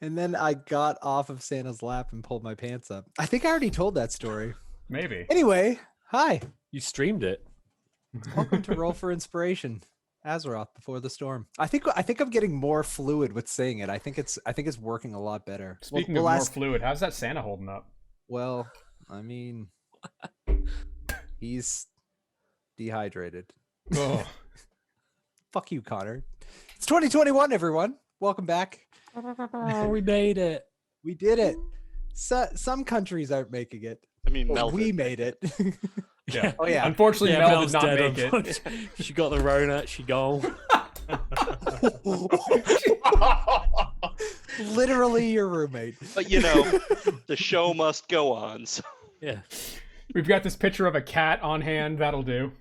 And then I got off of Santa's lap and pulled my pants up. I think I already told that story. Maybe. Anyway, hi. You streamed it. Welcome to Roll for Inspiration. Azeroth Before the Storm. I think I'm getting more fluid with saying it. I think it's working a lot better. Speaking of more fluid, how's that Santa holding up? Well, I mean, he's dehydrated. Oh. Fuck you, Connor. It's 2021, everyone. Welcome back. Oh, we made it. We did it. Some countries aren't making it. I mean, Well, Mel we did. made it. Yeah. Oh yeah. Unfortunately, Mel Mel's did not dead, make it. She got the Rona. She gone. Literally your roommate. But you know, the show must go on. So. Yeah. We've got this picture of a cat on hand. That'll do.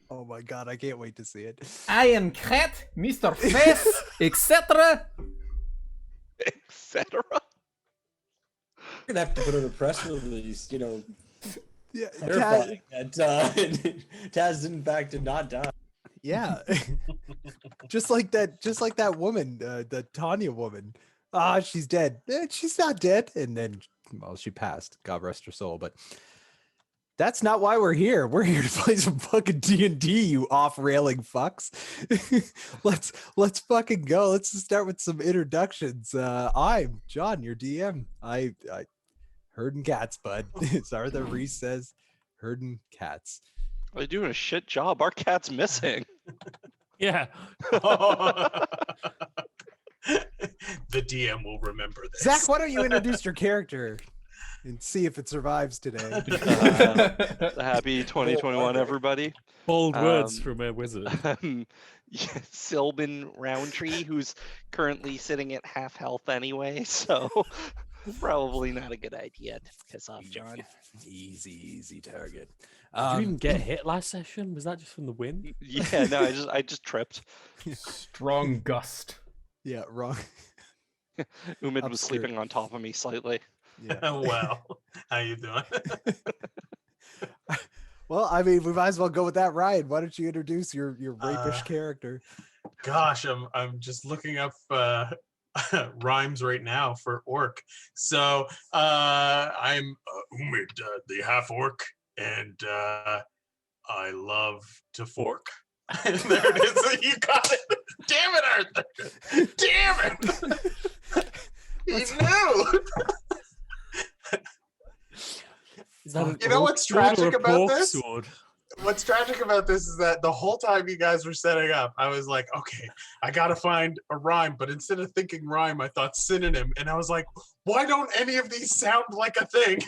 Oh my god, I can't wait to see it. I am cat, Mr. Face, etc. Etc. You're gonna have to put out a press release, you know, Yeah, clarifying that Taz in fact did not die. yeah. just like that woman, the Tanya woman. Ah, she's dead. She's not dead. And then, well, she passed. God rest her soul. But that's not why we're here. We're here to play some fucking D&D, you off-railing fucks. let's fucking go. Let's start with some introductions. I'm John, your DM. I herding cats, bud. As Arthur Reese says, herding cats. They're doing a shit job. Our cat's missing. Yeah. The DM will remember this. Zach, why don't you introduce your character and see if it survives today? Happy 2021, everybody. Bold words from a wizard. Sylvan Roundtree, who's currently sitting at half health anyway, so probably not a good idea to piss off John. Easy target. Did you even get hit last session? Was that just from the wind? Yeah, no, I just tripped. Strong gust. Yeah, wrong. Umid was Upskirt. sleeping on top of me slightly. Yeah. Well, how you doing? Well, I mean, we might as well go with that. Ryan, why don't you introduce your rapish character? Gosh, I'm just looking up rhymes right now for orc. So I'm Umid, the half orc, and I love to fork. There it is. You got it. Damn it, Arthur. Damn it. He knew. Is that You know what's tragic about this? Sword? What's tragic about this is that the whole time you guys were setting up, I was like, okay, I gotta find a rhyme. But instead of thinking rhyme, I thought synonym. And I was like, why don't any of these sound like a thing?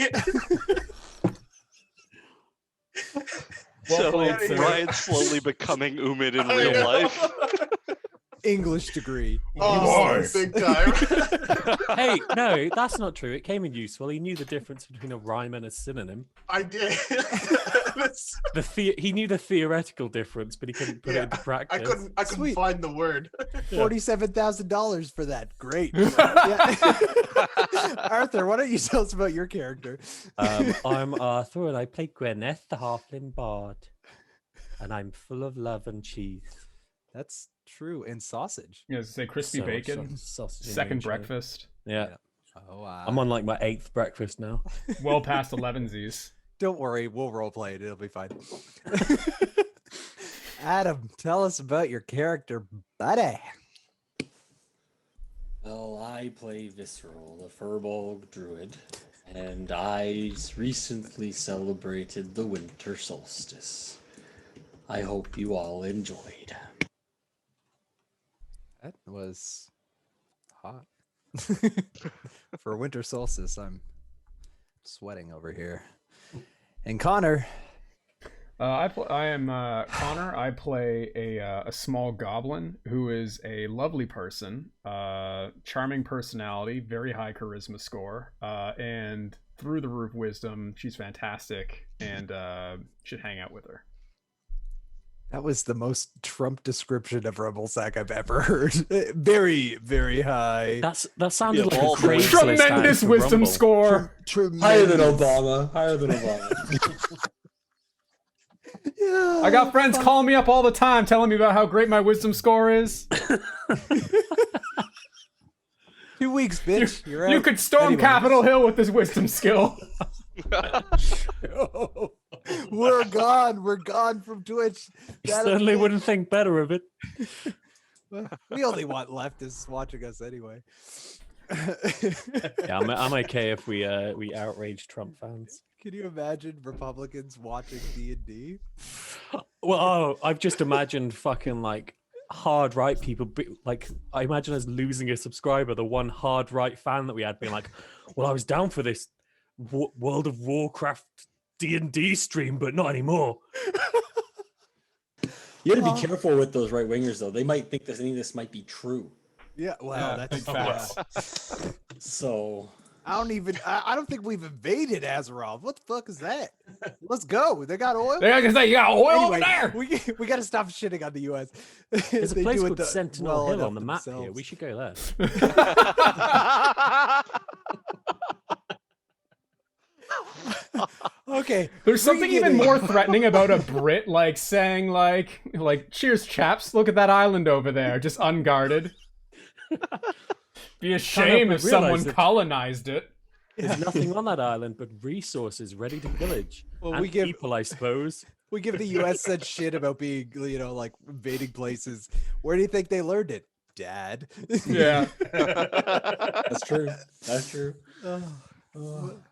So played, sir. Ryan's slowly becoming Umid in I real know. life. English degree. Oh, big time. Hey, no, that's not true. It came in useful. He knew the difference between a rhyme and a synonym. I did. That's- He knew the theoretical difference, but he couldn't put it into practice. I couldn't Sweet. find the word. $47,000 for that. Great. Yeah. Arthur, why don't you tell us about your character? I'm Arthur, and I play Gwyneth, the halfling bard. And I'm full of love and cheese. That's true. And sausage. Yeah, say crispy So much bacon. sausage in Second each other. breakfast. Yeah. Oh, wow. I'm on like my 8th breakfast now. Well past 11sies. Don't worry. We'll role play it. It'll be fine. Adam, tell us about your character, buddy. Well, I play Visceral, the Furbolg druid, and I recently celebrated the winter solstice. I hope you all enjoyed. That was hot. For winter solstice, I'm sweating over here. And Connor, I am Connor. I play a small goblin who is a lovely person, charming personality, very high charisma score, and through the roof wisdom. She's fantastic, and should hang out with her. that was the most Trump description of Rumblesack I've ever heard. Very, very high. That sounded Yeah, like all a Craigslist ad Tremendous for wisdom Rumble. score. Higher than Obama. Higher than Obama. Yeah, I got friends calling me up all the time, telling me about how great my wisdom score is. 2 weeks, bitch. You're out. You could storm Anyway. Capitol Hill with this wisdom skill. We're gone. We're gone from Twitch. You That'll certainly be it. wouldn't think better of it. We only want leftists watching us anyway. Yeah, I'm okay if we outrage Trump fans. Can you imagine Republicans watching D&D? Well, oh, I've just imagined fucking like hard right people. Like, I imagine us losing a subscriber, the one hard right fan that we had, being like, "Well, I was down for this World of Warcraft D&D stream, but not anymore." You got to be careful with those right wingers, though. They might think that any of this might be true. Yeah, well, Yeah, that's big facts. So I don't think we've invaded Azeroth. What the fuck is that? Let's go. They got oil. They can say you got oil over Anyway, there. we got to stop shitting on the U.S. There's a They place do it called the- Sentinel well Hill enough on the map here. themselves. We should go there. Okay. There's something even beginning. more threatening about a Brit like saying like cheers chaps, look at that island over there, just unguarded. Be a shame we if someone realised that- colonized it. There's nothing on that island but resources ready to pillage. Well, And we give people, I suppose. we give the U.S. such shit about being, like invading places. Where do you think they learned it, Dad? Yeah. that's true. That's true.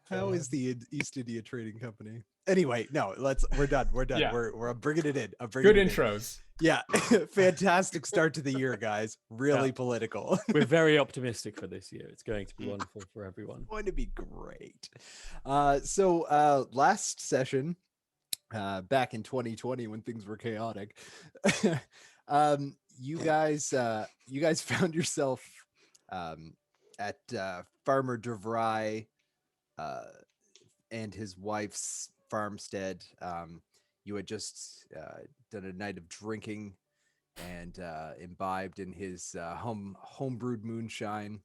How is the East India Trading Company? Anyway, no, we're done. We're done. Yeah. I'm bringing it in. I'm bringing Good it in. intros. Yeah, fantastic start to the year, guys. Really Yeah. political. We're very optimistic for this year. It's going to be wonderful for everyone. Going to be great. So last session, back in 2020 when things were chaotic, you guys found yourself at Farmer DeVry and his wife's farmstead. You had just done a night of drinking and imbibed in his homebrewed moonshine,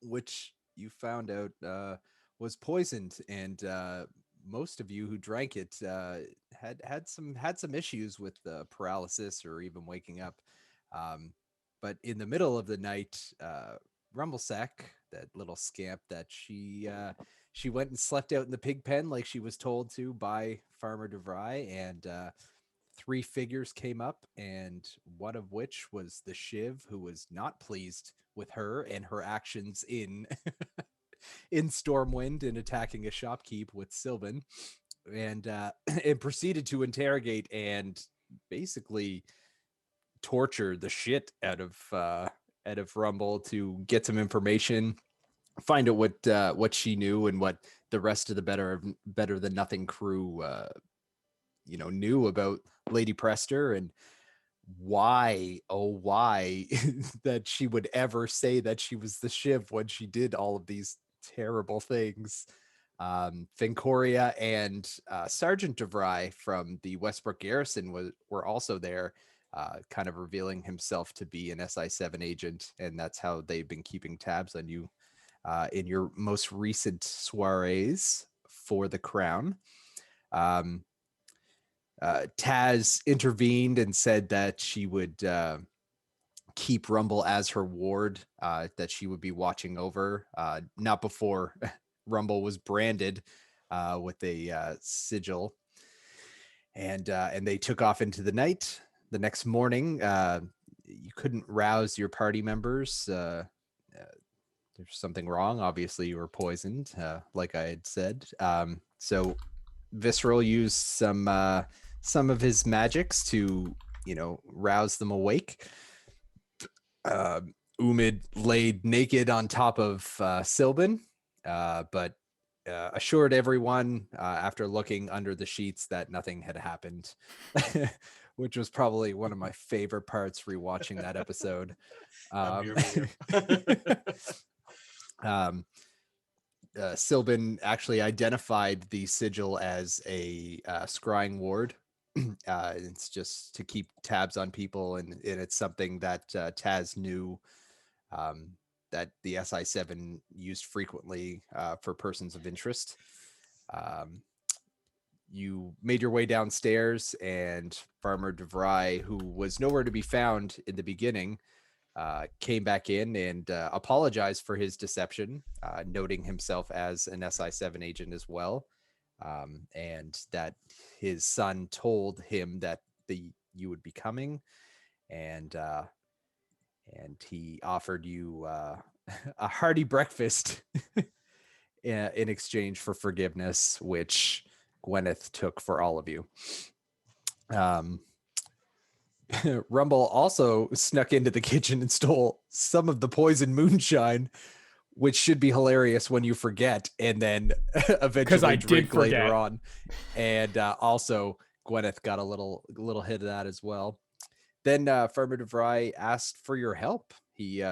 which you found out was poisoned, and most of you who drank it had some issues with paralysis or even waking up. But in the middle of the night, Rumblesack, that little scamp that she went and slept out in the pig pen like she was told to by Farmer DeVry, and 3 figures came up, and one of which was the Shiv, who was not pleased with her and her actions in in Stormwind and attacking a shopkeep with Sylvan, and proceeded to interrogate and basically torture the shit out of Rumble to get some information, find out what she knew and what the rest of the Better Than Nothing crew knew about Lady Prester, and why that she would ever say that she was the Shiv when she did all of these terrible things. Fincoria and Sergeant DeVry from the Westbrook Garrison were also there, kind of revealing himself to be an SI7 agent, and that's how they've been keeping tabs on you in your most recent soirees for the crown. Taz intervened and said that she would keep Rumble as her ward, that she would be watching over, not before Rumble was branded with a sigil, and they took off into the night. The next morning, you couldn't rouse your party members. There's something wrong. Obviously, you were poisoned, like I had said. So Visceral used some of his magics to, rouse them awake. Umid laid naked on top of Sylvan, but assured everyone after looking under the sheets that nothing had happened, which was probably one of my favorite parts rewatching that episode. Sylvan actually identified the sigil as a scrying ward. It's just to keep tabs on people, and it's something that Taz knew that the SI7 used frequently for persons of interest. You made your way downstairs, and Farmer DeVry, who was nowhere to be found in the beginning, came back in and apologized for his deception, noting himself as an SI7 agent as well, and that his son told him that you would be coming, and he offered you a hearty breakfast in exchange for forgiveness, which Gwyneth took for all of you. Rumble also snuck into the kitchen and stole some of the poison moonshine, which should be hilarious when you forget, and then eventually I drink did forget. later on. And also, Gwyneth got a little hit of that as well. Then Farmer DeVry asked for your help. He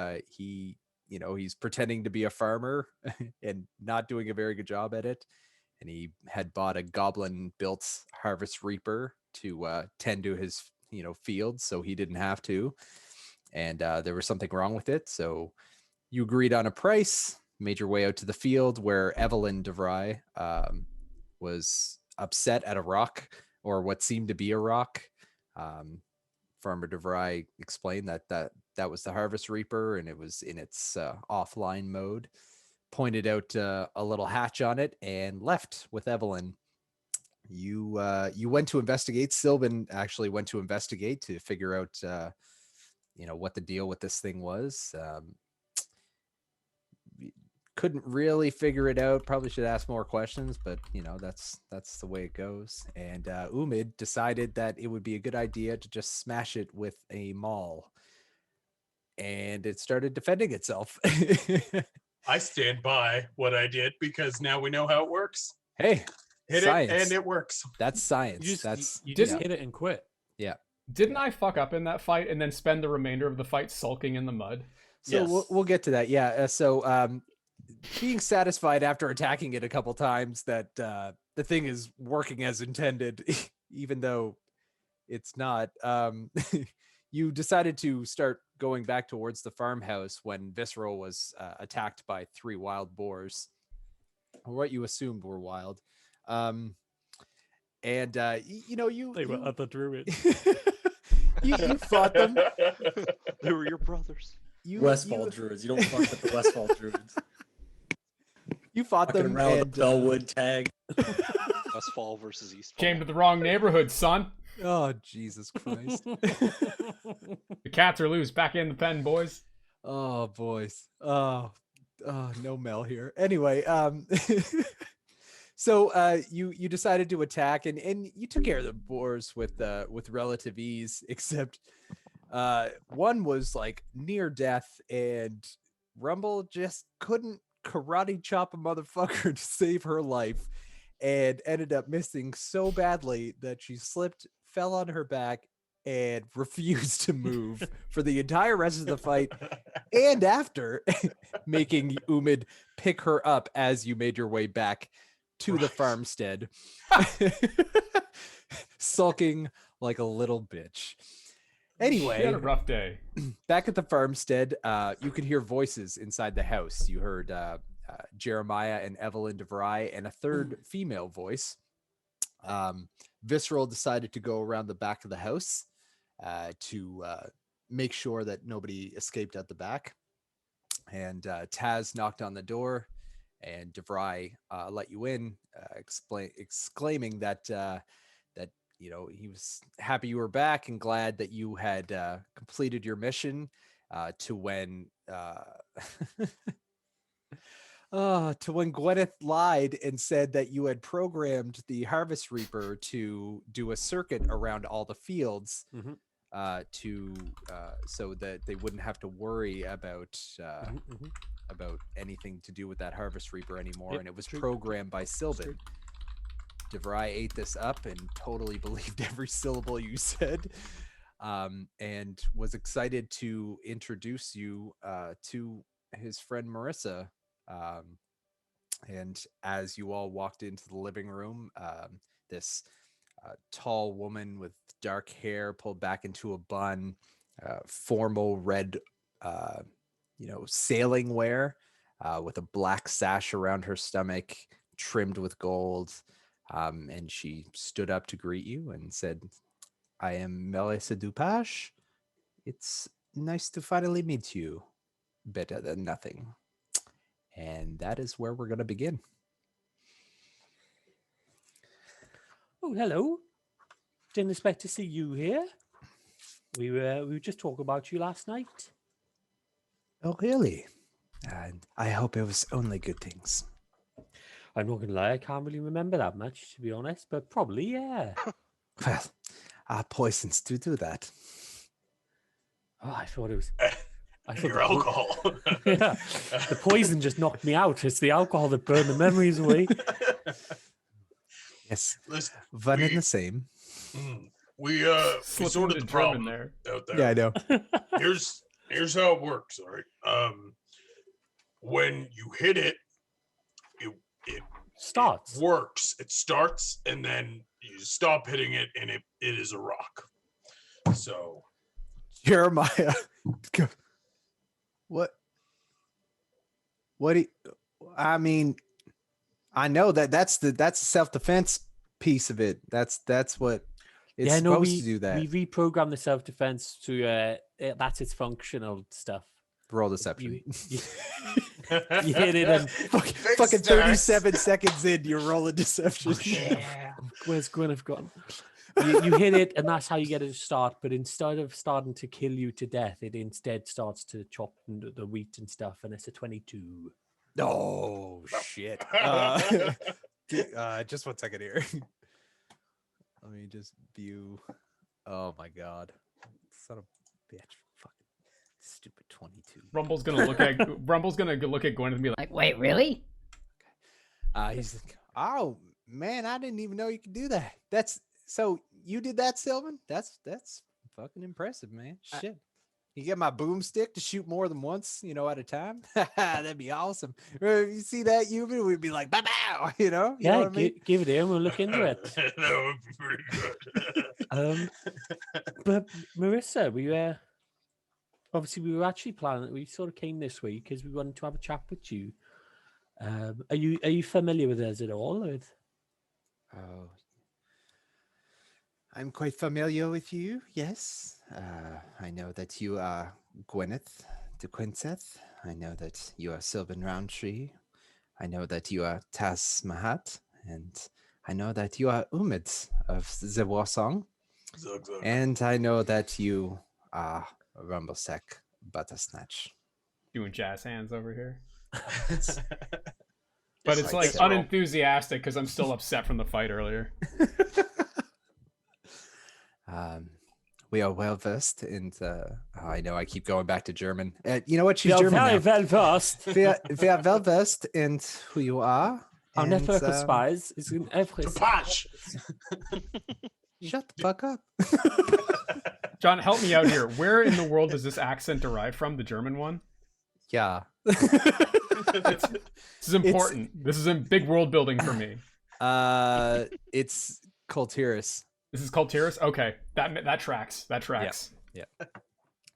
he's pretending to be a farmer and not doing a very good job at it. And he had bought a goblin-built harvest reaper to tend to his fields, so he didn't have to. And there was something wrong with it, so you agreed on a price, made your way out to the field where Evelyn DeVry was upset at a rock, or what seemed to be a rock. Farmer DeVry explained that was the harvest reaper, and it was in its offline mode. Pointed out a little hatch on it and left with Evelyn. You went to investigate. Sylvan actually went to investigate to figure out what the deal with this thing was. Couldn't really figure it out. Probably should ask more questions, but that's the way it goes. And Umid decided that it would be a good idea to just smash it with a maul, and it started defending itself. I stand by what I did because now we know how it works. Hey, Hit science. it and it works. That's science. You just hit it and quit. Yeah. Didn't I fuck up in that fight and then spend the remainder of the fight sulking in the mud? So Yes. we'll get to that. Yeah. So being satisfied after attacking it a couple times that the thing is working as intended, even though it's not, you decided to start going back towards the farmhouse when Visceral was attacked by 3 wild boars, or what you assumed were wild. And They were other druids. you fought them. They were your brothers. Westfall druids. You don't fuck with the Westfall druids. You fought Fucking them. around And, the Bellwood tag. Westfall versus Eastfall. Came to the wrong neighborhood, son. oh, Jesus Christ. The cats are loose. Back in the pen, boys. Oh, boys. Oh, no Mel here. Anyway, so you decided to attack, and you took care of the boars with relative ease, except one was like near death, and Rumble just couldn't karate chop a motherfucker to save her life, and ended up missing so badly that she slipped, fell on her back, and refused to move for the entire rest of the fight, and after, making Umid pick her up as you made your way back to the farmstead, sulking like a little bitch. Anyway, She had a rough day. back at the farmstead, you could hear voices inside the house. You heard Jeremiah and Evelyn DeVry and a third female voice. Visceral decided to go around the back of the house to make sure that nobody escaped out the back. And Taz knocked on the door, and DeVry let you in, exclaiming that he was happy you were back and glad that you had completed your mission. To when Gwyneth lied and said that you had programmed the Harvest Reaper to do a circuit around all the fields, so that they wouldn't have to worry about anything to do with that Harvest Reaper anymore. Yep, and it was true. programmed by Sylvan. DeVry ate this up and totally believed every syllable you said, and was excited to introduce you to his friend Marissa. And as you all walked into the living room, this tall woman with dark hair pulled back into a bun, formal red, sailing wear, with a black sash around her stomach, trimmed with gold. And she stood up to greet you and said, "I am Melissa Dupache. It's nice to finally meet you. Better than nothing. And that is where we're going to begin. Oh, hello. Didn't expect to see you here. We were just talking about you last night. Oh, really? And I hope it was only good things. I'm not gonna lie, I can't really remember that much, to be honest, but probably, yeah. Well, our poisons do that. Oh, I thought it was. I thought Your alcohol. yeah, the poison just knocked me out. It's the alcohol that burned the memories away. Yes, Listen, one and the same. we Slipped sorted into the German problem there. out there. Yeah, I know. Here's how it works. All right. When you hit it, it Starts. It works. It starts, and then you stop hitting it, and it is a rock. So Jeremiah. What? I mean, I know that's the self-defense piece of it. That's what it's supposed to do that. We reprogrammed the self-defense to that's its functional stuff. Roll deception. You hit it and fucking 37 seconds in, you're rolling deception. Yeah. Where's Gwyneth gone? You hit it, and that's how you get it to start. But instead of starting to kill you to death, it instead starts to chop the wheat and stuff, and it's a 22. Oh shit! Just 1 second here. Let me just view. Oh my god, son of a bitch! Fucking stupid 22. Rumble's gonna look at Gwen and be like, Wait, really? He's like, oh man, I didn't even know you could do that. That's so you did that, Sylvan? That's fucking impressive, man. Shit. You get my boomstick to shoot more than once, at a time. That'd be awesome. If you see that human, we'd be like, bow, bow, You know what I mean? Give it here and we'll look into it. that would be pretty good. But Marissa, we were actually planning. We sort of came this week because we wanted to have a chat with you. Are you familiar with us at all? Oh, I'm quite familiar with you. Yes, I know that you are Gwyneth de Quinseth. I know that you are Sylvan Roundtree. I know that you are Taz Mahat, and I know that you are Umid of the War Song. Zug, zug. And I know that you are Rumblesec Buttersnatch. doing jazz hands over here. It's- But it's like like Cyril. unenthusiastic because I'm still upset from the fight earlier. We are well versed in I know I keep going back to German. You know what? She's You're German very now. well versed. We are well versed in who you are. Our and, network of spies is in every. Topash! Shut the fuck up. John, help me out here. Where in the world does this accent derive from? The German one? Yeah. This is important. This is a big world building for me. It's Coltiris. This is called Tyrus? Okay. That tracks. That tracks. Yeah.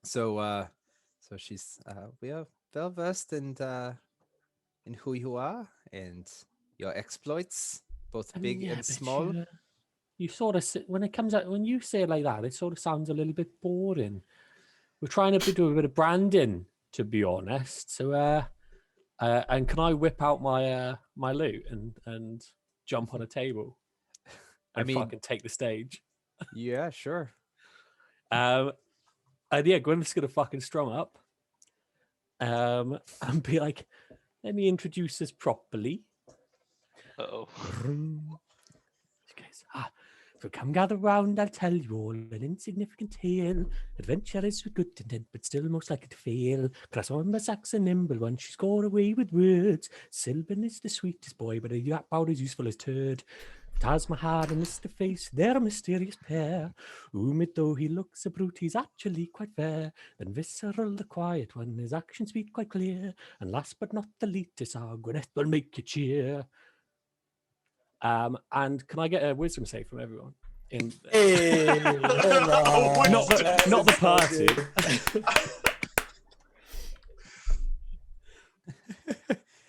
So she's we are well versed in who you are and your exploits, both big and but small. You sort of when it comes out when you say it like that, it sort of sounds a little bit boring. We're trying to do a bit of branding, to be honest. So and can I whip out my my loot and jump on a table? I And mean- fucking take the stage. Yeah, sure. And yeah, Gwyneth's gonna fucking strum up. And be like, let me introduce us properly. Oh. She goes, so come gather round, I'll tell you all an insignificant tale. Adventure is with good intent, but still most likely to fail. Class on the Saxon nimble one, she scored away with words. Sylvan is the sweetest boy, but about as useful as turd. Taz Mahar and Mr. Face, they're a mysterious pair. Umid, though he looks a brute, he's actually quite fair. Then Visceral, the quiet one, his actions speak quite clear. And last but not the least is our Gwyneth will make you cheer. And can I get a wisdom save from everyone? Not the party.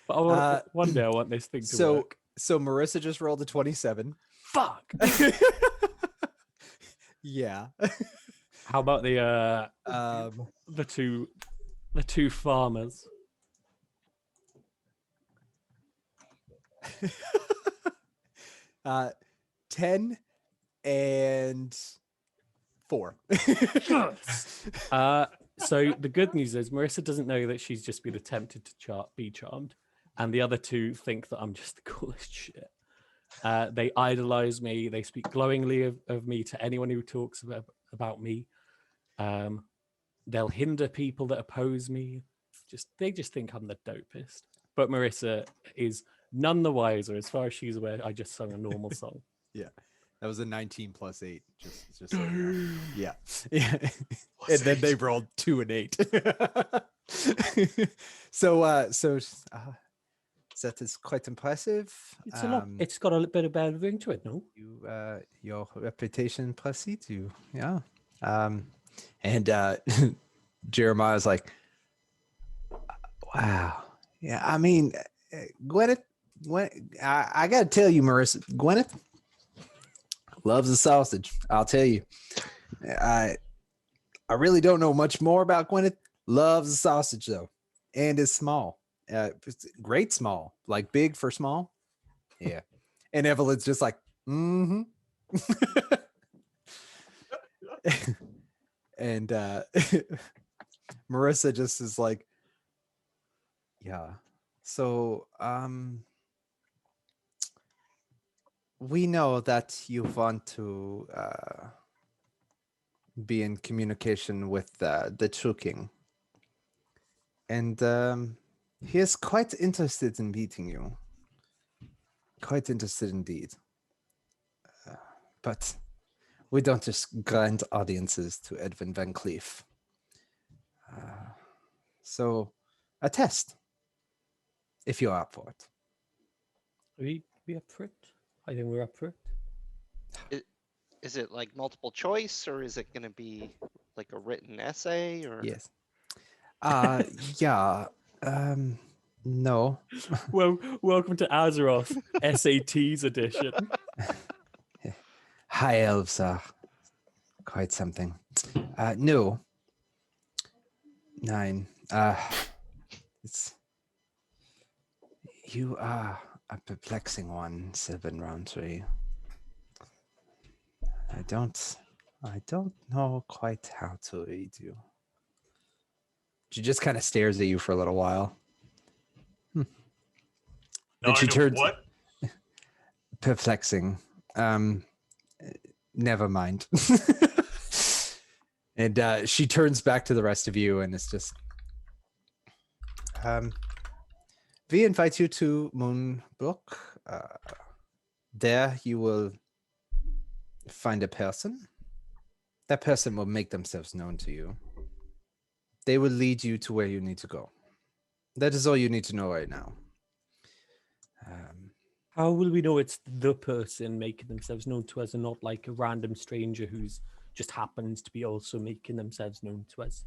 But one day I want this thing to work. So Marissa just rolled a 27. Fuck. Yeah. How about Um, the two farmers? 10 and 4. So the good news is Marissa doesn't know that she's just been attempted to be charmed, and the other two think that I'm just the coolest shit. They idolize me. They speak glowingly of me to anyone who talks about me. They'll hinder people that oppose me. They just think I'm the dopest. But Marissa is none the wiser. As far as she's aware, I just sung a normal song. Yeah. That was a 19 plus 8. Just so you know. Yeah. Yeah. And then they rolled 2 and 8. So that is quite impressive. It's a lot. It's got a bit of bad ring to it, no? You your reputation precedes you. Yeah. And Jeremiah's like, wow. Yeah, I mean, Gwyneth, I gotta tell you, Marissa, Gwyneth loves the sausage. I'll tell you. I really don't know much more about Gwyneth. Loves the sausage though, and is small. Great small, like big for small. Yeah. And Evelyn's just like, mm-hmm. And Marissa just is like, yeah. So we know that you want to be in communication with the True King. And he is quite interested in meeting you. Quite interested indeed. But we don't just grant audiences to Edwin Van Cleef. So a test, if you're up for it. We up for it? I think we're up for it. Is it like multiple choice, or is it going to be like a written essay? Or Yes. Yeah. No. Well, welcome to Azeroth SATs edition. High elves are quite something. No. 9. It's you are a perplexing one, Sylvan Roundtree. I don't know quite how to read you. She just kind of stares at you for a little while. Then she turns what? perplexing. Never mind. And she turns back to the rest of you and it's just we invite you to Moonbrook. There you will find a person. That person will make themselves known to you. They will lead you to where you need to go. That is all you need to know right now. How will we know it's the person making themselves known to us and not like a random stranger who's just happens to be also making themselves known to us?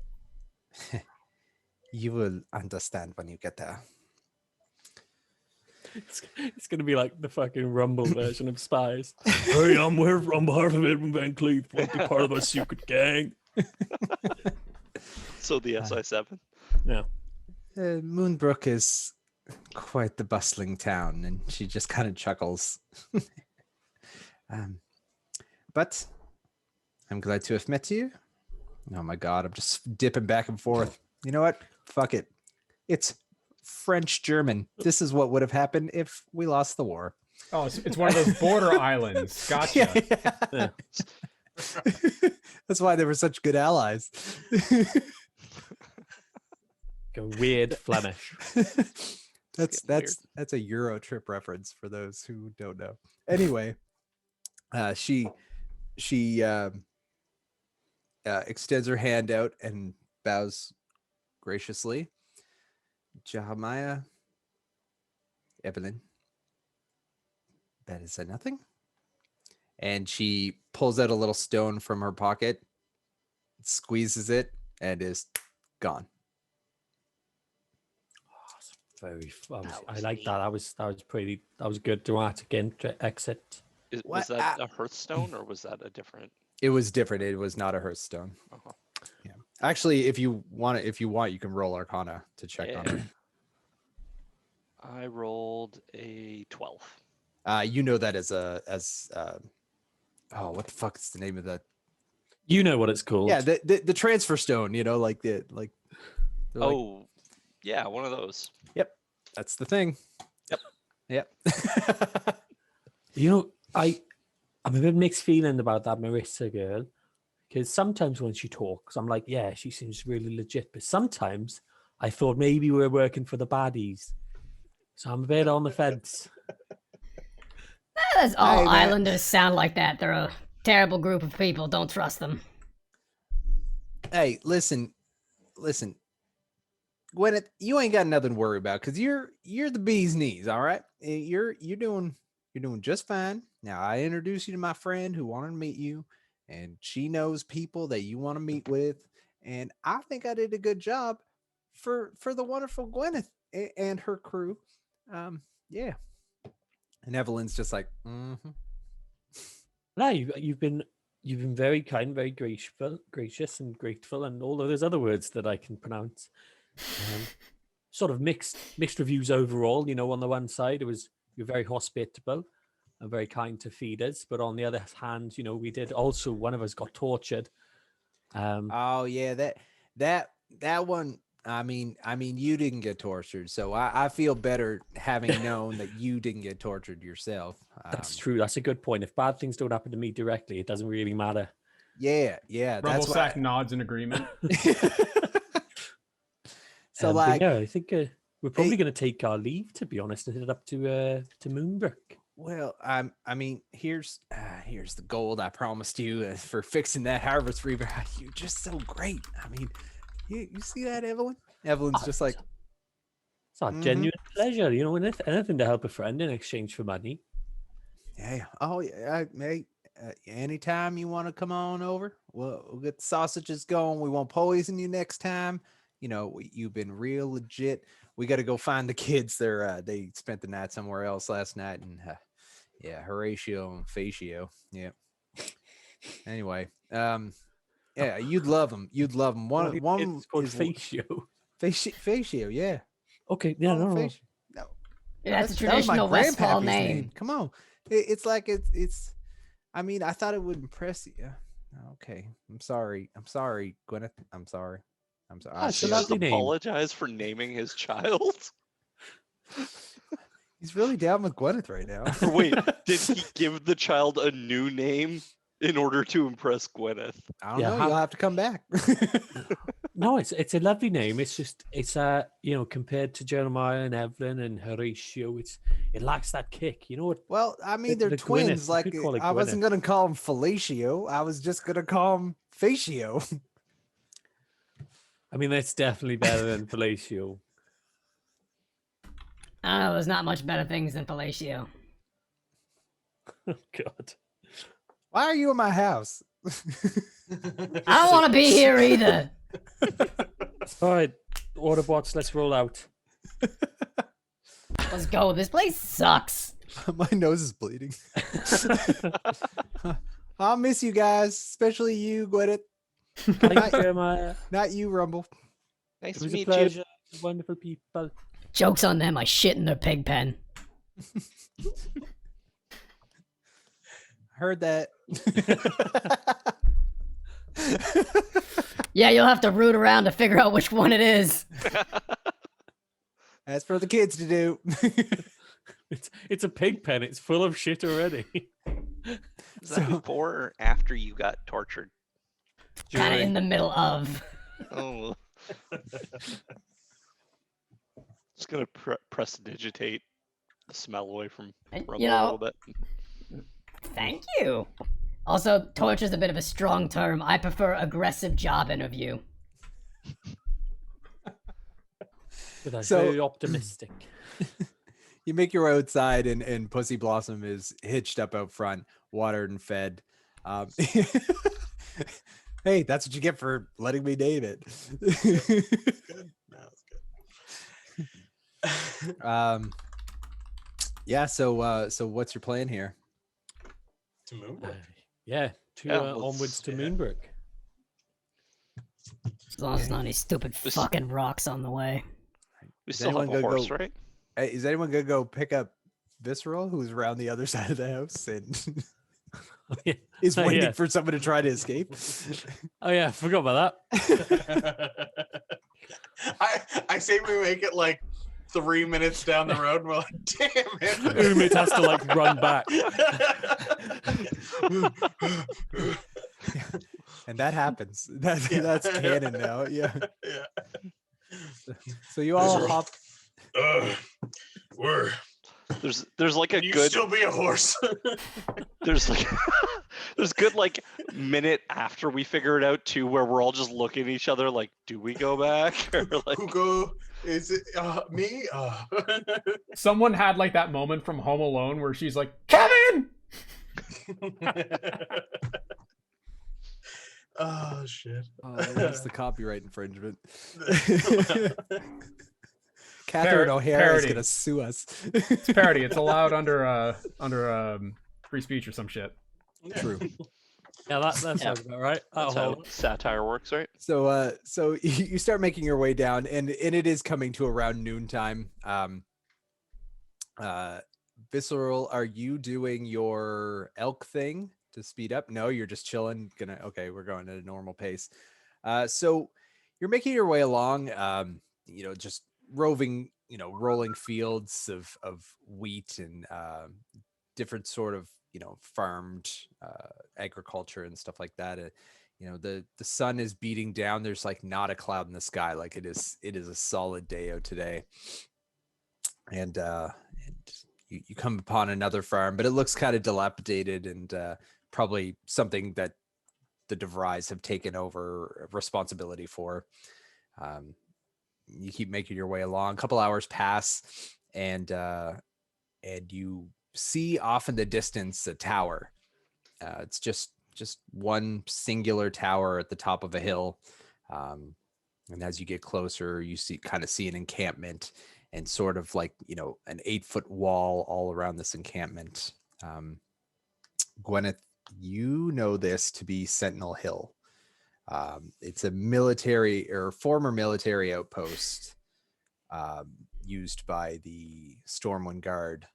You will understand when you get there. It's going to be like the fucking Rumble version of Spies. Hey, I'm part of Edwin Van Cleef. Want to be part of a secret gang? so the SI7. Yeah. Moonbrook is quite the bustling town, and she just kind of chuckles. But I'm glad to have met you. Oh my god, I'm just dipping back and forth. You know what? Fuck it. It's French-German. This is what would have happened if we lost the war. Oh, it's one of those border islands. Gotcha. Yeah. That's why they were such good allies. A weird Flemish. That's a Euro trip reference for those who don't know. Anyway, she extends her hand out and bows graciously. Jeremiah, Evelyn, better say nothing. And she pulls out a little stone from her pocket, squeezes it, and is gone. I like that. That was good dramatic exit. Was that a Hearthstone or was that a different? It was different. It was not a Hearthstone. Uh-huh. Yeah. Actually, if you want, you can roll Arcana to check on it. I rolled a 12. You know that as oh, what the fuck is the name of that? You know what it's called. Yeah, the transfer stone. You know, like they're like, Oh, yeah, one of those. yep, that's the thing. Yep. You know, I'm a bit mixed feeling about that Marissa girl, because sometimes when she talks, I'm like, yeah, she seems really legit. But sometimes I thought maybe we're working for the baddies. So I'm a bit on the fence. That's all Hey, man. islanders sound like that. They're a terrible group of people. Don't trust them. Hey, listen, Gwyneth, you ain't got nothing to worry about because you're the bee's knees. All right, you're doing just fine. Now I introduced you to my friend who wanted to meet you, and she knows people that you want to meet with, and I think I did a good job for the wonderful Gwyneth and her crew. Yeah. And Evelyn's just like, mm-hmm. No, you've been very kind, very gracious and grateful, and all of those other words that I can pronounce. Sort of mixed reviews overall. You know, on the one side, you're very hospitable and very kind to feed us, but on the other hand, you know, we did also, one of us got tortured. Oh yeah, that one. I mean, you didn't get tortured, so I feel better having known that you didn't get tortured yourself. That's true. That's a good point. If bad things don't happen to me directly, it doesn't really matter. Yeah. Rumble That's Sack nods in agreement. So but like, yeah, I think we're probably going to take our leave, to be honest, and head up to Moonbrook. well, I mean, here's the gold I promised you for fixing that harvest reaver. You're just so great. I mean, you see that, Evelyn? Evelyn's just like, It's our genuine pleasure, you know, anything to help a friend in exchange for money. yeah. Oh yeah, mate. Anytime you want to come on over, we'll get the sausages going. We won't poison you next time. You know, you've been real legit. We got to go find the kids. They spent the night somewhere else last night, and yeah, Horatio and Fatio. Yeah. Anyway, yeah, you'd love them. You'd love them. One It's called is Fatio. Fatio. Yeah. Okay. Yeah. No. Fatio. No. Yeah, that's a That was my traditional Westfall grandpappy's name. Come on. It's like it's. I mean, I thought it would impress you. Okay. I'm sorry, Gwyneth. I'm sorry. I It's a feel- lovely name. Apologize for naming his child. He's really down with Gwyneth right now. Or wait, did he give the child a new name in order to impress Gwyneth? I don't Yeah, know. how- You'll have to come back. No, it's a lovely name. It's just you know, compared to Jeremiah and Evelyn and Horatio, it lacks that kick. You know what? Well, I mean, they're The twins. Gwyneth, you Like, could call it I wasn't Gwyneth. gonna call him Fellatio. I was just gonna call him Fatio. I mean, that's definitely better than Fellatio. I don't know. There's not much better things than fellatio. Oh God. Why are you in my house? I don't want to be here either. All right, Autobots, let's roll out. Let's go. This place sucks. My nose is bleeding. I'll miss you guys, especially you, Gwyneth. Thank you, Jeremiah. Not you, Rumble. Nice It to was a meet you. pleasure. Wonderful people. Joke's on them. I shit in their pig pen. Heard that. Yeah, you'll have to root around to figure out which one it is. That's for the kids to do. It's a pig pen. It's full of shit already. Is that before or after you got tortured? Kind of in the middle of. Oh. Just gonna prestidigitate the smell away from Rumble You a know, little bit. thank you. Also, torture's a bit of a strong term. I prefer aggressive job interview. But I'm So- very optimistic. You make your way outside, and Pussy Blossom is hitched up out front, watered and fed. Hey, that's what you get for letting me name it. Good. No, it's good. Yeah. So what's your plan here? To move. Yeah, Yeah, onwards to yeah. Moonbrook. As long as there's not any stupid This- fucking rocks on the way. We Is still have anyone a gonna horse, go- right? Hey, is anyone gonna go pick up Visceral, who's around the other side of the house and Yeah. is Oh, waiting yeah. for someone to try to escape? Oh yeah, I forgot about that. I say we make it like 3 minutes down the road. And we're like, damn it. Umid has to like run back. And that happens. That's Yeah. that's canon now. Yeah. Yeah. So you all Visceral. hop. We're. There's like a Can you good still be a horse? there's like there's good like minute after we figure it out too, where we're all just looking at each other like, do we go back? Or like, Who go? Is it me? Someone had like that moment from Home Alone where she's like, Kevin! Oh shit. Oh, that's the copyright infringement. Catherine O'Hara is parody. gonna sue us. It's parody. It's allowed under free speech or some shit. True. Yeah, that sounds about right. that's That'll how hold. satire works, right? So you start making your way down, and it is coming to around noontime. Visceral, are you doing your elk thing to speed up? No, you're just chilling. Okay, we're going at a normal pace. So you're making your way along. Just roving, rolling fields of wheat and different sort of farmed agriculture and stuff like that. The sun is beating down. There's like not a cloud in the sky. Like it is a solid day out today. And you come upon another farm, but it looks kind of dilapidated and probably something that the DeVries have taken over responsibility for. You keep making your way along. A couple hours pass, and you see off in the distance a tower. It's just one singular tower at the top of a hill. And as you get closer, you kind of see an encampment and sort of like, an 8-foot wall all around this encampment. Gwyneth, you know this to be Sentinel Hill. It's a military or former military outpost used by the Stormwind Guard.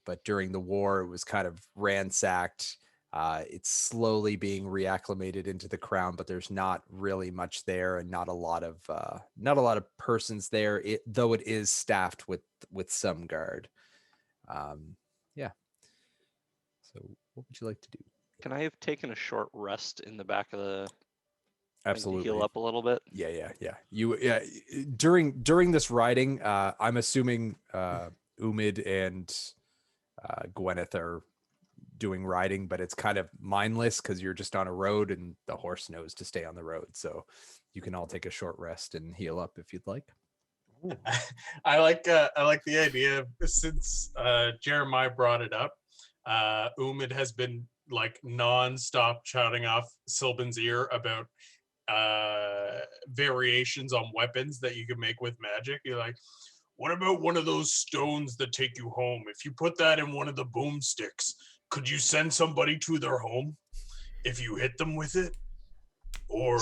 But during the war, it was kind of ransacked. It's slowly being reacclimated into the crown, but there's not really much there, and not a lot of persons there. Though it is staffed with some guard. Yeah. So, what would you like to do? Can I have taken a short rest in the back of the thing to Absolutely. heal up a little bit? Yeah. During this riding, I'm assuming Umid and Gwyneth are doing riding, but it's kind of mindless because you're just on a road and the horse knows to stay on the road. So you can all take a short rest and heal up if you'd like. I like the idea of, since Jeremiah brought it up, Umid has been like non-stop shouting off Sylvan's ear about variations on weapons that you can make with magic. You're like, what about one of those stones that take you home? If you put that in one of the boomsticks, could you send somebody to their home if you hit them with it? Or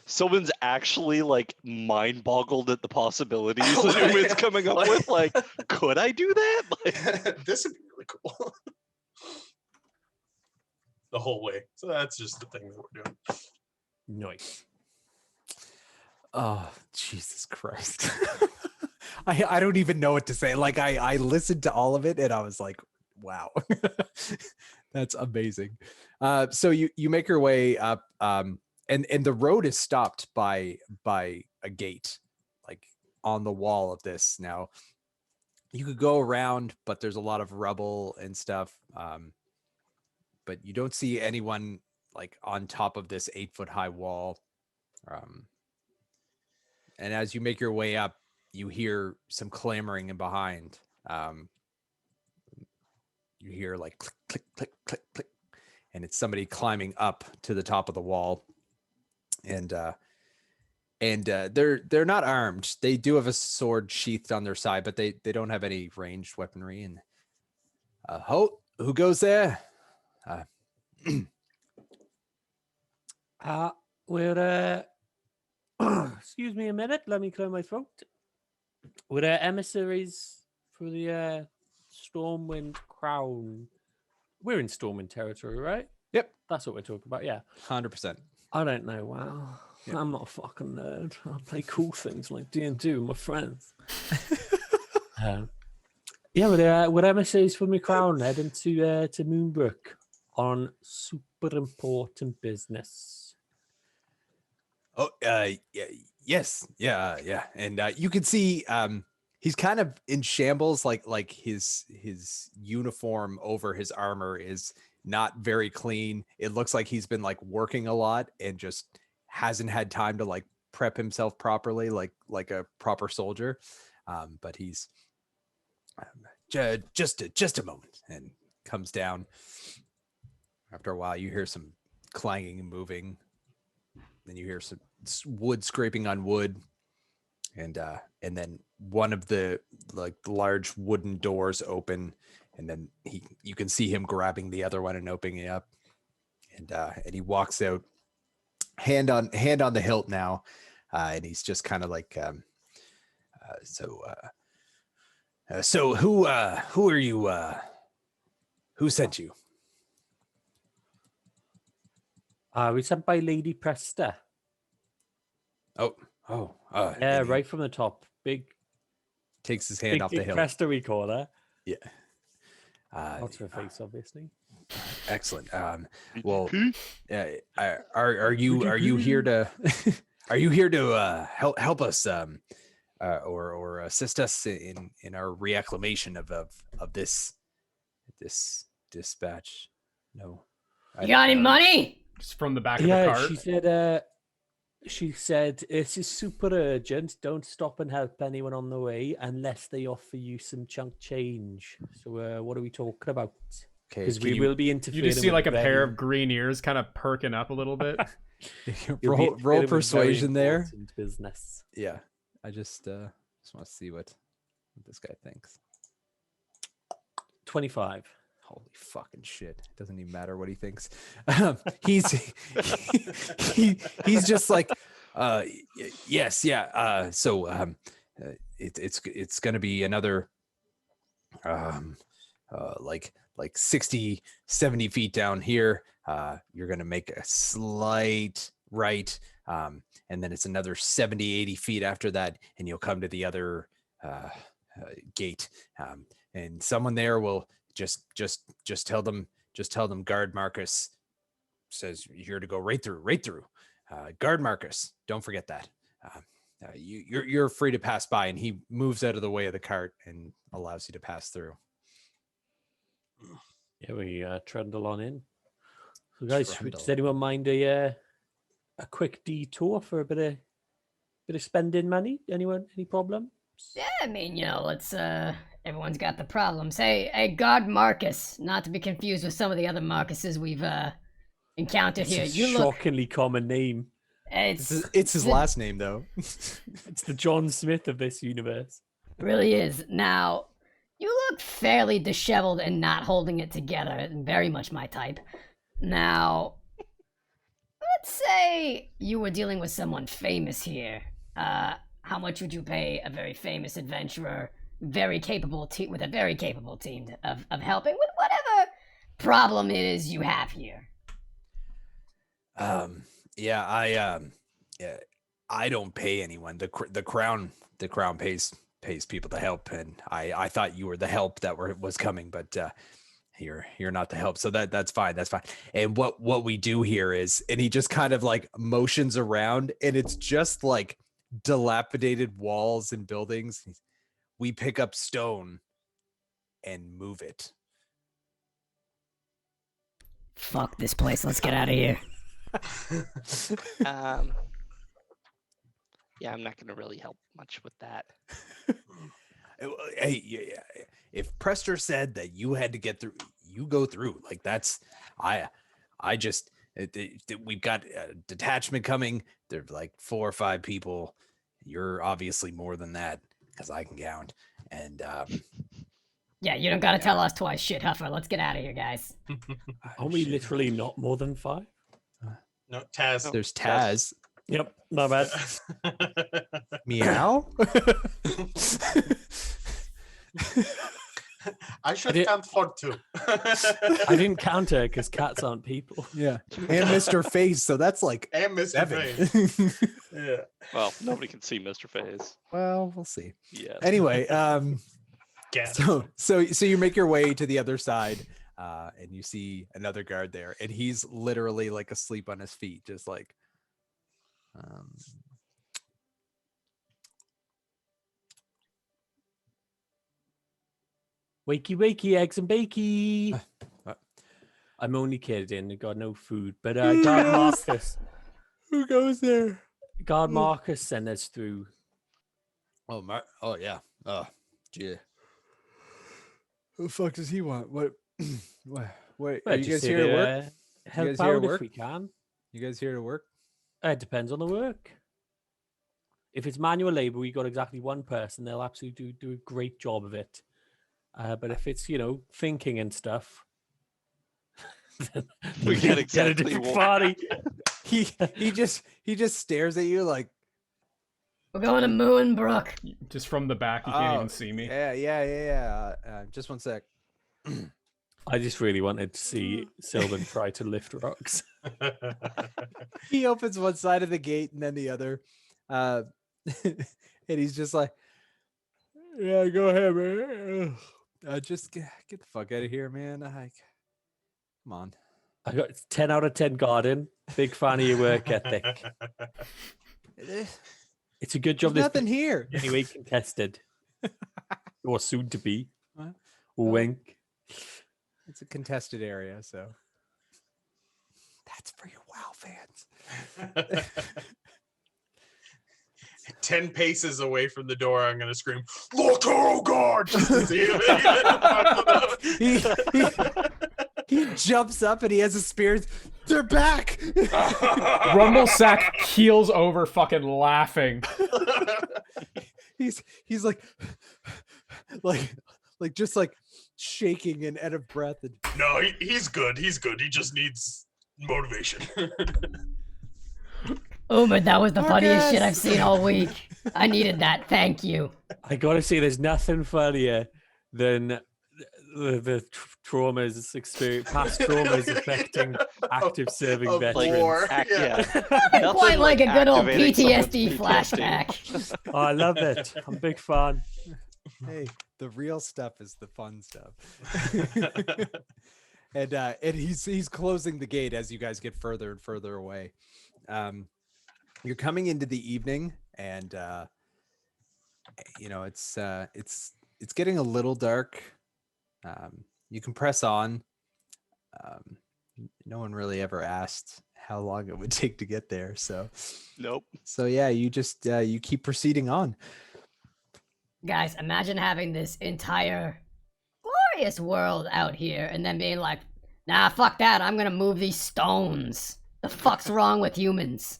Sylvan's actually like mind boggled at the possibilities that Umid's coming up with. Like, could I do that? Like, this would be really cool. The whole way. So that's just the thing that we're doing. Nice. Oh, Jesus Christ. I don't even know what to say. Like I listened to all of it and I was like, wow, that's amazing. So you make your way up, and the road is stopped by a gate, like on the wall of this. Now you could go around, but there's a lot of rubble and stuff. But you don't see anyone like on top of this 8-foot high wall. And as you make your way up, you hear some clamoring in behind. You hear like click, click, click, click, click, and it's somebody climbing up to the top of the wall. And they're not armed. They do have a sword sheathed on their side, but they don't have any ranged weaponry. And who goes there? We're excuse me a minute. Let me clear my throat. We're emissaries for the Stormwind Crown. We're in Stormwind territory, right? Yep. That's what we're talking about. Yeah. 100%. I don't know. Wow. Yeah. I'm not a fucking nerd. I play cool things like D&D with my friends. Yeah, we're emissaries for my crown heading to Moonbrook on super important business. Oh, yes, yeah, and you can see he's kind of in shambles. Like his uniform over his armor is not very clean. It looks like he's been like working a lot and just hasn't had time to like prep himself properly, like a proper soldier. But he's just a moment and comes down. After a while, you hear some clanging and moving. Then you hear some wood scraping on wood, and then one of the like large wooden doors open, and then you can see him grabbing the other one and opening it up, and he walks out, hand on the hilt now, and he's just kind of like, so who are you? Who sent you? We sent by Lady Presta. Oh, Yeah, and he right from the top. Big takes his hand off the hilt. Presta, we call her. Yeah. Not her face, obviously. Excellent. Well, are you here to are you here to help us or assist us in our reacclimation of this dispatch? No. You got any money? Just from the back of the Yeah, cart. she said this is super urgent. Don't stop and help anyone on the way unless they offer you some chunk change. So what are we talking about? Okay, Because we will be interfering. You just see like a with pair very- of green ears kind of perking up a little bit. you'll be roll interfering with very persuasion there. important business. Yeah. I just want to see what this guy thinks. 25. Holy fucking shit. It doesn't even matter what he thinks. He's just like, yes, yeah. So it's gonna be another like 60, 70 feet down here. You're gonna make a slight right. And then it's another 70, 80 feet after that, and you'll come to the other gate. And someone there will just tell them guard Marcus says you're to go right through. Guard Marcus, don't forget that. You're free to pass by, and he moves out of the way of the cart and allows you to pass through. Yeah, we trundle on in. So guys, Trundle. does anyone mind a quick detour for a bit of spending money? Anyone? Any problem? Yeah, I mean, let's everyone's got the problems. Hey, guard Marcus, not to be confused with some of the other Marcuses we've encountered here. It's a You look, shockingly common name. It's his last name though. It's the John Smith of this universe. really is. Now, you look fairly disheveled and not holding it together. Very much my type. Now, let's say you were dealing with someone famous here. How much would you pay a very famous adventurer, very capable with a very capable team of helping with whatever problem it is you have here? I don't pay anyone. The crown pays people to help, and I thought you were the help that was coming, but you're not the help, so that's fine. And what we do here is, and he just kind of like motions around, and it's just like dilapidated walls and buildings. We pick up stone and move it. Fuck this place. Let's get out of here. Yeah, I'm not going to really help much with that. Hey, yeah, if Prester said that you had to get through, you go through. Like that's, we've got a detachment coming. There's like 4 or 5 people. You're obviously more than that because I can count. And Yeah, you don't gotta tell us twice, shit huffer. Let's get out of here, guys. Aren't we literally not more than 5? No, Taz. There's Taz. Yep, my bad. Meow. I should did- count for 2. I didn't count her because cats aren't people. Yeah, and Mr. Face. So that's like And Mr. 7. Face. Yeah. Well, nobody can see Mr. Phase. Well, we'll see. Yeah. Anyway, Gas. so you make your way to the other side, and you see another guard there, and he's literally like asleep on his feet, just like. Wakey, wakey, eggs and bakey. What? I'm only kidding. I got no food. But Guard Marcus, Who goes there? Guard Marcus sent us through. Oh, oh yeah. Oh, gee. Who the fuck does he want? What? Wait, Well, are you just guys here to work? Help guys here to out if work? we can. You guys here to work? It depends on the work. If it's manual labor, we got exactly one person. They'll absolutely do a great job of it. But if it's thinking and stuff, We get exactly a different one. party. He just stares at you like, We're going to Moonbrook. Just from the back, you can't Oh, even see me. yeah. Just one sec. I just really wanted to see Sylvan try to lift rocks. He opens one side of the gate and then the other, and he's just like, "Yeah, go ahead, man. Just get the fuck out of here, man. Come on." I got 10 out of 10 garden. Big fan of your work ethic. It's a good job. There's This nothing here. anyway contested, or soon to be. What? Wink. It's a contested area, so that's for your WoW fans. 10 paces away from the door, I'm gonna scream, "Lotaro guard!" Just to see him. He jumps up and he has a spear. They're back. Rumblesack keels over, fucking laughing. He's like just like shaking and out of breath. And No, he's good. He's good. He just needs motivation. Umar, that was the funniest shit Marcus! I've seen all week. I needed that. Thank you. I gotta say, there's nothing funnier than the traumas past traumas affecting active serving Of veterans. war. Yeah. Quite like a good old activating someone's PTSD flashback. Oh, I love it. I'm a big fan. hey, the real stuff is the fun stuff. and he's closing the gate as you guys get further and further away. You're coming into the evening, and it's getting a little dark. You can press on. No one really ever asked how long it would take to get there, so Nope. yeah, you just you keep proceeding on. Guys, imagine having this entire glorious world out here and then being like, nah, fuck that. I'm gonna move these stones. The fuck's wrong with humans?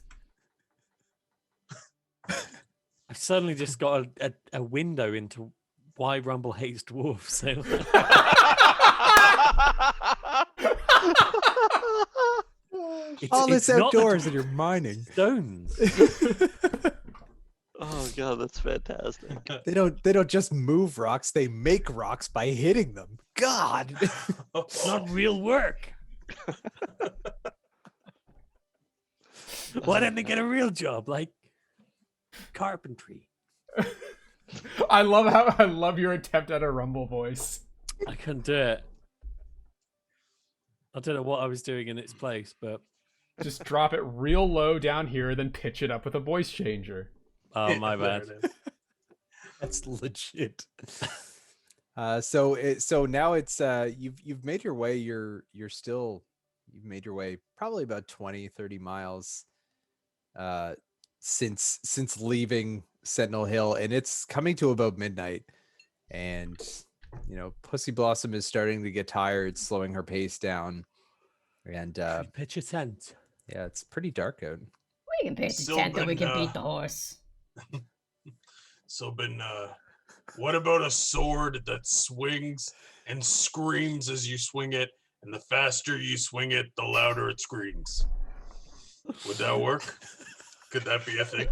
I've suddenly just got a window into why Rumble hates dwarves so much. All this not the outdoors and you're mining. stones. Oh god, that's fantastic. They don't just move rocks, they make rocks by hitting them. God. It's not real work. Why didn't they get a real job like carpentry? I love your attempt at a Rumble voice. I couldn't do it. I don't know what I was doing in its place, but Just drop it real low down here, then pitch it up with a voice changer. oh my There bad. it is. That's legit. So now it's you've made your way, you've made your way probably about 20-30 miles since leaving Sentinel Hill, and it's coming to about midnight, and Pussy Blossom is starting to get tired, slowing her pace down, and Pitch a tent. yeah, it's pretty dark out. We can pitch a Still tent that we been, can beat the horse. So been What about a sword that swings and screams as you swing it, and the faster you swing it, the louder it screams? Would that work? Could that be a thing?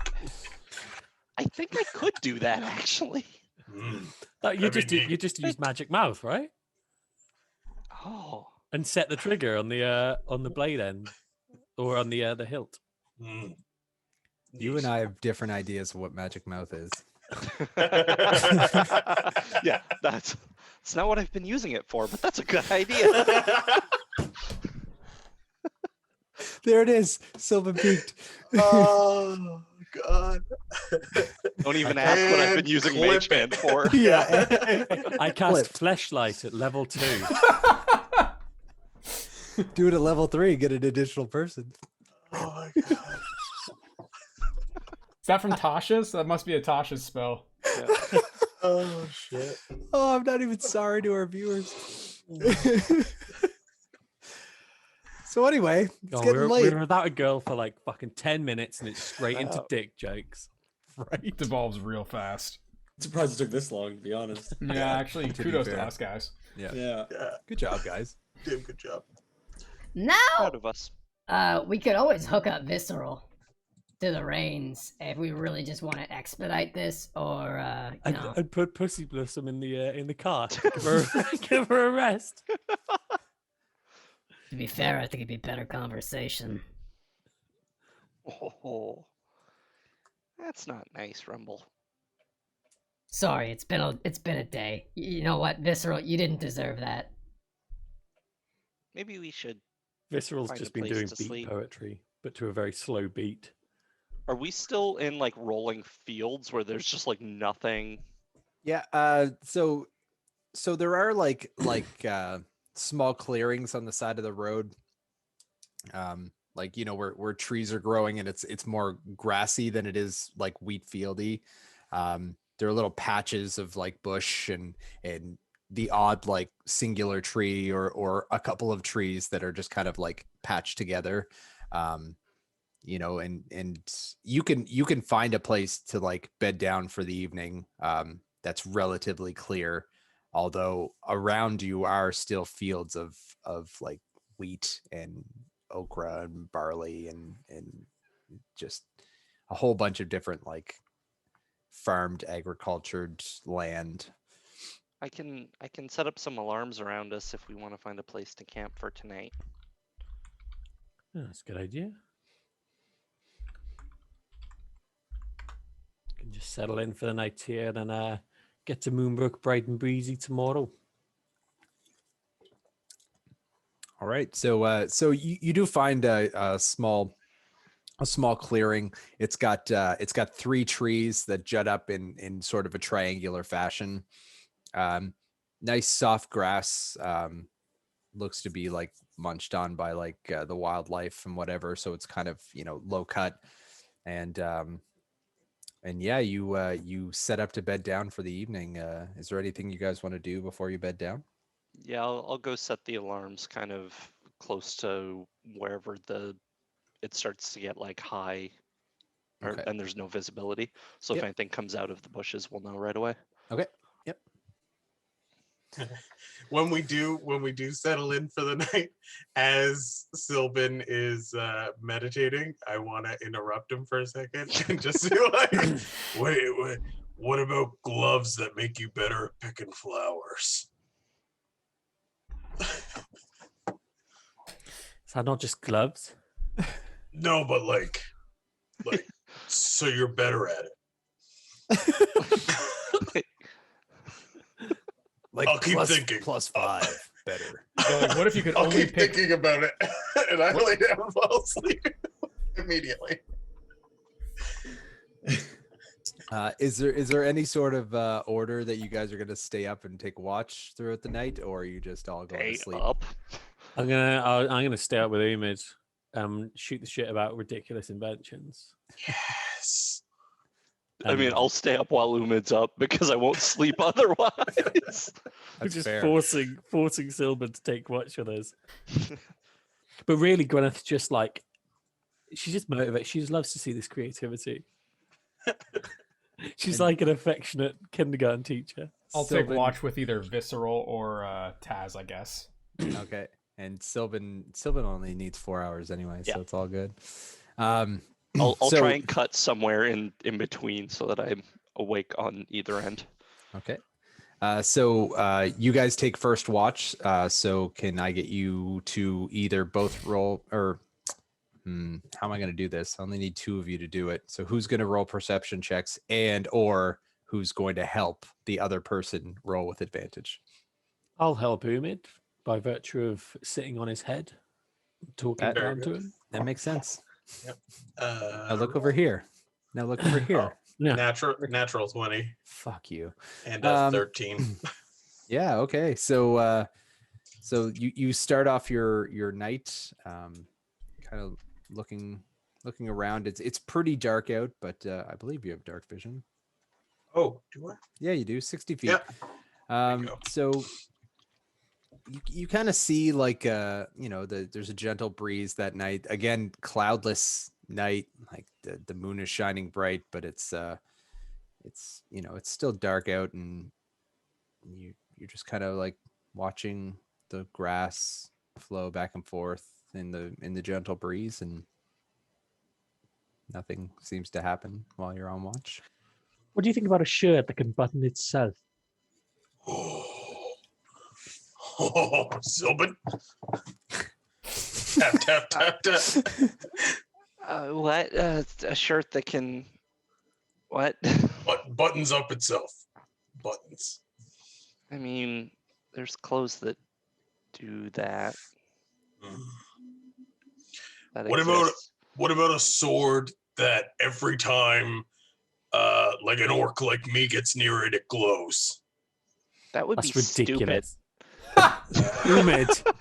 I think I could do that actually. Mm. You That'd be neat. just use magic mouth, right? Oh, And set the trigger on the blade end or on the hilt. Mm. You and I have different ideas of what magic mouth is. yeah, that's not what I've been using it for, but that's a good idea. There it is, Sylvan peaked. Oh God! Don't even ask what I've been And using clip Mage Hand for. Yeah. I cast Flipped. Fleshlight at level 2. Do it at level 3, get an additional person. Oh my God! Is that from Tasha's? That must be a Tasha's spell. Yeah. Oh shit! Oh, I'm not even sorry to our viewers. So anyway, it's Oh, getting we late. were without a girl for like fucking 10 minutes and it's straight into dick jokes. Right. It devolves real fast. Surprised it took this long, to be honest. Yeah, actually, To be kudos to fair. us guys. Yeah. Yeah. Yeah, Good job, guys. damn good job. Now, Proud of us. we could always hook up Visceral to the reins if we really just want to expedite this, or you know. And put Pussy Blossom in the car. Give her a rest. To be fair, I think it'd be better conversation. Oh, that's not nice, Rumble. Sorry, it's been a day. You know what, Visceral, you didn't deserve that. Maybe we should. Visceral's Find just a been place doing to beat sleep. poetry, but to a very slow beat. Are we still in like rolling fields where there's just like nothing? Yeah, so there are like small clearings on the side of the road. Like, you know, where trees are growing and it's more grassy than it is like wheat fieldy. There are little patches of like bush and the odd like singular tree or a couple of trees that are just kind of like patched together. You know, and you can find a place to like bed down for the evening. That's relatively clear, although around you are still fields of like wheat and okra and barley and just a whole bunch of different like farmed agricultured land. I can set up some alarms around us if we want to find a place to camp for tonight. Oh, that's a good idea. Can just settle in for the night here and then get to Moonbrook bright and breezy tomorrow. All right, so you do find a small clearing. It's got 3 trees that jut up in sort of a triangular fashion. Nice soft grass. Looks to be like munched on by like the wildlife and whatever. So it's kind of, you know, low cut. And yeah, you set up to bed down for the evening. Is there anything you guys want to do before you bed down? Yeah, I'll go set the alarms kind of close to wherever it starts to get like high, Okay. and there's no visibility. So Yep. if anything comes out of the bushes, we'll know right away. Okay. Yep. When we do settle in for the night, as Sylvan is meditating, I want to interrupt him for a second and just be like, wait, what about gloves that make you better at picking flowers? Is that not just gloves? No, but like so you're better at it. Like I'll keep thinking. +5 better. So, like, what if you could I'll only keep pick? thinking about it, and I lay down and fall asleep immediately. Is there any sort of order that you guys are going to stay up and take watch throughout the night, or are you just all going Stay to sleep? up. I'm gonna stay up with Umid, shoot the shit about ridiculous inventions. Yes. I mean, I'll stay up while Umid's up because I won't sleep otherwise. That's just fair. forcing Silver to take watch with us. But really, Gwyneth's just like, she's just motivated. She just loves to see this creativity. She's And- like an affectionate kindergarten teacher. I'll take Sylvan- watch with either Visceral or Taz, I guess. Okay. And Sylvan only needs 4 hours anyway, Yeah. so it's all good. I'll so- try and cut somewhere in between so that I'm awake on either end. Okay. So you guys take first watch. So can I get you to either both roll or how am I going to do this? I only need 2 of you to do it. So who's going to roll perception checks and or who's going to help the other person roll with advantage? I'll help Umid by virtue of sitting on his head, talking That- down to him. That makes sense. Now look Uh, over here. Now look over here. Yeah. natural 20 Fuck you. and Um, 13. Yeah. Okay. So you start off your night, kind of looking around. It's pretty dark out, but I believe you have dark vision. Oh, do I? Yeah, you do. 60 feet. Yep. you go. So you kind of see like there's a gentle breeze that night. Again, cloudless night. Like the moon is shining bright, but it's it's still dark out, and you're just kind of like watching the grass flow back and forth in the gentle breeze, and nothing seems to happen while you're on watch. What do you think about a shirt that can button itself? Oh, Sylvan. Tap, tap, tap, tap. What? A shirt that can. What? But buttons up itself. Buttons. I mean, there's clothes that do that. that What about- exist. What about a sword that every time like an orc like me gets near it, it glows? That would That's be ridiculous. stupid. Umid,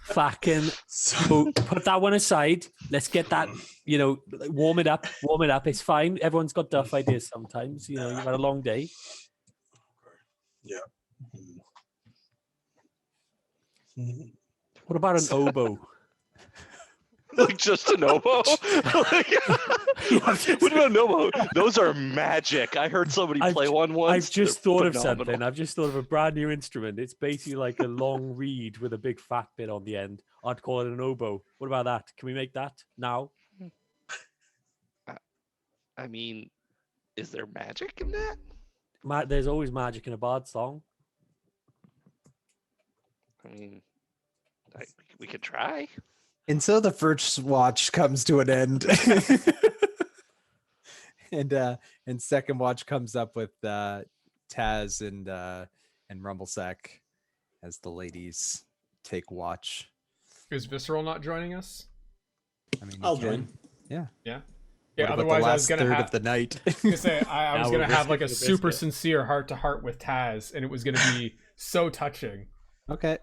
fucking So, put that one aside. Let's get that, warm it up. Warm it up. It's fine. Everyone's got duff ideas sometimes. You've had a long day. yeah. What about an oboe? Like just an oboe? Like, what about an oboe? Those are magic. I heard somebody I've play ju- one once. I've just They're thought of phenomenal. something. I've just thought of a brand new instrument. It's basically like a long reed with a big fat bit on the end. I'd call it an oboe. What about that? Can we make that now? I mean, is there magic in that? There's always magic in a bard song. I mean, we could try. And so the first watch comes to an end. and second watch comes up with Taz and Rumblesack as the ladies take watch. Is Visceral not joining us? I mean, I'll you can. join. Yeah. Yeah. What Yeah. about Otherwise, the I last was gonna third have. of the night. I was Now we're gonna have like a biscuit for the super biscuit. sincere heart to heart with Taz, and it was gonna be so touching. Okay.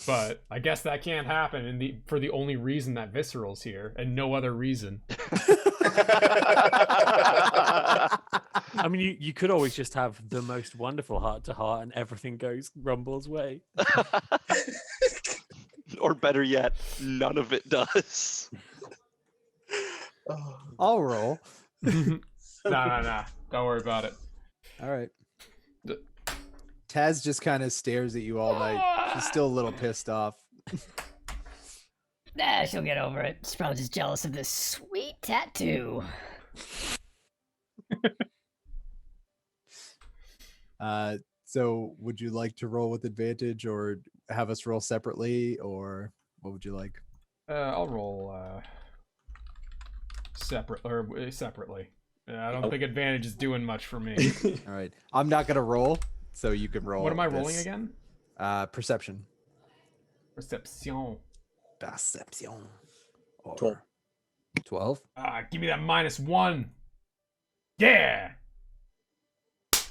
But I guess that can't happen, for the only reason that Visceral's here, and no other reason. I mean, you could always just have the most wonderful heart to heart and everything goes Rumble's way. Or better yet, none of it does. I'll roll. Nah. Don't worry about it. All right. D- Taz just kind of stares at you all night. She's still a little pissed off. She'll get over it. She's probably just jealous of this sweet tattoo. So would you like to roll with advantage or have us roll separately, or what would you like? I'll roll separately. I don't Oh. think advantage is doing much for me. All right. I'm not going to roll, so you can roll. What am I rolling this. again? Perception. Perception. Perception. Or 12. 12? Give me that -1. Yeah.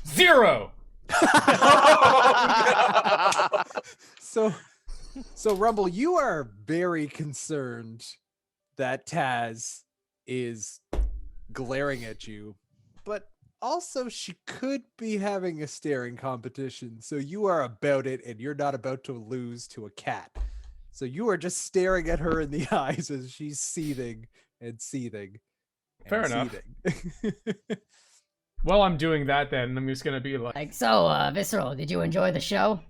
0. So Rumble, you are very concerned that Taz is glaring at you, but also she could be having a staring competition. So you are about it, and you're not about to lose to a cat. So you are just staring at her in the eyes as she's seething and seething. And Fair enough. seething. While I'm doing that, then I'm just gonna be like, Like, so, Visceral, did you enjoy the show?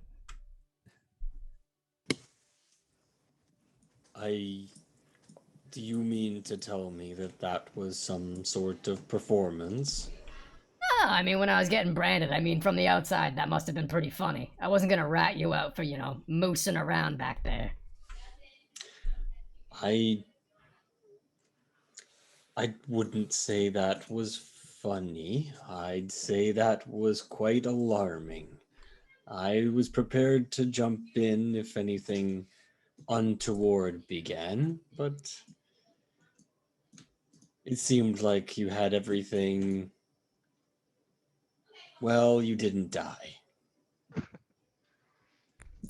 Do you mean to tell me that that was some sort of performance? Ah, I mean, when I was getting branded, I mean, from the outside, that must have been pretty funny. I wasn't gonna rat you out for, moosing around back there. I wouldn't say that was funny. I'd say that was quite alarming. I was prepared to jump in if anything untoward began, but it seemed like you had everything. Well, you didn't die.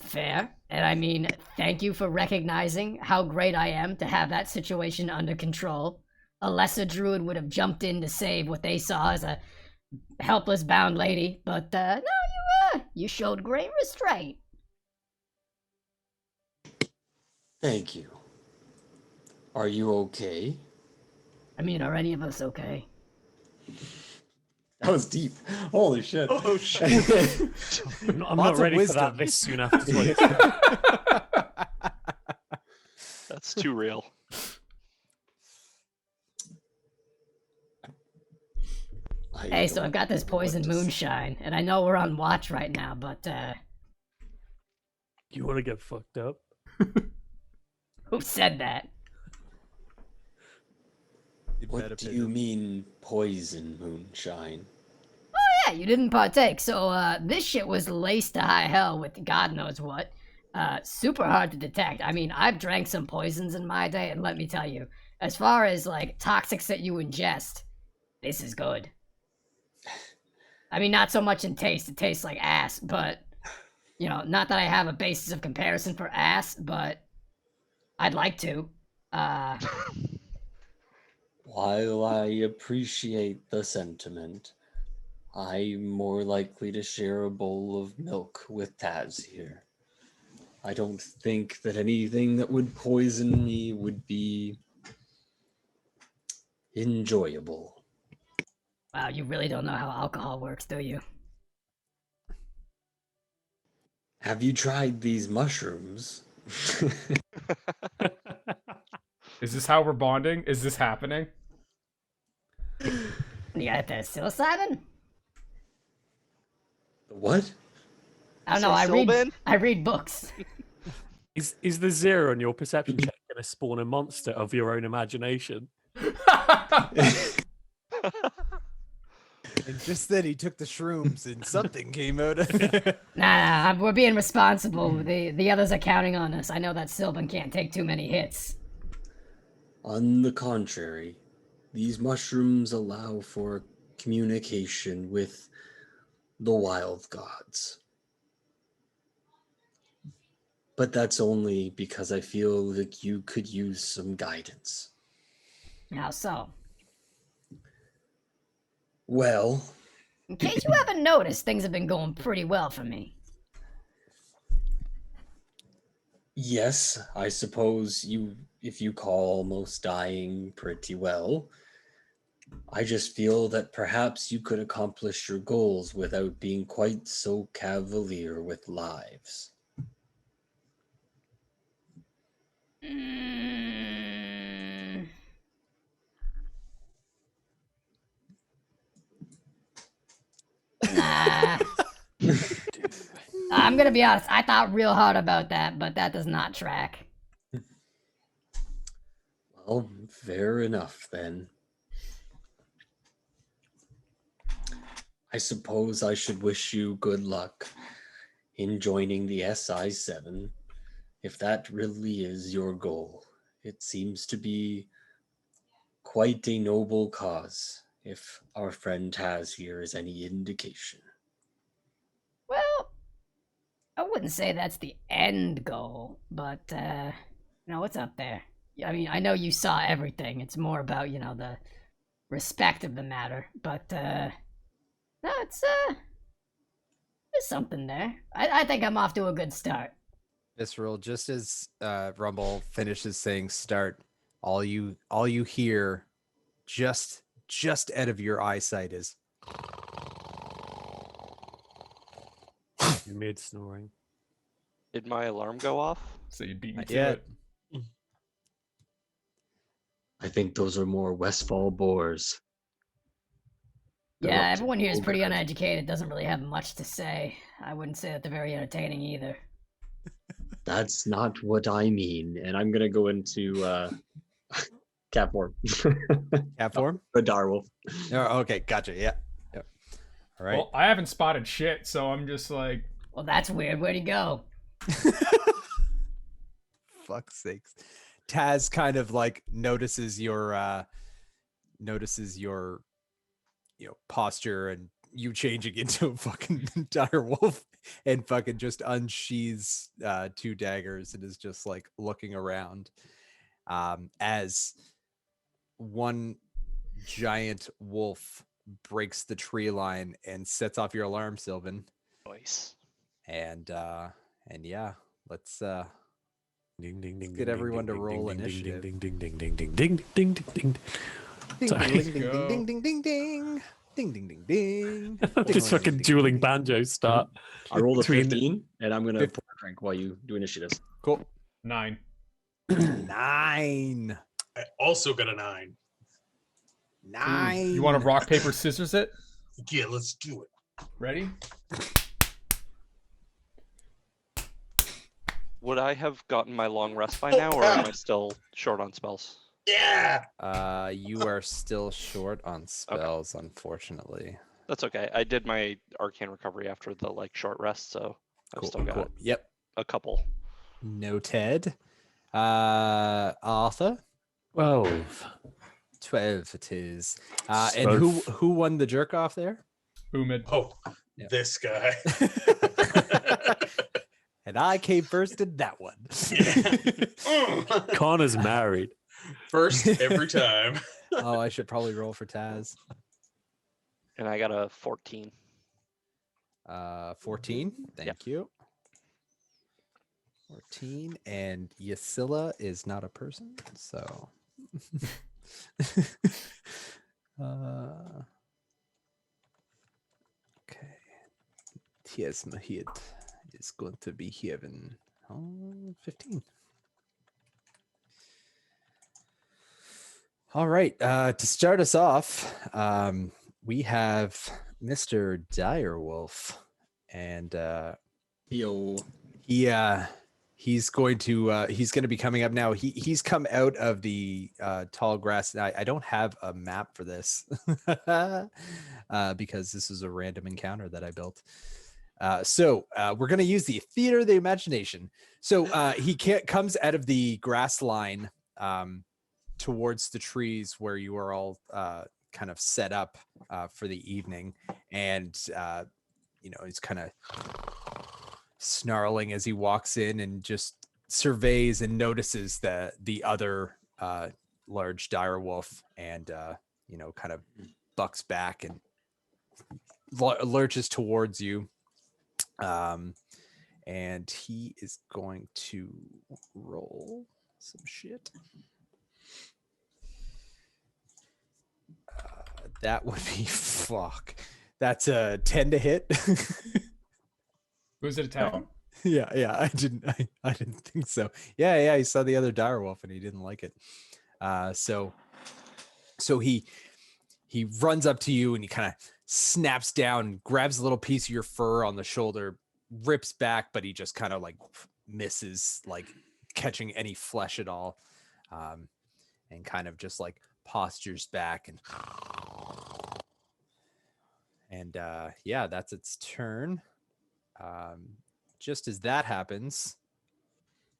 Fair. And I mean, thank you for recognizing how great I am to have that situation under control. A lesser druid would have jumped in to save what they saw as a helpless bound lady, but no, you showed great restraint. Thank you. Are you okay? I mean, are any of us okay? That was deep. Holy shit. Oh shit! I'm not Lots of ready for wisdom. that this soon after 20. That's too real. Hey, so I've got this poison moonshine, and I know we're on watch right now, but You want to get fucked up? who said that? What do you mean poison moonshine? Yeah, you didn't partake, so this shit was laced to high hell with God knows what. Super hard to detect. I mean, I've drank some poisons in my day, and let me tell you, as far as like toxics that you ingest, this is good. I mean, not so much in taste, it tastes like ass, but not that I have a basis of comparison for ass, but I'd like to. While I appreciate the sentiment, I'm more likely to share a bowl of milk with Taz here. I don't think that anything that would poison me would be enjoyable. Wow, you really don't know how alcohol works, do you? Have you tried these mushrooms? is this how we're bonding? Is this happening? You got the psilocybin? What? I don't know. I read books. Is the 0 on your perception check going to spawn a monster of your own imagination? And just then he took the shrooms and something came out of it. Nah, we're being responsible. The others are counting on us. I know that Sylvan can't take too many hits. On the contrary, these mushrooms allow for communication with the wild gods. But that's only because I feel that you could use some guidance. How so? Well, In case you haven't noticed, things have been going pretty well for me. yes, I suppose if you call almost dying pretty well. I just feel that perhaps you could accomplish your goals without being quite so cavalier with lives. Nah. I'm gonna be honest, I thought real hard about that, but that does not track. Well, fair enough then. I suppose I should wish you good luck in joining the SI7, if that really is your goal. It seems to be quite a noble cause, if our friend Taz here is any indication. Well, I wouldn't say that's the end goal, but what's up there? I mean, I know you saw everything. It's more about, the respect of the matter, but no, it's there's something there. I think I'm off to a good start. Visceral, just as Rumble finishes saying start, all you hear just out of your eyesight is Mid snoring. Did my alarm go off? So you beat me Not to yet. it. I think those are more Westfall boars. They're Yeah, up to everyone here is no pretty good. uneducated, doesn't really have much to say. I wouldn't say that they're very entertaining either. That's not what I mean. And I'm gonna go into cat form. Cat form? The direwolf. Oh, okay, gotcha. Yeah. Yep. All right. Well, I haven't spotted shit, so I'm just like, Well, that's weird. Where'd he go? Fuck's sakes. Taz kind of like notices your posture and you changing into a fucking dire wolf and fucking just unsheathes 2 daggers and is just like looking around as one giant wolf breaks the tree line and sets off your alarm, Sylvan. Nice. And yeah, let's Ding ding ding. get ding, everyone ding, to ding, roll ding, ding, initiative. Ding ding ding ding ding ding ding ding ding. Ding Sorry. ding ding Go. ding ding ding ding ding ding ding ding. Just fucking dueling banjos start. I rolled a Between- 15, and I'm gonna Fif- pour a drink while you do initiatives. Cool. 9. 9. I also got a 9. 9. You want to rock, paper, scissors it? Yeah, let's do it. Ready? Would I have gotten my long rest by now, or am I still short on spells? Yeah. You are still short on spells, unfortunately. That's okay. I did my arcane recovery after the short rest, so I've still got Yep. a couple. Noted. Arthur, 12. 12 it is. And who won the jerk off there? Umid. Oh, Yep. this guy. And I came first in that one. Connor's married. First every time. Oh, I should probably roll for Taz. And I got a 14. 14. Thank you. 14. And Yasila is not a person, so. Okay. Yes, Mahid is going to be given 15. All right. To start us off, we have Mr. Direwolf, and Yo. he's going to be coming up now. He's come out of the tall grass. I don't have a map for this because this is a random encounter that I built. So we're going to use the theater of the imagination. So he comes out of the grass line towards the trees where you are all kind of set up for the evening, and he's kind of snarling as he walks in and just surveys and notices the other large dire wolf, and kind of bucks back and lurches towards you. And he is going to roll some shit. That would be fuck. That's a 10 to hit. Who's it attacking? Yeah, I didn't think so. Yeah, he saw the other direwolf and he didn't like it. So he runs up to you and he kind of snaps down, grabs a little piece of your fur on the shoulder, rips back, but he just kind of misses catching any flesh at all, and kind of just postures back and yeah, that's its turn. Just as that happens,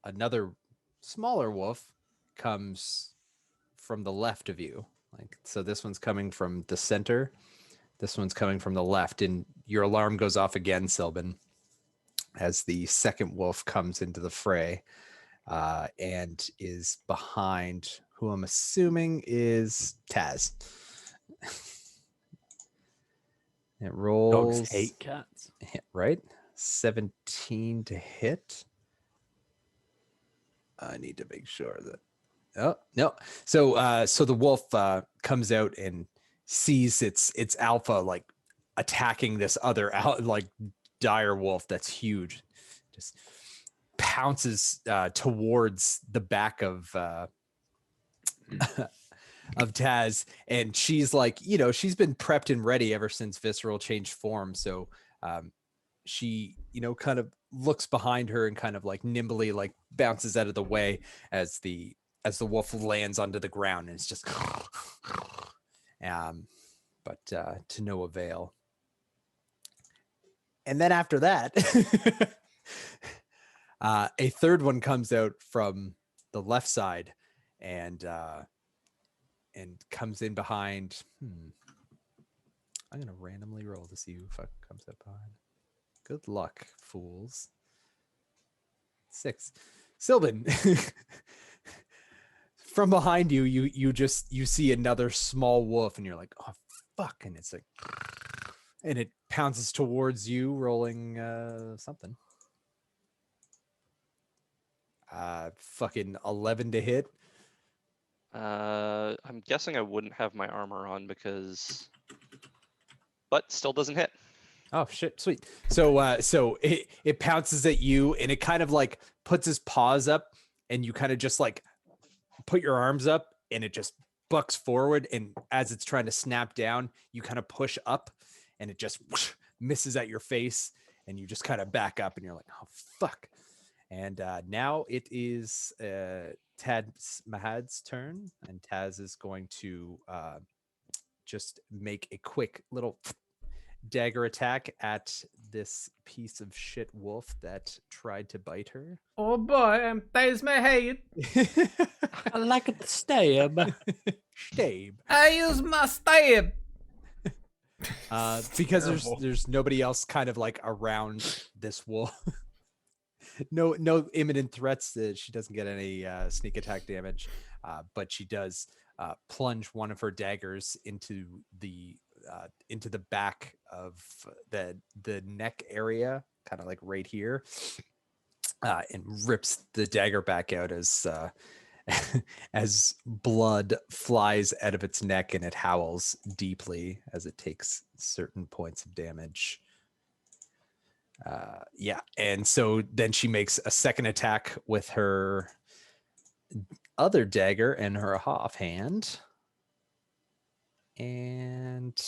another smaller wolf comes from the left of you. So this one's coming from the center. This one's coming from the left, and your alarm goes off again, Sylvan, as the second wolf comes into the fray and is behind who I'm assuming is Taz. It rolls. Dogs hate cats. Right? 17 to hit. I need to make sure that. Oh no! So the wolf comes out and sees its alpha attacking this other like dire wolf that's huge. Just pounces towards the back of Taz, and she's like, she's been prepped and ready ever since Visceral changed form. So she, kind of looks behind her and kind of like nimbly like bounces out of the way as the wolf lands onto the ground, and it's just but to no avail. And then after that, a third one comes out from the left side and comes in behind. I'm gonna randomly roll to see who comes up behind. Good luck, fools. 6. Sylvan. From behind you, you see another small wolf, and you're like, oh fuck, and it's like, and it pounces towards you, rolling something. Fucking 11 to hit. I'm guessing I wouldn't have my armor on but still doesn't hit. Oh shit, sweet. So it pounces at you, and it kind of like puts his paws up, and you kind of just like put your arms up, and it just bucks forward, and as it's trying to snap down, you kind of push up, and it just whoosh, misses at your face, and you just kind of back up, and you're like, oh fuck. And now it is Mahad's turn, and Taz is going to just make a quick little dagger attack at this piece of shit wolf that tried to bite her. Oh boy, there's my head. I like it to stab. Stab. I use my stab. Because Terrible. there's nobody else kind of like around this wolf. No imminent threats. She doesn't get any sneak attack damage, but she does plunge one of her daggers into the back of the neck area, kind of like right here, and rips the dagger back out as as blood flies out of its neck, and it howls deeply as it takes certain points of damage. And so then she makes a second attack with her other dagger in her offhand, and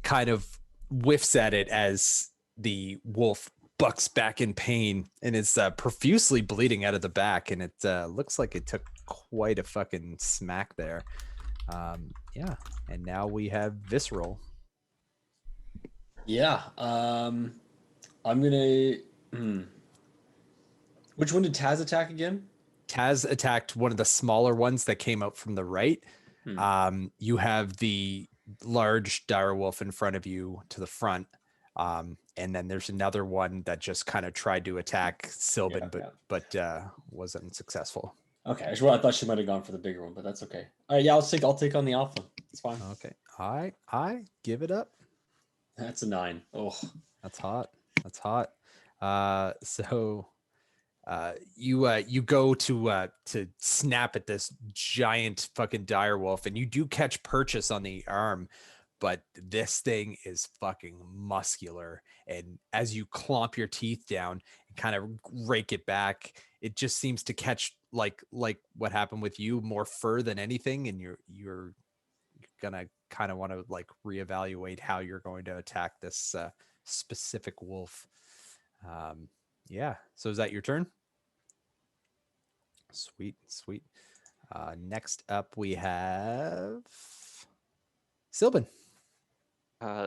kind of whiffs at it as the wolf bucks back in pain, and it's profusely bleeding out of the back, and it looks like it took quite a fucking smack there. And now we have Visceral. Yeah. I'm gonna. Which one did Taz attack again? Taz attacked one of the smaller ones that came out from the right. You have the large dire wolf in front of you to the front, and then there's another one that just kind of tried to attack Sylvan, but wasn't successful. Okay, I thought she might have gone for the bigger one, but that's okay. All right, yeah, I'll take on the alpha. It's fine. Okay, I give it up. That's a 9. Oh, that's hot. That's hot. So you go to snap at this giant fucking dire wolf, and you do catch purchase on the arm, but this thing is fucking muscular, and as you clomp your teeth down and kind of rake it back, it just seems to catch like what happened with you, more fur than anything, and you're gonna kind of want to like reevaluate how you're going to attack this specific wolf. So is that your turn? Sweet. Next up we have Sylvan.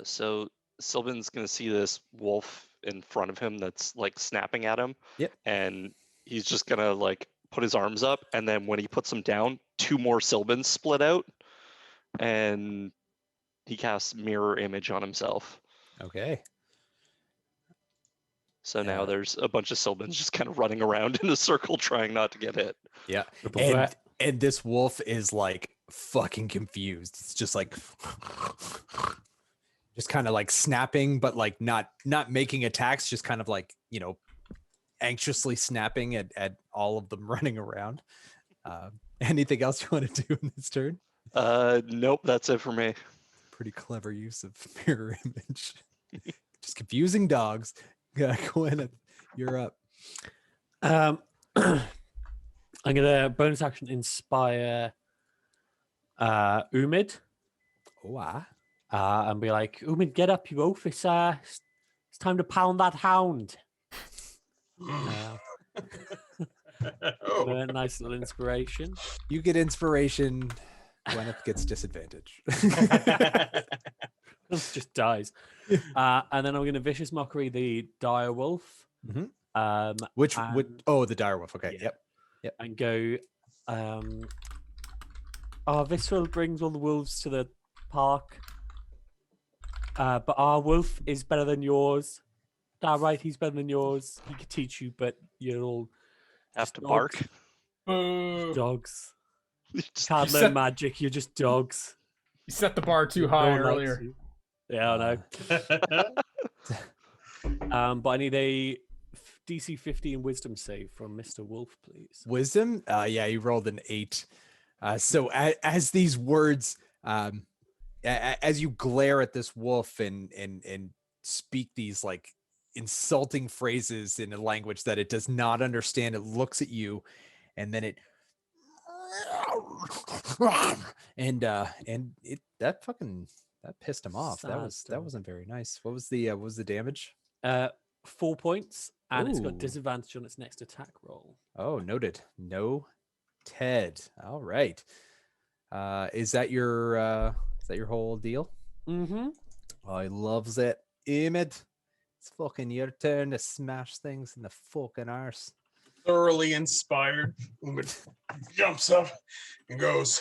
So Sylvan's gonna see this wolf in front of him that's like snapping at him. Yep. And he's just gonna like put his arms up, and then when he puts them down, 2 more Sylvans split out, and he casts mirror image on himself. Okay. So now there's a bunch of Sylvans just kind of running around in a circle trying not to get hit. Yeah. And this wolf is like fucking confused. It's just like just kind of like snapping, but like not making attacks, just kind of like, anxiously snapping at all of them running around. Anything else you want to do in this turn? Nope, that's it for me. pretty clever use of mirror image. Just confusing dogs. Yeah, Gwyneth, you're up. I'm gonna bonus action inspire Umid. Oh, And be like, Umid, get up, you oaf. It's time to pound that hound. Oh. Nice little inspiration. you get inspiration. Gwyneth gets disadvantage. Just dies. And then I'm going to vicious mockery the dire wolf. Mhm. Which would the direwolf? Okay, yeah. yep. And go. Visceral brings all the wolves to the park. But our wolf is better than yours. Right, he's better than yours. He could teach you, but you're all Have to dogs. bark. Dogs. Just- Can't You learn said- magic. You're just dogs. You set the bar too No high one likes earlier. you. Yeah, I know. But I need a DC 15 wisdom save from Mr. Wolf, please. Wisdom. Yeah, you rolled an 8. So as these words, as you glare at this wolf and speak these like insulting phrases in a language that it does not understand, it looks at you, and then it and it that pissed him off. That Sad. wasn't very nice. What was the damage? 4 points, and it's got Ooh. disadvantage on its next attack roll. Oh, noted. No Ted. All right. Is that your whole deal? Mm-hmm. Oh, he loves it. Emid, it's fucking your turn to smash things in the fucking arse. Thoroughly inspired, Umid jumps up and goes,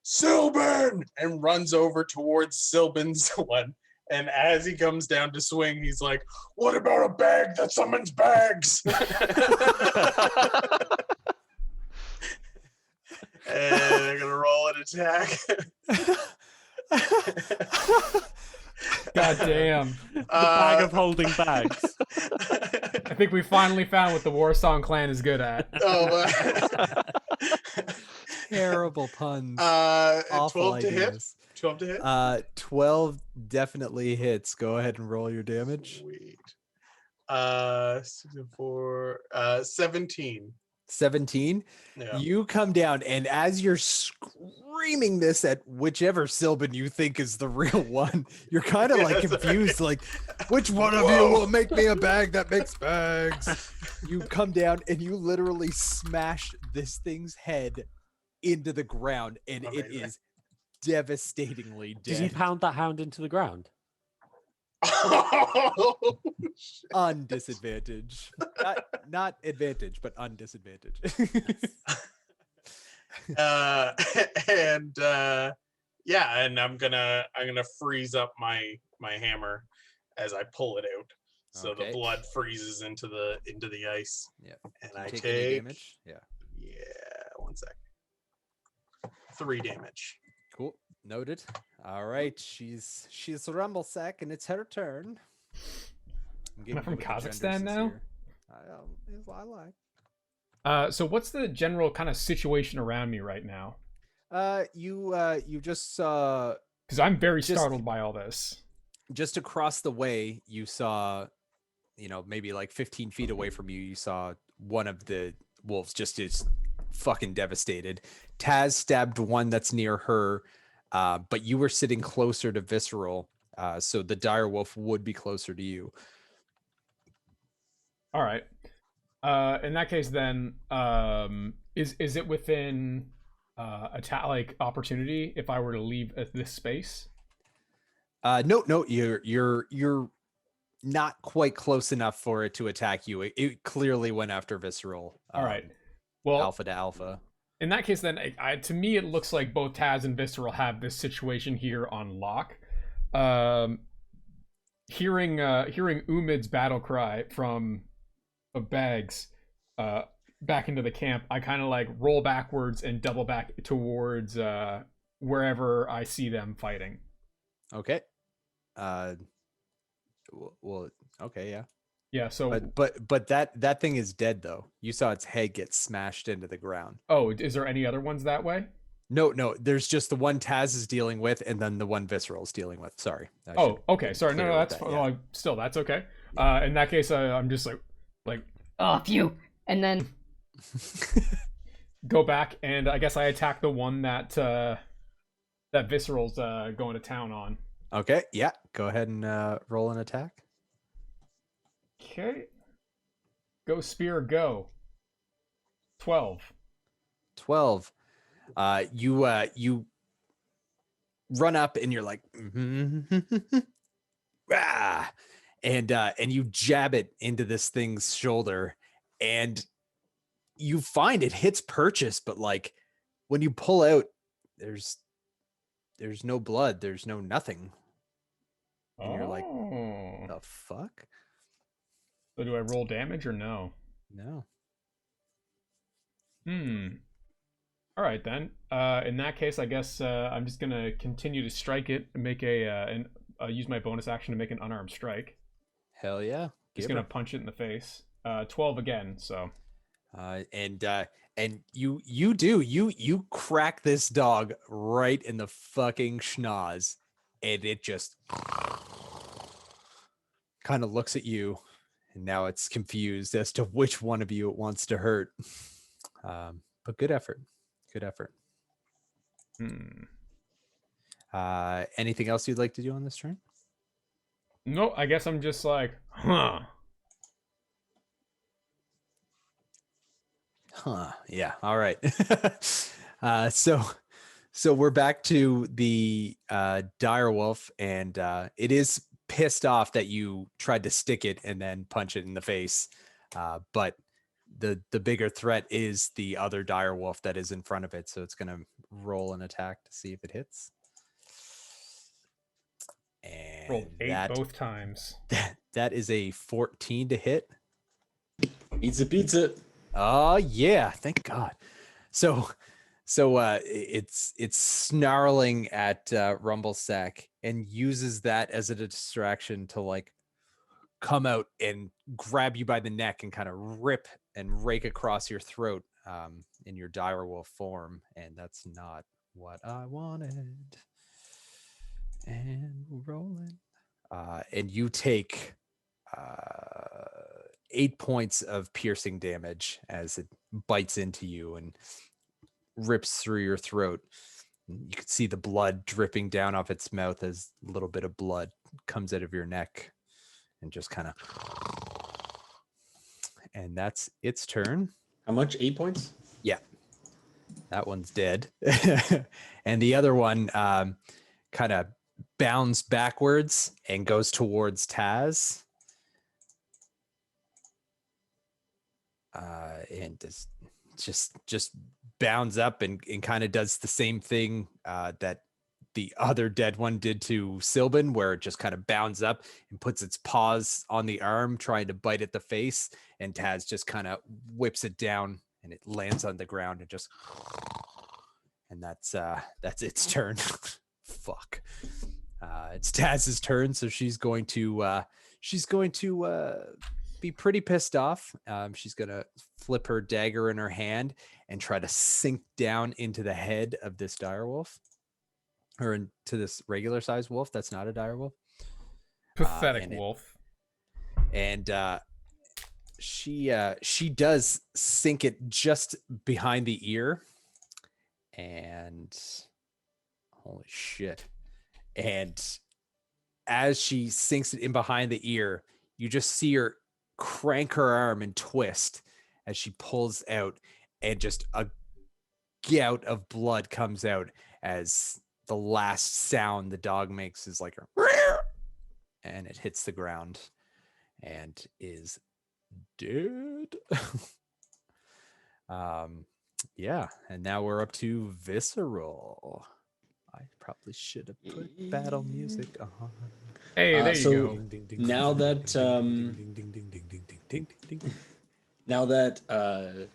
Sylvan! And runs over towards Sylvan's one. And as he comes down to swing, he's like, what about a bag that summons bags? And I'm going to roll an attack. God damn. The bag of holding bags. I think we finally found what the Warsong clan is good at. Oh, Terrible puns. Awful 12 to hit. ideas. 12 to hit. 12 definitely hits. Go ahead and roll your damage. Sweet. 64, 17. 17. Yeah. You come down, and as you're screaming this at whichever Sylvan you think is the real one, you're kind of like confused, like, which one of you will make me a bag that makes bags? You come down and you literally smash this thing's head into the ground, and it Amazing. is devastatingly Did he dead. pound that hound into the ground? Undisadvantage. Not advantage, but undisadvantage. Yeah, and I'm gonna freeze up my hammer as I pull it out, so Okay. the blood freezes into the ice. Yeah. And Do you I take take any damage? Yeah. 1 sec. 3 damage. Cool. Noted. All right. She's a rumble sack, and it's her turn. Am I from you the Kazakhstan genders now? here. Is what I like. So what's the general kind of situation around me right now? You just saw Because I'm very Just- startled by all this. just across the way. You saw, maybe like 15 feet away from you. You saw one of the wolves just is fucking devastated. Taz stabbed one that's near her, but you were sitting closer to Visceral, so the dire wolf would be closer to you. All right. In that case, then, is it within attack opportunity if I were to leave this space? No, you're not quite close enough for it to attack you. It clearly went after Visceral. All right. Well, Alpha to alpha. in that case, then, to me, it looks like both Taz and Visceral have this situation here on lock. Hearing Umid's battle cry from Bags back into the camp, I kind of like roll backwards and double back towards wherever I see them fighting. Okay. Well, okay, yeah. Yeah. So, But that thing is dead though. You saw its head get smashed into the ground. oh, is there any other ones that way? No. There's just the one Taz is dealing with, and then the one Visceral's dealing with. Sorry. I Oh, should okay. be Sorry. No, clear no, with that's that, fine. yeah. Still, that's okay. In that case, I'm just like Oh, phew. And then go back, and I guess I attack the one that Visceral's going to town on. Okay. Yeah. Go ahead and roll an attack. Okay. Go spear, go. 12. 12. You run up and you're like, ah, and you jab it into this thing's shoulder, and you find it hits purchase, but like when you pull out, there's no blood, there's no nothing, and you're like, the fuck? So do I roll damage or no? No. All right then. In that case, I guess I'm just gonna continue to strike it and make and use my bonus action to make an unarmed strike. Hell yeah. Just gonna punch it in the face. 12 again. So. And you crack this dog right in the fucking schnoz, and it just kind of looks at you, and now it's confused as to which one of you it wants to hurt. But good effort. Anything else you'd like to do on this turn? No, I guess I'm just like, huh. Yeah. All right. So we're back to the dire wolf, and it is pissed off that you tried to stick it and then punch it in the face. But the bigger threat is the other dire wolf that is in front of it. So it's going to roll an attack to see if it hits. And rolled 8 both times. That is a 14 to hit. Pizza. Oh yeah, thank God. So it's snarling at Rumblesack and uses that as a distraction to like come out and grab you by the neck and kind of rip and rake across your throat in your direwolf form, and that's not what I wanted. And rolling, and you take 8 points of piercing damage as it bites into you and rips through your throat. You can see the blood dripping down off its mouth as a little bit of blood comes out of your neck and just kind of, and that's its turn. How much? 8 points? Yeah, that one's dead. And the other one kind of bounds backwards and goes towards Taz. And just bounds up and kind of does the same thing that the other dead one did to Sylvan, where it just kind of bounds up and puts its paws on the arm, trying to bite at the face, and Taz just kind of whips it down and it lands on the ground and just, and that's its turn. Fuck. It's Taz's turn, so she's going to be pretty pissed off. She's gonna flip her dagger in her hand and try to sink down into the head of this direwolf, or into this regular sized wolf that's not a direwolf. Pathetic wolf. And she does sink it just behind the ear, and holy shit. And as she sinks it in behind the ear, you just see her crank her arm and twist as she pulls out, and just a gout of blood comes out as the last sound the dog makes is like a, and it hits the ground and is dead. Yeah, and now we're up to Visceral. I probably should have put battle music on. Hey, there you go. Now that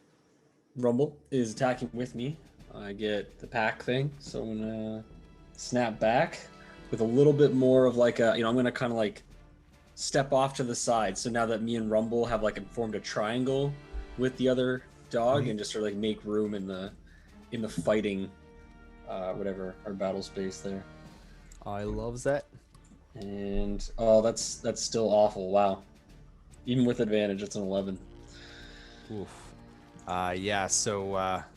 Rumble is attacking with me, I get the pack thing. So I'm gonna snap back with a little bit more of like a, I'm gonna kind of like step off to the side. So now that me and Rumble have like formed a triangle with the other dog, and just sort of like make room in the fighting whatever our battle space there. I loves that. And oh, that's still awful. Wow. Even with advantage, it's an 11. Oof. Yeah. So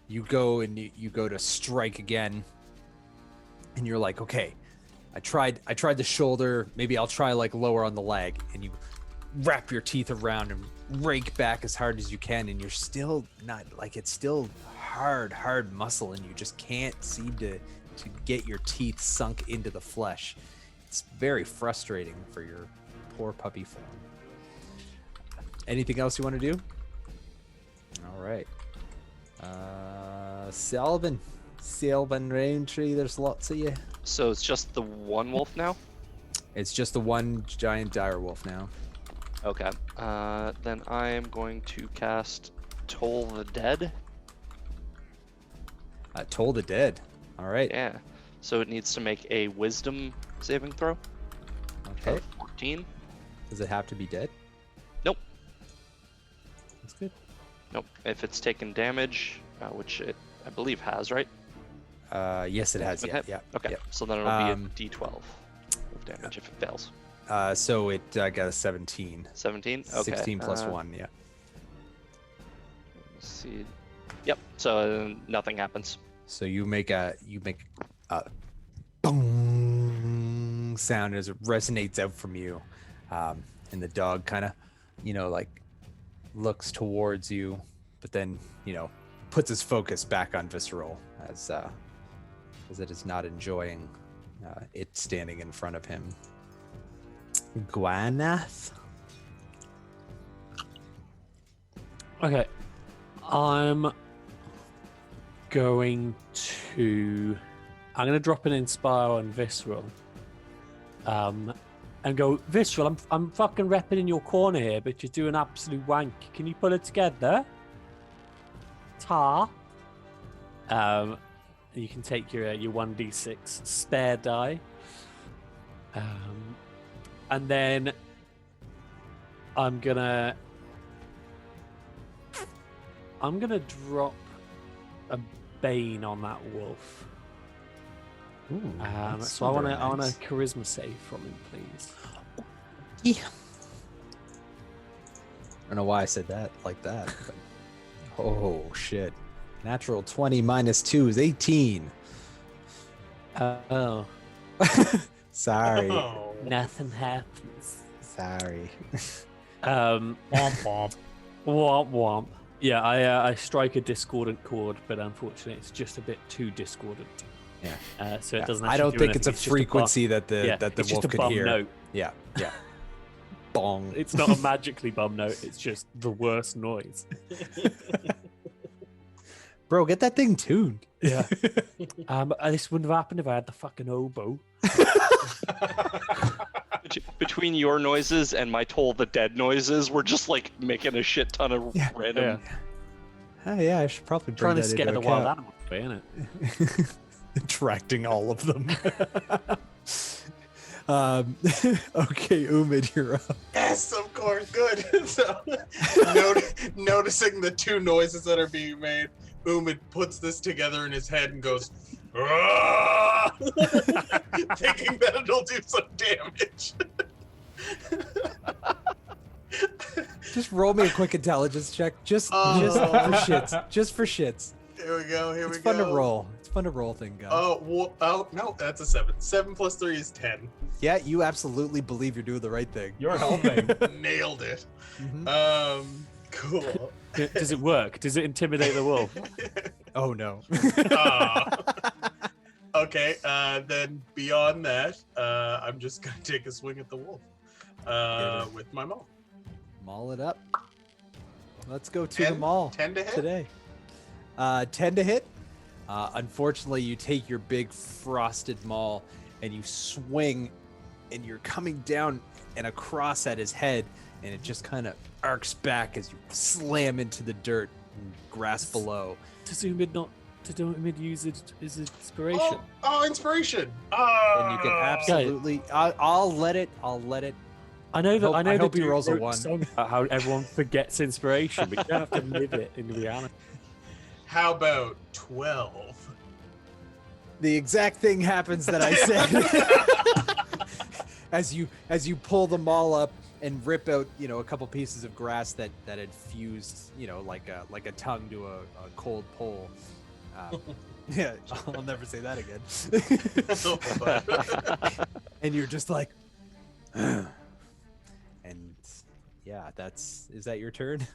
you go and you go to strike again, and you're like, okay, I tried the shoulder. Maybe I'll try like lower on the leg, and you wrap your teeth around and rake back as hard as you can, and you're still not like it's still hard muscle, and you just can't seem to get your teeth sunk into the flesh. It's very frustrating for your poor puppy form. Anything else you want to do? All right. Sylvan Roundtree, there's lots of you. So it's just the one wolf now? It's just the one giant dire wolf now. Okay. Then I am going to cast Toll the Dead. Toll the Dead. All right. Yeah. So it needs to make a Wisdom saving throw. Okay. 14. Does it have to be dead? Nope. That's good. Nope. If it's taken damage, which it I believe has, right? Yes, it has. Been Yeah. hit? Yeah. Okay. Yeah. So then it'll be a D12 of damage if it fails. So it got a 17. 17. Okay. 16 plus 1. Yeah. Let's see. Yep. So nothing happens. So you make a boom sound as it resonates out from you, and the dog kind of, like looks towards you, but then puts his focus back on Visceral as it is not enjoying it standing in front of him. Gwanath. Okay, I'm going to drop an Inspire on Visceral, and go, Visceral, I'm fucking repping in your corner here, but you're doing absolute wank. Can you put it together? Tar. You can take your 1d6 spare die, and then I'm gonna drop a Bane on that wolf. Ooh, So I want a charisma save from him, please. Yeah. I don't know why I said that like that. But... Oh shit! Natural 20 minus 2 is 18. Oh, Sorry. Oh. nothing happens. Sorry. Womp womp. Womp womp. Yeah, I strike a discordant chord, but unfortunately, it's just a bit too discordant. Yeah. So it doesn't. I Actually don't do think anything. it's a just frequency bum. that the It's just wolf a could bum hear. note. Yeah. Bong. It's not a magically bum note. It's just the worst noise. Bro, get that thing tuned. Yeah. This wouldn't have happened if I had the fucking oboe. Between your noises and my Toll the Dead noises, we're just like making a shit ton of random. Oh, yeah, I should probably bring Trying to that scare into the wild account. animals away, innit? Attracting all of them. Okay, Umid, you're up. Yes, of course. Good. So, noticing the two noises that are being made, Umid puts this together in his head and goes, "Ah!" thinking that it'll do some damage. Just roll me a quick intelligence check, just for shits. Just for shits. Here we go. It's fun to roll. It's fun to roll thing, guys. Oh no, that's a 7. 7 plus 3 is 10. Yeah, you absolutely believe you're doing the right thing. You're helping. Nailed it. Mhm. Cool. Does it work? Does it intimidate the wolf? Oh no. Okay, then beyond that, I'm just gonna take a swing at the wolf with my maul. Maul it up. Let's go to 10? the mall 10 to hit? today. 10 to hit. Unfortunately, you take your big frosted maul and you swing, and you're coming down and across at his head, and it just kind of arcs back as you slam into the dirt and grass below. Does Umid use it as inspiration? Oh, inspiration! And you can absolutely. I'll let it. I know that. I know hope that he rolls a wrote 1. song about how everyone forgets inspiration, but you don't have to live it in reality. How about 12? The exact thing happens that I said. as you pull them all up and rip out, a couple pieces of grass that had fused, like a tongue to a cold pole. Yeah, I'll never say that again. And you're just like, and yeah, is that your turn?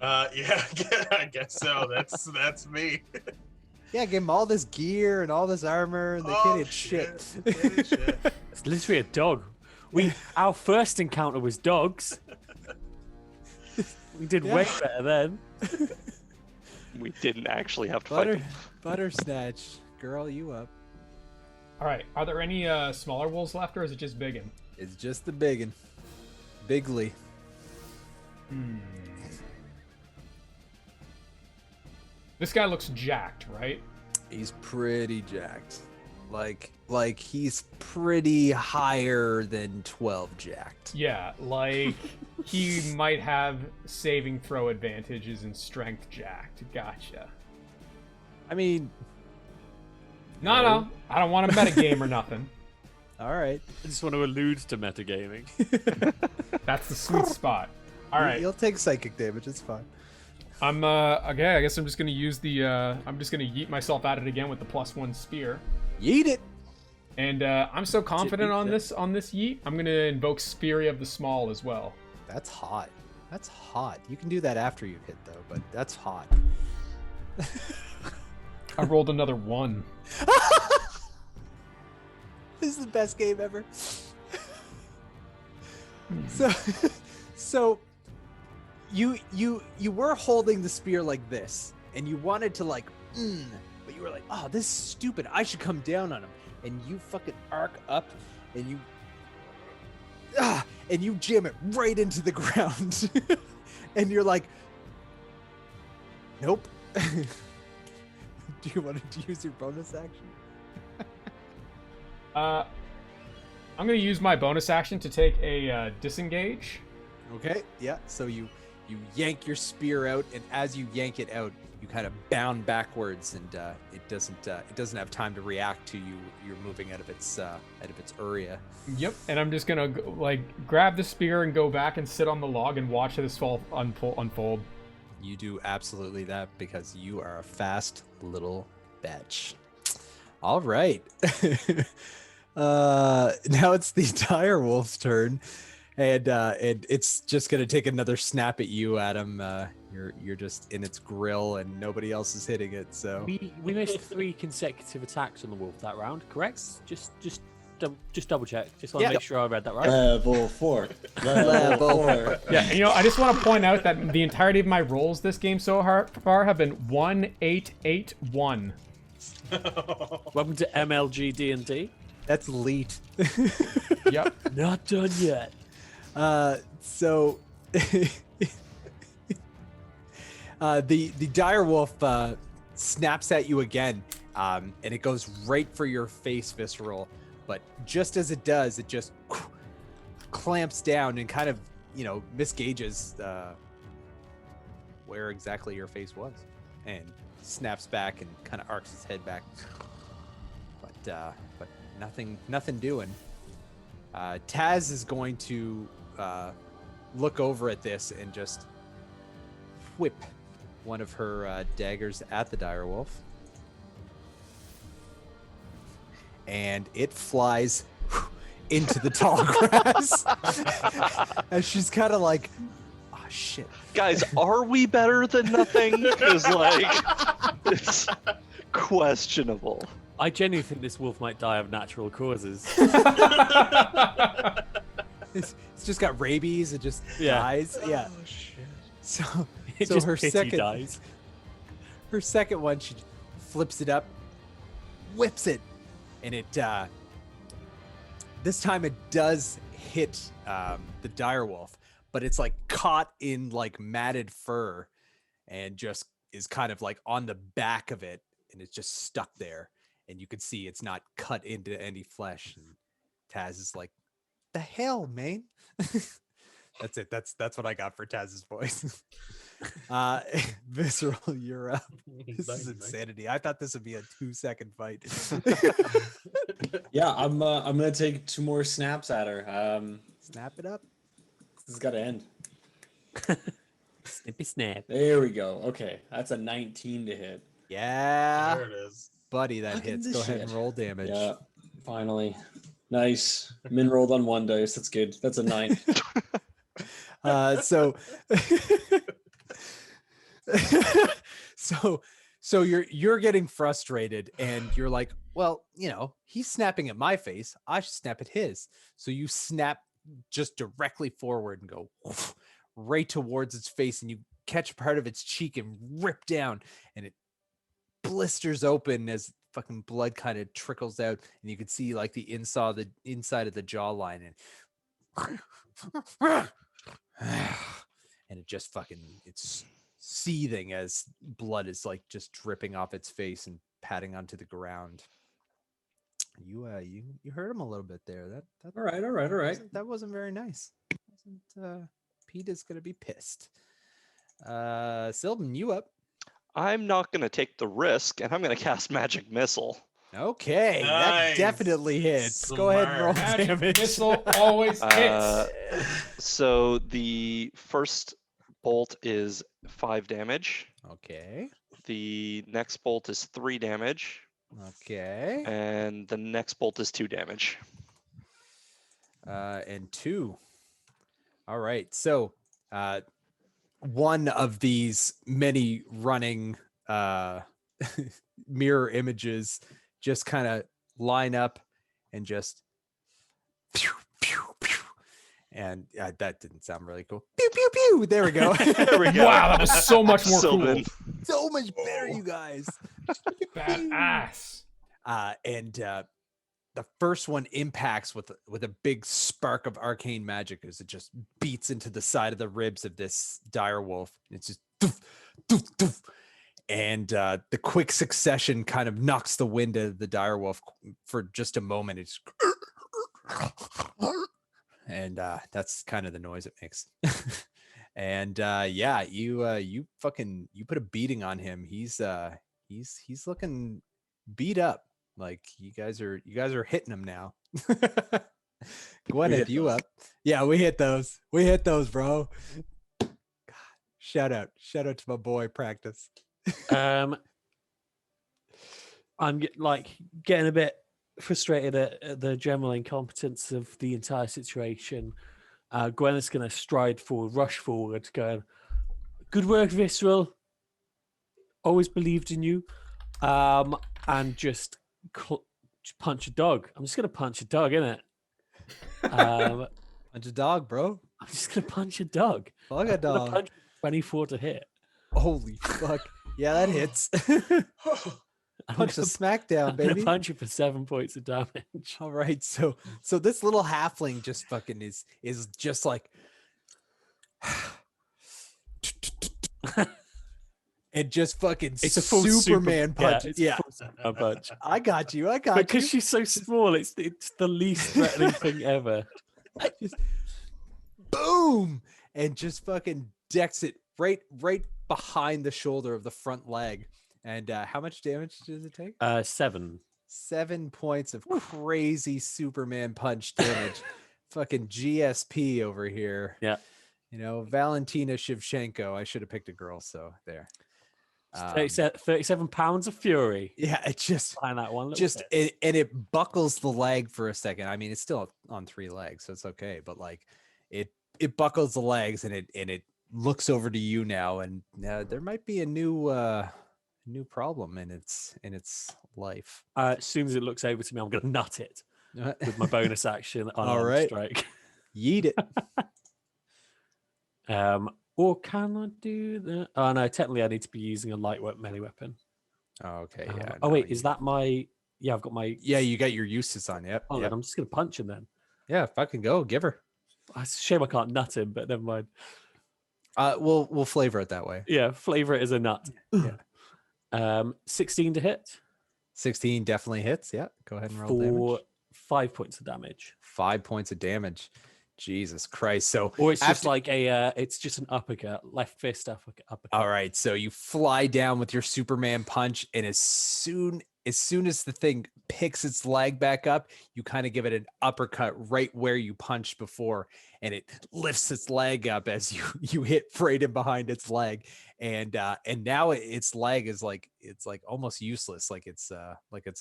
Yeah, I guess so. That's me. Yeah, give them all this gear and all this armor, and they can't hit shit. It's literally a dog. Our first encounter was dogs. We did way better then. We didn't actually have to Butter fight them. Snatch, girl, you up? All right. Are there any smaller wolves left, or is it just biggin? It's just the biggin, Bigly. This guy looks jacked, right? He's pretty jacked. Like he's pretty higher than 12 jacked. Yeah, like he might have saving throw advantages and strength jacked. Gotcha. I mean, No, I don't want to metagame or nothing. all right. I just want to allude to metagaming. That's the sweet spot. All right. You'll take psychic damage. It's fine. I'm okay. I guess I'm just gonna use the. I'm just gonna yeet myself at it again with the +1 spear. Yeet it. And I'm so confident on this yeet. I'm gonna invoke Speary of the Small as well. That's hot. That's hot. You can do that after you hit though, but that's hot. I rolled another 1. This is the best game ever. So you were holding the spear like this, and you wanted to but you were like, oh, this is stupid. I should come down on him. And you fucking arc up, and you jam it right into the ground. And you're like, nope. Do you want to use your bonus action? I'm gonna use my bonus action to take a disengage. Okay, yeah. So you yank your spear out, and as you yank it out, you kind of bound backwards, and it doesn't have time to react to you. You're moving out of its area. Yep. And I'm just gonna grab the spear and go back and sit on the log and watch this fall unfold. You do absolutely that because you are a fast little bitch. All right. Now it's the dire wolf's turn, and it's just gonna take another snap at you, Adam. You're just in its grill, and nobody else is hitting it. So we missed 3 consecutive attacks on the wolf that round, correct? Just double check. Just want to make sure I read that right. Level 4. Level 4. Yeah, I just want to point out that the entirety of my rolls this game so far have been 1, 8, 8, 1. Welcome to MLG D&D. that's elite. Yep. Not done yet. So the dire wolf snaps at you again, and it goes right for your face, Visceral. But just as it does, it just clamps down and kind of misgauges where exactly your face was, and snaps back and kind of arcs his head back. But nothing doing. Taz is going to look over at this and just whip one of her daggers at the direwolf, and it flies into the tall grass. And she's kind of like, oh shit. Guys, are we better than nothing? Because it's questionable. I genuinely think this wolf might die of natural causes. It's just got rabies. It just dies. Yeah. Oh shit. So Just her pity second dies. Her second one, she flips it up, whips it, and it this time it does hit the direwolf, but it's like caught in like matted fur and just is kind of like on the back of it, and it's just stuck there, and you can see it's not cut into any flesh. And Taz is like, the hell, man. That's it. That's what I got for Taz's voice. Visceral, you're up. This is Nice. insanity. I thought this would be a 2-second fight. Yeah, I'm gonna take 2 more snaps at her. Snap it up. This has got to end. Snippy snap. There we go. Okay, that's a 19 to hit. Yeah, There it is. buddy, that Fucking hits. the Go ahead and shit. roll damage. Yeah, finally. Nice. Min rolled on 1 dice. That's good. That's a 9. So so you're getting frustrated and you're like, well, he's snapping at my face, I should snap at his. So you snap just directly forward and go right towards its face, and you catch part of its cheek and rip down, and it blisters open as fucking blood kind of trickles out, and you can see like the inside of the jawline, and it just fucking, it's seething as blood is like just dripping off its face and patting onto the ground. You hurt him a little bit there. That All right. that wasn't very nice. Pete is gonna be pissed. Sylvan, you up? I'm not going to take the risk, and I'm going to cast Magic Missile. Okay, that Nice. definitely hits. Go ahead and roll Smart. damage. Missile always hits. So the first bolt is 5 damage. Okay. The next bolt is 3 damage. Okay. And the next bolt is 2 damage. And 2. All right. So, one of these many running mirror images just kind of line up and just pew, pew, pew. And that didn't sound really cool. Pew, pew, pew. There we go. There we go. Wow, that was so much more cool. Sylvan. So much better, you guys. Badass. And the first one impacts with a big spark of arcane magic as it just beats into the side of the ribs of this dire wolf. It's just doof, doof, doof. And the quick succession kind of knocks the wind out of the dire wolf for just a moment. It's and that's kind of the noise it makes. And yeah, you put a beating on him. He's looking beat up. Like you guys are hitting him now. Gwyneth, you up? Yeah, we hit those. We hit those, bro. God, shout out to my boy Practice. I'm getting a bit frustrated at the general incompetence of the entire situation. Gwyneth's going to stride forward, rush forward, going, "Good work, Visceral. Always believed in you." And just punch a dog. I'm just going to punch a dog, innit? Punch a dog, bro. I'm just going to punch a dog. Fuck a I'm gonna dog. punch 24 to hit. Holy fuck. Yeah, that hits. Punch the smackdown, I'm gonna baby. punch you for 7 points of damage. All right, so this little halfling just fucking is just like and just fucking It's a full Superman punch. it's a Yeah, full Superman punch. I got you. Because she's so small, it's the least threatening thing ever. Just boom, and just fucking decks it right behind the shoulder of the front leg. And how much damage does it take? 7. 7 points of crazy Superman punch damage. Fucking GSP over here. Yeah. Valentina Shevchenko. I should have picked a girl, so there. 37 pounds of fury. Yeah, it just Behind that one. it buckles the leg for a second. I mean, it's still on 3 legs, so it's okay. But like, it buckles the legs, and it looks over to you now, and there might be a new problem in its life. As soon as it looks over to me, I'm going to nut it with my bonus action on All arm right. strike. Yeet it. Or can I do that? Oh no, technically I need to be using a lightweight melee weapon. Okay, Oh yeah. wait, is that my? Yeah, I've got my. Yeah, you got your uses on. Yep. Oh, Yep. then I'm just going to punch him then. Yeah, fucking go, give her. It's a shame I can't nut him, but never mind. We'll flavor it that way. Yeah, flavor it as a nut. Yeah. 16 to hit 16 definitely hits. Yeah, go ahead and roll for damage. 5 points of damage. 5 points of damage. Jesus Christ. So Or it's just after- like a, it's just an uppercut, left fist uppercut. all right, so you fly down with your Superman punch, and as soon as the thing picks its leg back up, you kind of give it an uppercut right where you punched before, and it lifts its leg up as you hit right in behind its leg, and now its leg is like it's like almost useless, like it's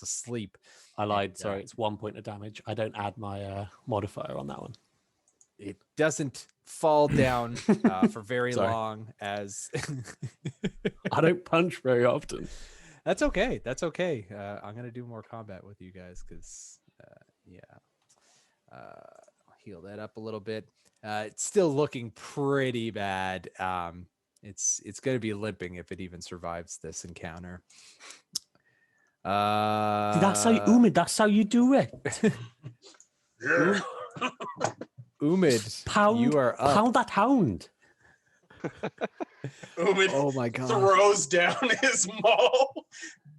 asleep. I lied. And, Sorry, it's 1 point of damage. I don't add my modifier on that one. It doesn't fall down for very Sorry. long as I don't punch very often. That's okay. That's okay. I'm gonna do more combat with you guys because, I'll heal that up a little bit. It's still looking pretty bad. It's gonna be limping if it even survives this encounter. That's how you, Umid, that's how you do it. Yeah. Umid, Pound, you are up. pound that hound. Umid Oh my god! throws down his maul,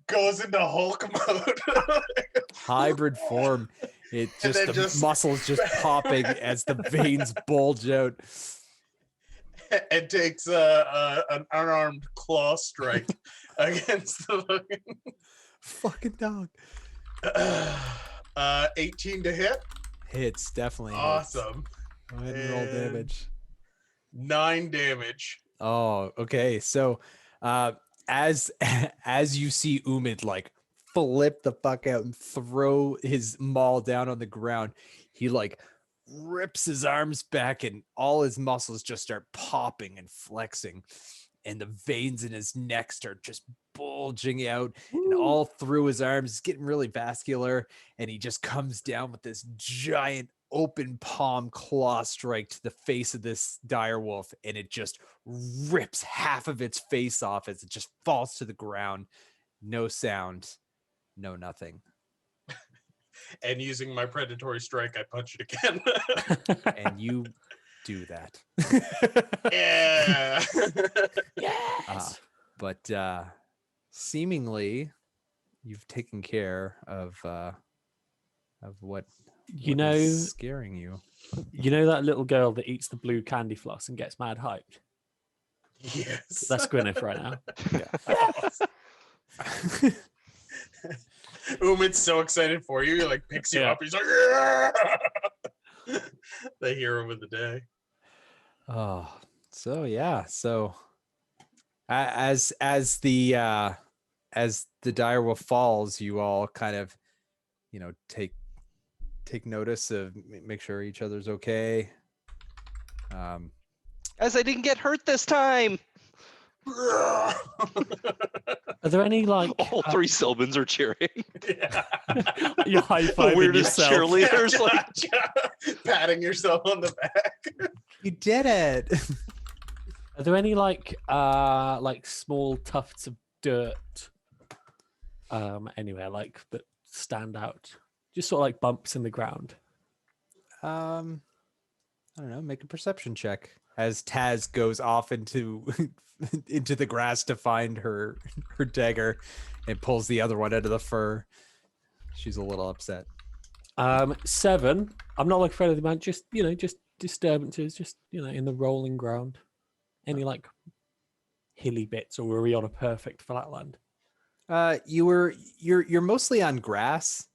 goes into Hulk mode. Hybrid form. It And just then the muscles just popping as the veins bulge out. and takes an unarmed claw strike against the Fucking dog. 18 to hit. Hits definitely. hits. Awesome. Go ahead and roll And- damage. 9 damage. Oh, okay. So, as you see Umid like flip the fuck out and throw his maul down on the ground, he like rips his arms back and all his muscles just start popping and flexing, and the veins in his neck start just bulging out and all through his arms. It's getting really vascular, and he just comes down with this giant open palm claw strike to the face of this dire wolf, and it just rips half of its face off as it just falls to the ground. No sound, no nothing. And using my predatory strike, I punch it again. And you do that. Yeah. Yes. But seemingly you've taken care of what You what know, is scaring you. you know that little girl that eats the blue candy floss and gets mad hyped? Yes. That's Gwyneth right now. Umid's so excited for you. He like picks you Yeah. up. He's like, yeah! The hero of the day. Oh, so yeah. So as the direwolf falls, you all kind of, take notice of make sure each other's okay. As I didn't get hurt this time. Are there any like All three Sylvans are cheering. Yeah. you're high The fiving weirdest yourself? cheerleaders. Like, Patting yourself on the back. You did it. Are there any like small tufts of dirt anywhere like that stand out? Just sort of like bumps in the ground. I don't know. Make a perception check as Taz goes off into the grass to find her dagger and pulls the other one out of the fur. She's a little upset. 7. I'm not like afraid of the man. Just just disturbances. Just in the rolling ground. Any like hilly bits, or were we on a perfect flatland? You're mostly on grass.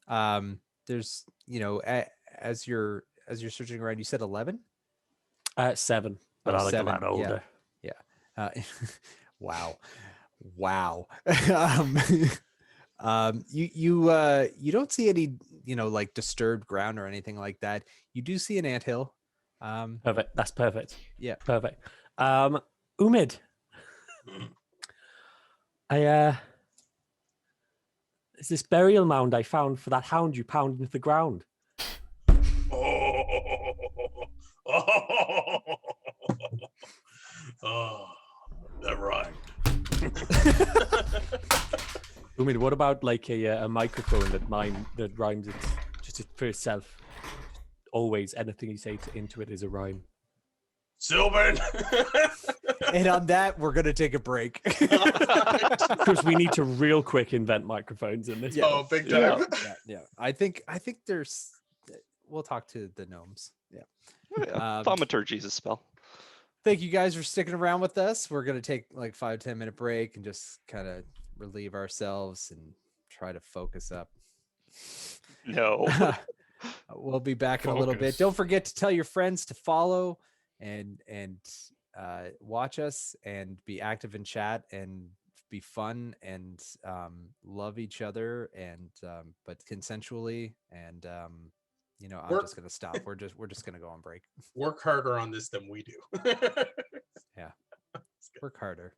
There's as you're searching around, you said 11. 7, but Oh, I like 7, a lot yeah. older. Wow. You don't see any like disturbed ground or anything like that. You do see an anthill. Perfect. That's perfect. Yeah. Perfect. Umid. There's this burial mound I found for that hound you pounded into the ground. Oh, that rhymed. Umid, what about like a microphone that rhymes it just for itself? Always, anything you say into it is a rhyme. Sylvan. And on that, we're gonna take a break. Because we need to real quick invent microphones in this. Oh, big time. Yeah. I think there's. We'll talk to the gnomes. Yeah. Thaumaturgy is a spell. Thank you guys for sticking around with us. We're gonna take like 5-10 minute break and just kind of relieve ourselves and try to focus up. No. We'll be back in a little bit. Focus. Don't forget to tell your friends to follow and watch us and be active in chat and be fun and love each other and but consensually and I'm just gonna stop. We're just gonna go on break. Work harder on this than we do. Yeah, work harder.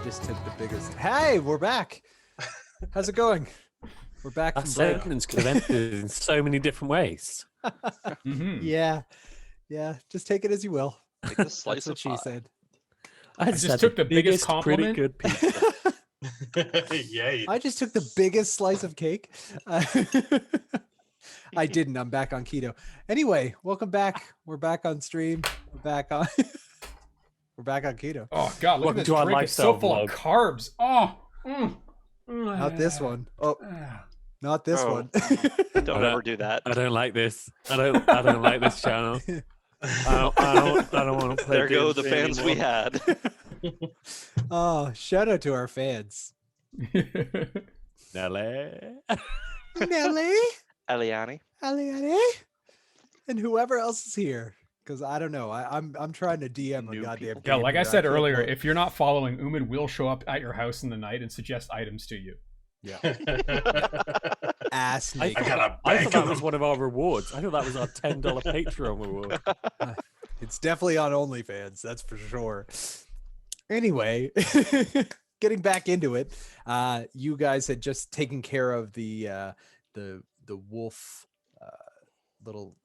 just took the biggest. Hey, we're back. How's it going? We're back That from break. sentence could have ended in so many different ways. Mhm. Yeah. Just take it as you will. Take a slice That's what of she pie. said. I just took the biggest compliment. Pretty good pizza. Yeah. I just took the biggest slice of cake. I didn't. I'm back on keto. Anyway, welcome back. We're back on stream. We're back on. We're back on keto. Oh God, look Welcome at this to our drink. It's so lifestyle full of vlog. carbs. Oh. Not this one. Oh, not this Oh. one. Don't ever do that. I don't like this. I don't like this channel. I don't want to play. There go the D&D fans we anymore. had. Oh, shout out to our fans. Nelly. Nelly, Eliani. Aliani, and whoever else is here. Because I don't know. I'm trying to DM a New goddamn people. Yeah, game like I here. said can't earlier, look. if you're not following, Uman will show up at your house in the night and suggest items to you. Ass I naked. got a I bag thought that of was them. one of our rewards. I thought that was our $10 Patreon reward. It's definitely on OnlyFans, that's for sure. Anyway, getting back into it, you guys had just taken care of the wolf little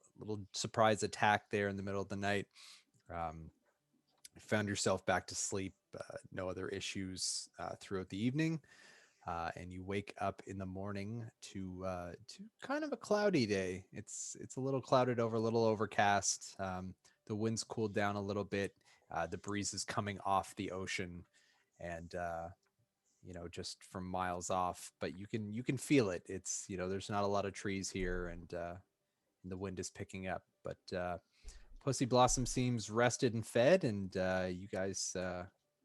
surprise attack there in the middle of the night. Found yourself back to sleep, no other issues throughout the evening. And you wake up in the morning to kind of a cloudy day. It's a little clouded over, a little overcast. The wind's cooled down a little bit. The breeze is coming off the ocean, and just from miles off. But you can feel it. It's there's not a lot of trees here, and the wind is picking up. But Pussy Blossom seems rested and fed, and you guys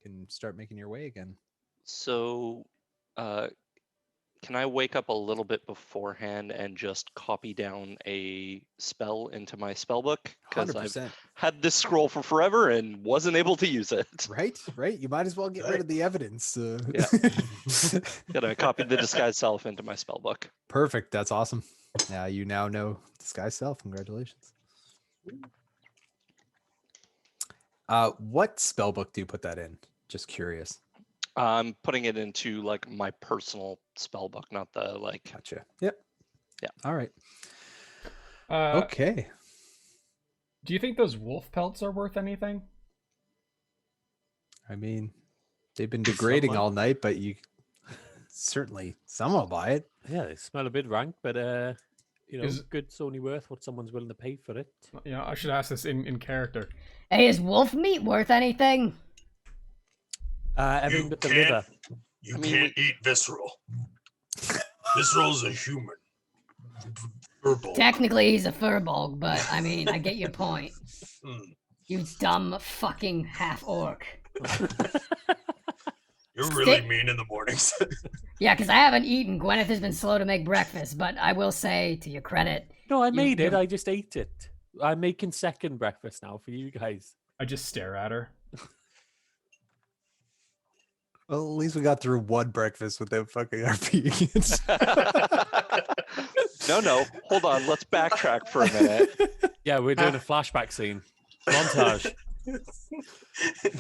can start making your way again. So, can I wake up a little bit beforehand and just copy down a spell into my spell book? Because I've 100%. had this scroll for forever and wasn't able to use it. Right. You might as well get rid of the evidence. Yeah. Gonna copy the disguised self into my spell book. Perfect. That's awesome. Now you now know disguise self. Congratulations. What spell book do you put that in? Just curious. I'm putting it into like my personal spell book, not the like. Gotcha. Yep. Yeah. All right. Uh, Okay. Do you think those wolf pelts are worth anything? I mean, they've been degrading Someone- all night, but you certainly someone will buy it. Yeah, they smell a bit rank, but Is- good's only worth what someone's willing to pay for it. Yeah, I should ask this in character. Hey, is wolf meat worth anything? Everything You but the can't- liver. You I mean, can't eat visceral. Visceral's a human. Purple. Technically, he's a furball, but I mean, I get your point. Hmm. You dumb fucking half orc. You're really Stick- mean in the mornings. Yeah, because I haven't eaten. Gwyneth has been slow to make breakfast, but I will say, to your credit, No, I made it. you- I just ate it. I'm making second breakfast now for you guys. I just stare at her. Well, at least we got through one breakfast without fucking RPing No, hold on. Let's backtrack for a minute. Yeah, we're doing a flashback scene. Montage.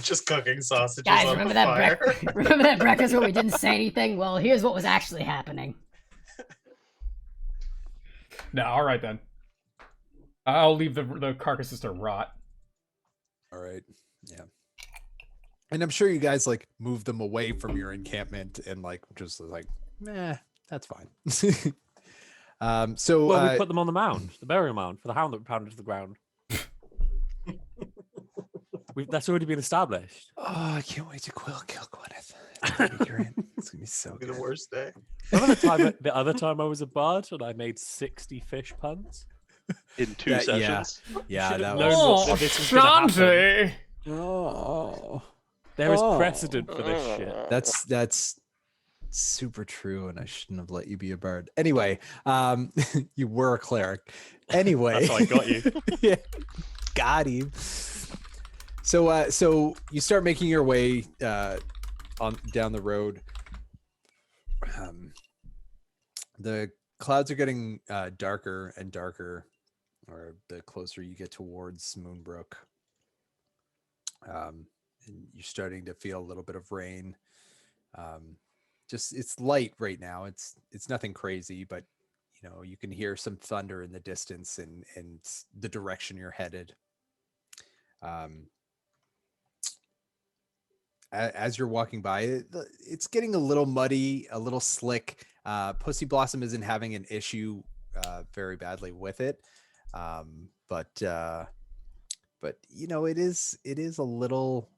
Just cooking sausages guys, on remember the that fire. remember that breakfast where we didn't say anything? Well, here's what was actually happening. No, all right then. I'll leave the carcasses to rot. All right. Yeah. And I'm sure you guys like move them away from your encampment and like just like, that's fine. So Well, we put them on the mound, the burial mound, for the hound that we pounded to the ground. That's already been established. oh, I can't wait to kill Gwyneth. It's gonna be great. It's gonna be so Be the good. worst day. Remember the other time I was a bard and I made 60 fish puns? In two That- yeah. sessions. Yeah, Should've that known was. what this was gonna happen. Shanty! Oh, There is Oh. precedent for this shit. that's super true, and I shouldn't have let you be a bard. Anyway, you were a cleric. Anyway, That's how I got you. Yeah, got him. So you start making your way on down the road. The clouds are getting darker and darker, or the closer you get towards Moonbrook. And you're starting to feel a little bit of rain. Just it's light right now. It's nothing crazy, but you can hear some thunder in the distance and the direction you're headed. Um, as you're walking by, it's getting a little muddy, a little slick. Pussy Blossom isn't having an issue very badly with it, but it is a little.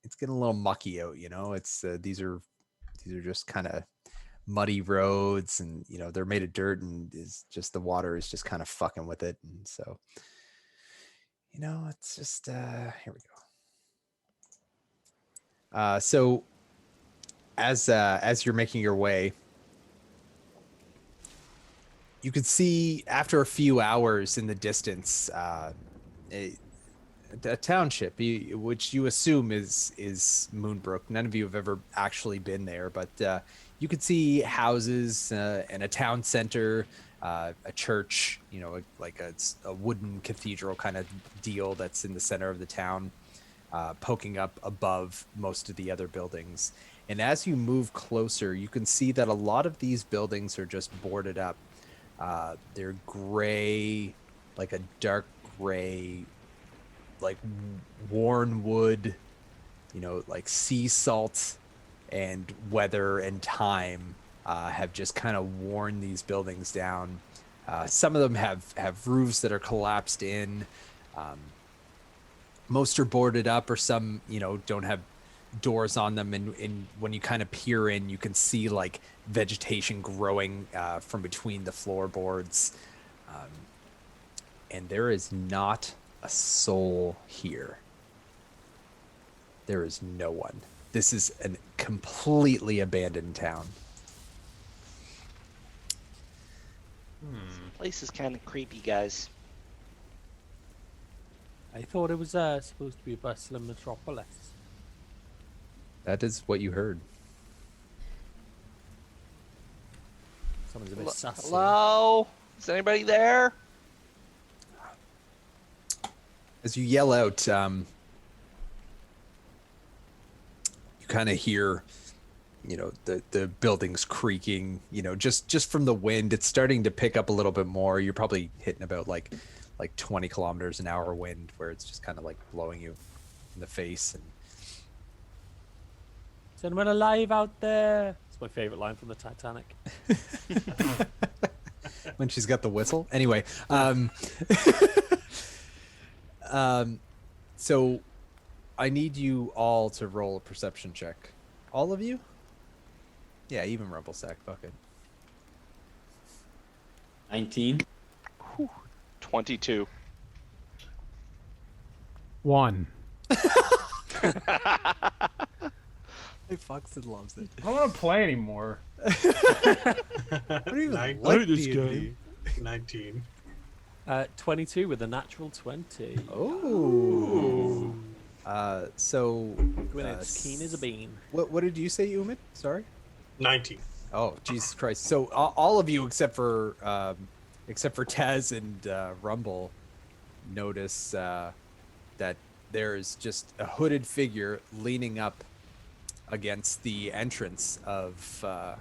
It's getting a little mucky out. It's these are just kind of muddy roads, and they're made of dirt, and is just the water is just kind of fucking with it, and so it's just here we go. So as you're making your way, you can see after a few hours in the distance a township, which you assume is Moonbrook. None of you have ever actually been there, but you could see houses and a town center, a church, like a wooden cathedral kind of deal that's in the center of the town, poking up above most of the other buildings. And as you move closer, you can see that a lot of these buildings are just boarded up. They're gray, like a dark gray, like worn wood, like sea salt and weather and time have just kind of worn these buildings down. Some of them have roofs that are collapsed in. Most are boarded up, or some don't have doors on them, and when you kind of peer in, you can see like vegetation growing from between the floorboards, and there is not a soul here. There is no one. This is a completely abandoned town. This place is kind of creepy, guys. I thought it was supposed to be a bustling metropolis. That is what you heard. Someone's a bit sus. Hello? Is anybody there? As you yell out, you kind of hear, the buildings creaking. Just from the wind, it's starting to pick up a little bit more. You're probably hitting about like 20 kilometers an hour wind, where it's just kind of like blowing you in the face. And is anyone alive out there? It's my favorite line from the Titanic. when she's got the whistle. Anyway, so I need you all to roll a perception check. All of you? Yeah, even Rumblesack. Fuck it. 19. 22. 1. Hey, Foxton loves it. I don't want to play anymore. I don't even Nine- like this D&D. game. 19. 22 with a natural 20. Oh. So Gwyneth's keen as a bean. what did you say, Umid? Sorry. 19. Oh, Jesus Christ! So all of you except for Taz and Rumble notice that there's just a hooded figure leaning up against the entrance of the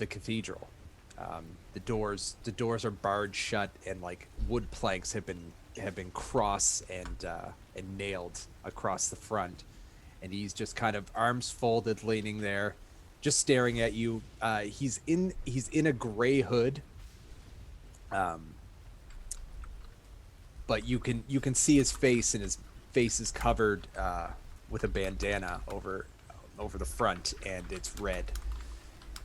cathedral. The doors are barred shut, and like wood planks have been cross and nailed across the front, and he's just kind of arms folded, leaning there, just staring at you. He's in a gray hood, but you can see his face, and his face is covered with a bandana over the front, and it's red,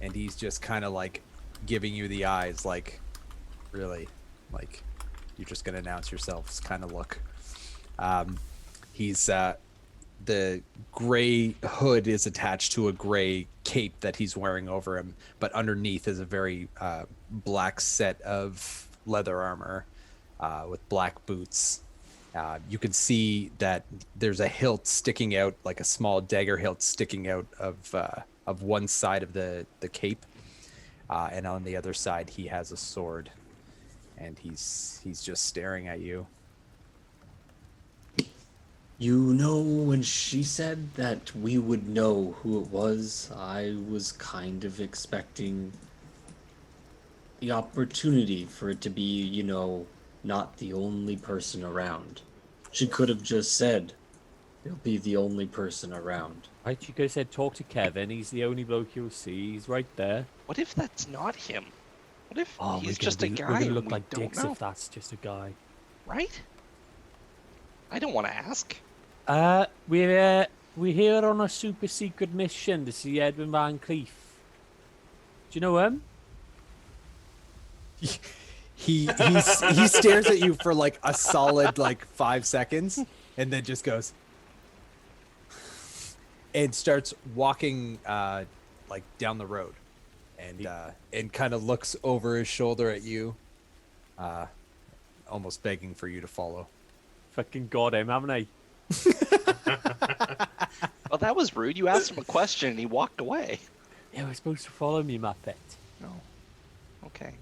and he's just kind of like giving you the eyes, like, really, like, you're just gonna announce yourselves kind of look. He's the gray hood is attached to a gray cape that he's wearing over him, but underneath is a very black set of leather armor with black boots. You can see that there's a hilt sticking out, like a small dagger hilt sticking out of one side of the cape, and on the other side he has a sword, and he's just staring at you. You know, when she said that we would know who it was, I was kind of expecting the opportunity for it to be, not the only person around. She could have just said, "He'll be the only person around." Right, you could have said, talk to Kevin. He's the only bloke you'll see. He's right there. What if that's not him? What if Oh, he's just a we're guy gonna and look we like don't dicks know? if that's just a guy. Right? I don't want to ask. We're here on a super secret mission to see Edwin Van Cleef. Do you know him? He stares at you for like a solid like 5 seconds, and then just goes and starts walking like down the road, and kind of looks over his shoulder at you, almost begging for you to follow. Fucking got him, haven't I? Well, that was rude. You asked him a question and he walked away. Yeah, we're supposed to follow me, Muppet. No. Okay.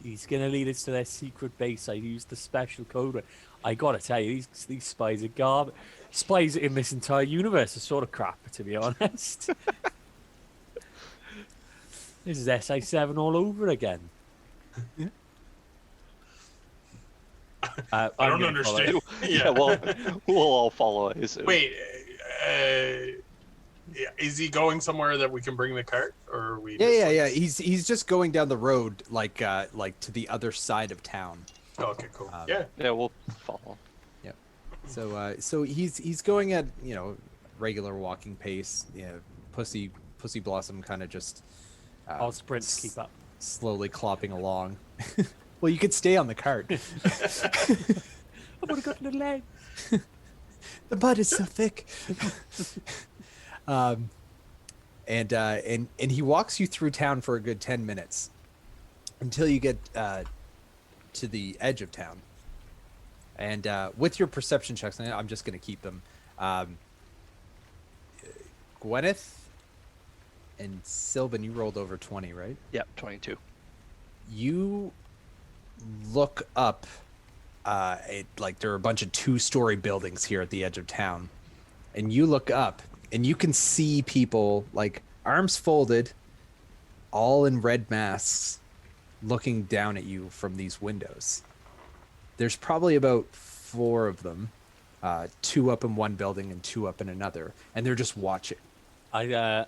He's gonna lead us to their secret base. I used the special code word. I gotta tell you, these spies are garbage. Spies in this entire universe are sort of crap, to be honest. This is SI7 all over again. I don't understand. Yeah, well, we'll all follow. I assume. Wait, is he going somewhere that we can bring the cart, or are we? Yeah. He's just going down the road, like to the other side of town. Oh, okay, cool. Yeah, we'll follow. Yep. So he's going at regular walking pace. Yeah, Pussy Blossom kind of just. I'll sprint to keep up. Slowly clopping along. Well, you could stay on the cart. I would have gotten a leg. The mud is so thick. And he walks you through town for a good 10 minutes until you get to the edge of town. And with your perception checks, I'm just going to keep them. Gwyneth and Sylvan, you rolled over 20, right? Yep, 22. You look up. Like there are a bunch of 2-story buildings here at the edge of town, and you look up and you can see people like arms folded, all in red masks, looking down at you from these windows. There's probably about 4 of them, 2 up in one building and 2 up in another, and they're just watching. I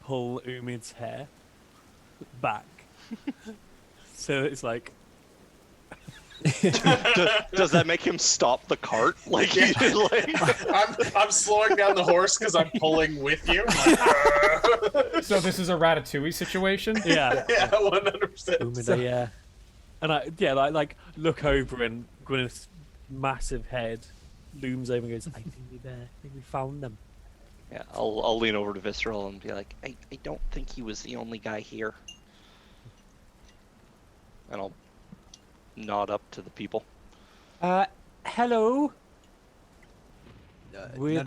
pull Umid's hair back, so it's like. Does that make him stop the cart? Like, Yeah. like... I'm slowing down the horse because I'm pulling with you. So this is a Ratatouille situation? Yeah. Yeah, 100%. Umid, yeah. And I like look over and Gwyneth's massive head looms over and goes, I think we found them. Yeah, I'll lean over to Visceral and be like, I don't think he was the only guy here. And I'll nod up to the people. Hello. None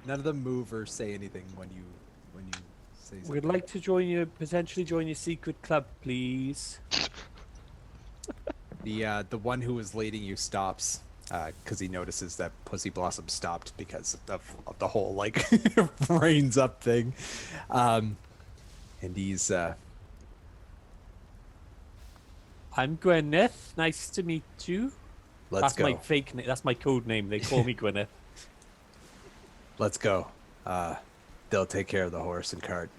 of them move or say anything when you say something. We'd like to potentially join your secret club, please. The one who was leading you stops because he notices that Pussy Blossom stopped because of the whole like brains up thing, and he's. I'm Gwyneth. Nice to meet you. Let's go. My fake name. That's my code name. They call me Gwyneth. Let's go. They'll take care of the horse and cart.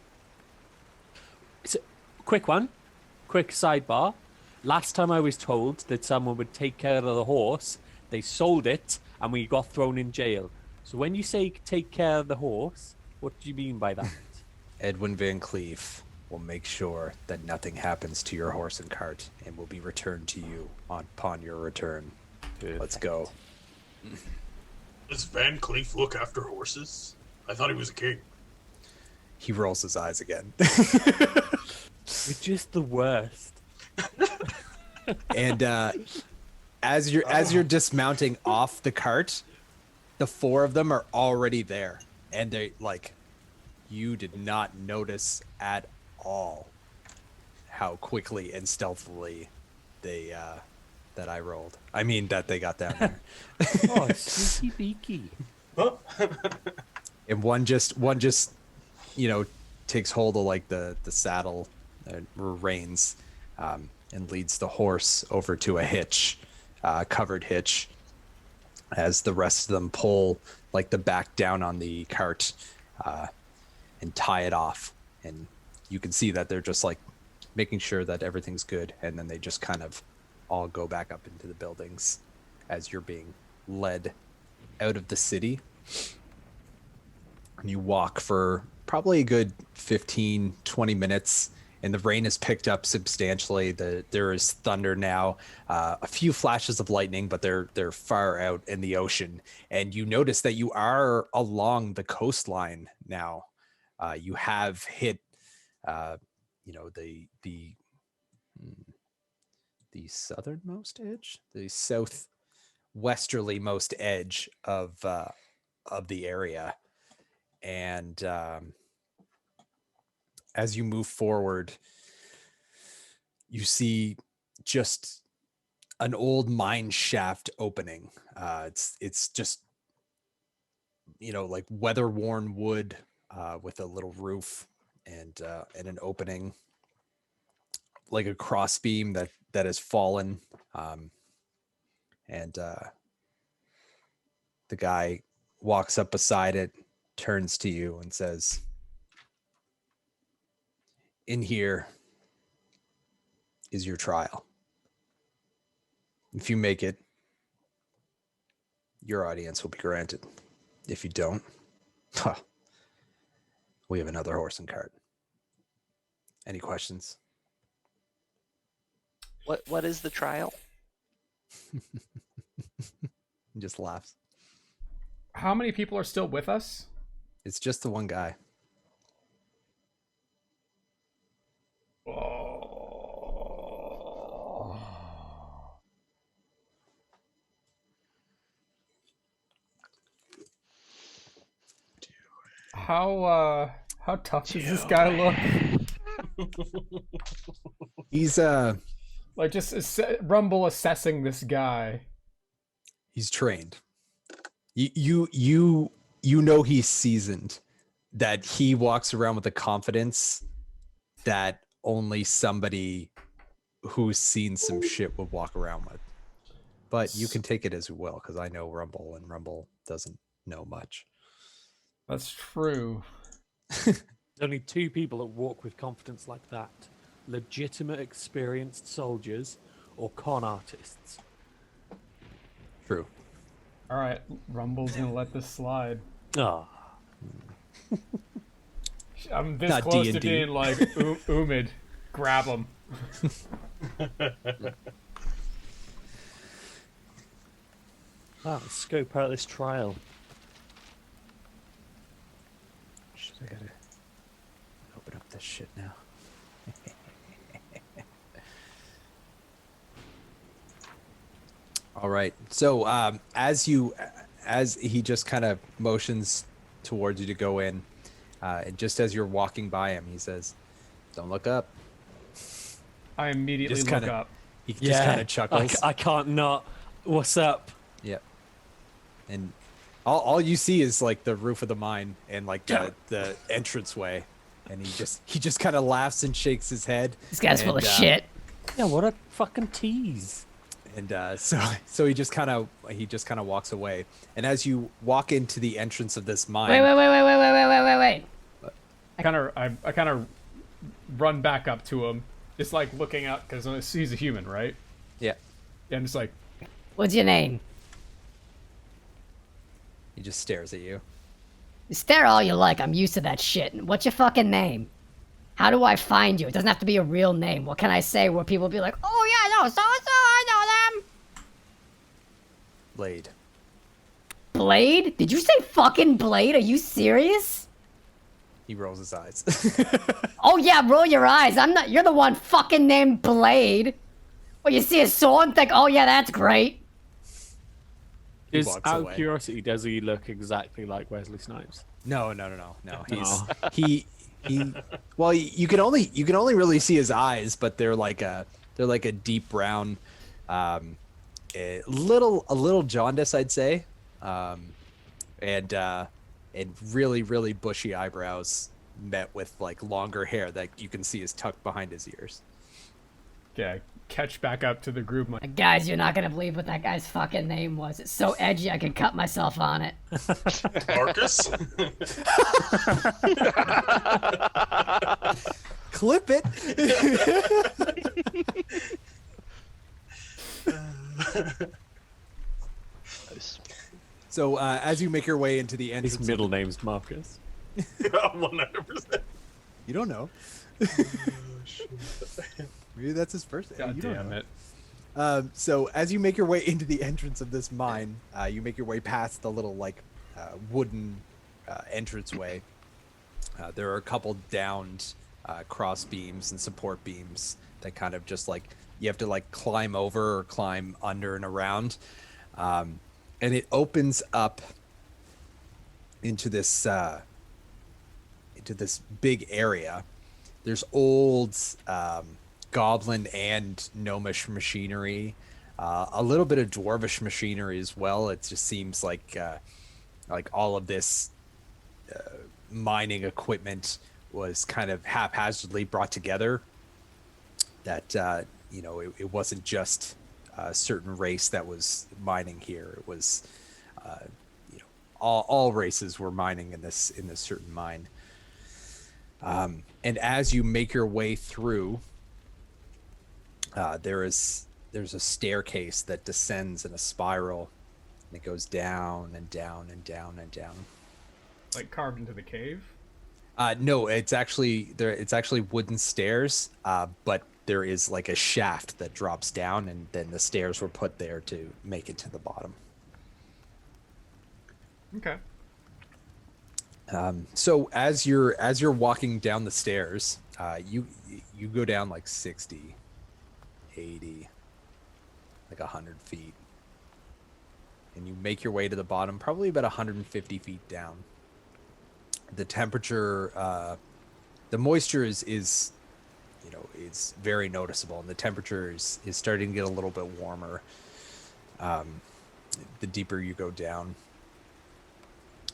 So, quick sidebar. Last time I was told that someone would take care of the horse, they sold it and we got thrown in jail. So when you say take care of the horse, what do you mean by that? Edwin Van Cleef will make sure that nothing happens to your horse and cart and will be returned to you upon your return. Let's go. Does Van Cleef look after horses? I thought he was a king. He rolls his eyes again. You're just the worst. And as you're dismounting off the cart, the 4 of them are already there, and they like you did not notice at all how quickly and stealthily they that I rolled. I mean that they got down there. Oh, sneaky beaky. Huh? And one just takes hold of like the saddle or reins, and leads the horse over to a hitch, covered hitch, as the rest of them pull like the back down on the cart, and tie it off. And you can see that they're just like making sure that everything's good, and then they just kind of all go back up into the buildings as you're being led out of the city. And you walk for probably a good 15-20 minutes, and the rain has picked up substantially. There is thunder now, a few flashes of lightning, but they're far out in the ocean. And you notice that you are along the coastline now. You have hit the southernmost edge, the southwesterly most edge of the area. And as you move forward, you see just an old mine shaft opening. It's just like weather-worn wood, with a little roof and an opening, like a cross beam that has fallen. And the guy walks up beside it, turns to you and says, "In here is your trial. If you make it, your audience will be granted. If you don't, we have another horse and cart. Any questions?" What is the trial? He just laughs. How many people are still with us? It's just the one guy. Oh. How tough does this guy look? He's Like just Rumble assessing this guy. he's trained. You know he's seasoned. That he walks around with a confidence that only somebody who's seen some shit would walk around with. But you can take it as you will, because I know Rumble, and Rumble doesn't know much. That's true. There's only two people that walk with confidence like that: legitimate, experienced soldiers or con artists. True. All right, Rumble's gonna let this slide. Ah. I'm this Not close to D&D. being like Umid. Grab him. Let's scope out this trial. Shit, I gotta open up this shit now. All right. So as he just kind of motions towards you to go in, and just as you're walking by him, he says, "Don't look up." I immediately Just look kinda- up. He just kind of chuckles. I can't not. What's up? Yep. And all you see is like the roof of the mine and like the entranceway, and he just kind of laughs and shakes his head. This guy's full of and, shit. Yeah, what a fucking tease. And so he just kind of walks away. And as you walk into the entrance of this mine, Wait. I kind of run back up to him, just like looking up because he's a human, right? yeah, And it's like, What's your name? he just stares at you. Stare all you like. I'm used to that shit. What's your fucking name? How do I find you? It doesn't have to be a real name. What can I say where people be like, oh yeah, no, so I know them. Blade. Blade? Did you say fucking Blade? Are you serious? He rolls his eyes. Oh yeah, roll your eyes. I'm not. You're the one fucking named Blade. Well, you see a sword and think, oh yeah, that's great. He Just walks out away. of curiosity, does he look exactly like Wesley Snipes? No. He's he. Well, you can only really see his eyes, but they're like a deep brown, a little jaundice, I'd say. and really really bushy eyebrows met with like longer hair that you can see is tucked behind his ears. Yeah, catch back up to the group. Guys, you're not gonna believe what that guy's fucking name was. It's so edgy I could cut myself on it. Marcus? Clip it. Nice. So as you make your way into the entrance, His middle name's Marcus. 100%. you don't know. Maybe that's his first name. God You don't damn know. it. So as you make your way into the entrance of this mine, you make your way past the little like wooden entranceway. There are a couple downed cross beams and support beams that kind of just like you have to like climb over or climb under and around, and it opens up into this big area. There's old goblin and gnomish machinery, a little bit of dwarvish machinery as well. It just seems like all of this mining equipment was kind of haphazardly brought together. That it wasn't just a certain race that was mining here. It was all races were mining in this certain mine. And as you make your way through, there's a staircase that descends in a spiral, and it goes down and down and down and down. Like carved into the cave. No, it's actually there. It's actually wooden stairs, but there is like a shaft that drops down, and then the stairs were put there to make it to the bottom. Okay. So as you're walking down the stairs, you go down like 60, 80, like 100 feet, and you make your way to the bottom, probably about 150 feet down. The temperature, the moisture is very noticeable, and the temperature is starting to get a little bit warmer the deeper you go down.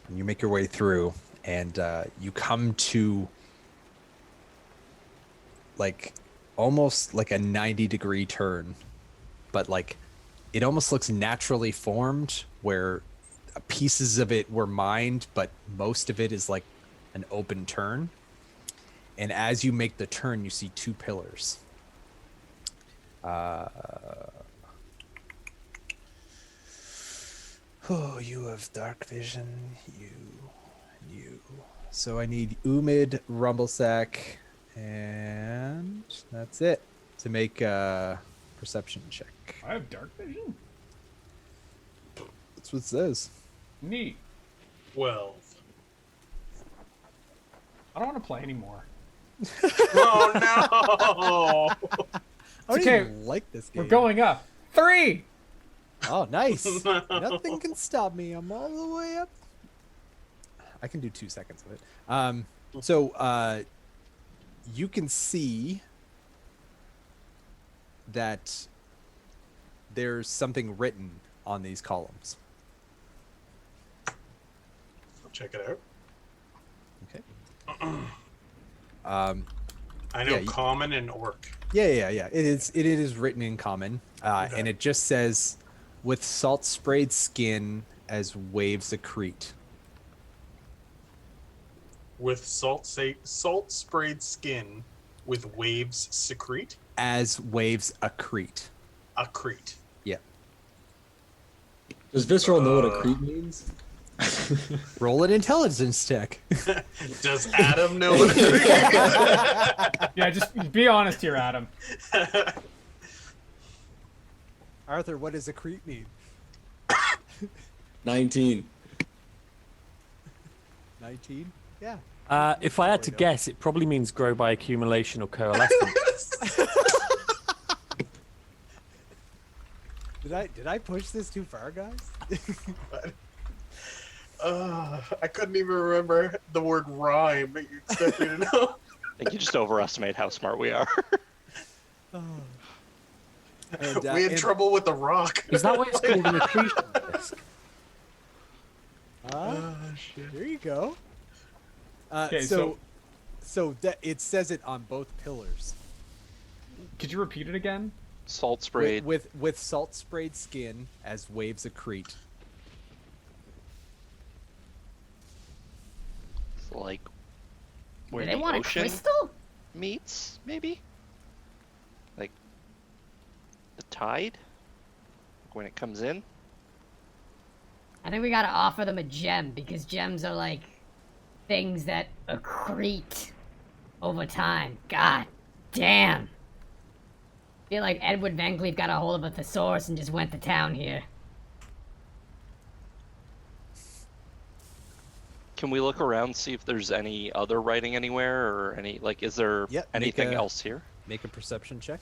And you make your way through, and you come to like almost like a 90-degree turn, but like it almost looks naturally formed, where pieces of it were mined, but most of it is like an open turn. And as you make the turn, you see two pillars. Oh, you have dark vision. You. So I need Umid, Rumblesack, and that's it to make a perception check. I have dark vision. That's what it says. Neat. 12. I don't want to play anymore. Oh no! I don't okay. even like this game. We're going up. 3. Oh, nice. Nothing can stop me. I'm all the way up. I can do 2 seconds of it. So you can see that there's something written on these columns. I'll check it out. Okay. I know yeah, common and orc. Yeah. It is written in common, Okay. and it just says, "With salt sprayed skin as waves accrete." With salt sprayed skin with waves secrete? As waves accrete. Accrete. Yeah. Does Visceral know what a creep means? Roll an intelligence check. Does Adam know what a creep Yeah, just be honest here, Adam. is? Arthur, what does accrete mean? 19. 19? Yeah. If I had to guess, it probably means grow by accumulation or coalescence. Did I push this too far, guys? I couldn't even remember the word rhyme, but you expect me to know. I think you just overestimate how smart we are. And, We had trouble with the rock. Is that why it's called an accretion disk? Shit. There you go. Okay, So that it says it on both pillars. Could you repeat it again? Salt sprayed. With salt sprayed skin as waves accrete. It's like Do where they the want a ocean crystal? meets, maybe? Like the tide? When it comes in? I think we gotta offer them a gem because gems are like things that accrete over time. God damn. I feel like Edward Van Cleef got a hold of a thesaurus and just went to town here. Can we look around, see if there's any other writing anywhere, or any, like, is there Yep, anything else here? Make a perception check.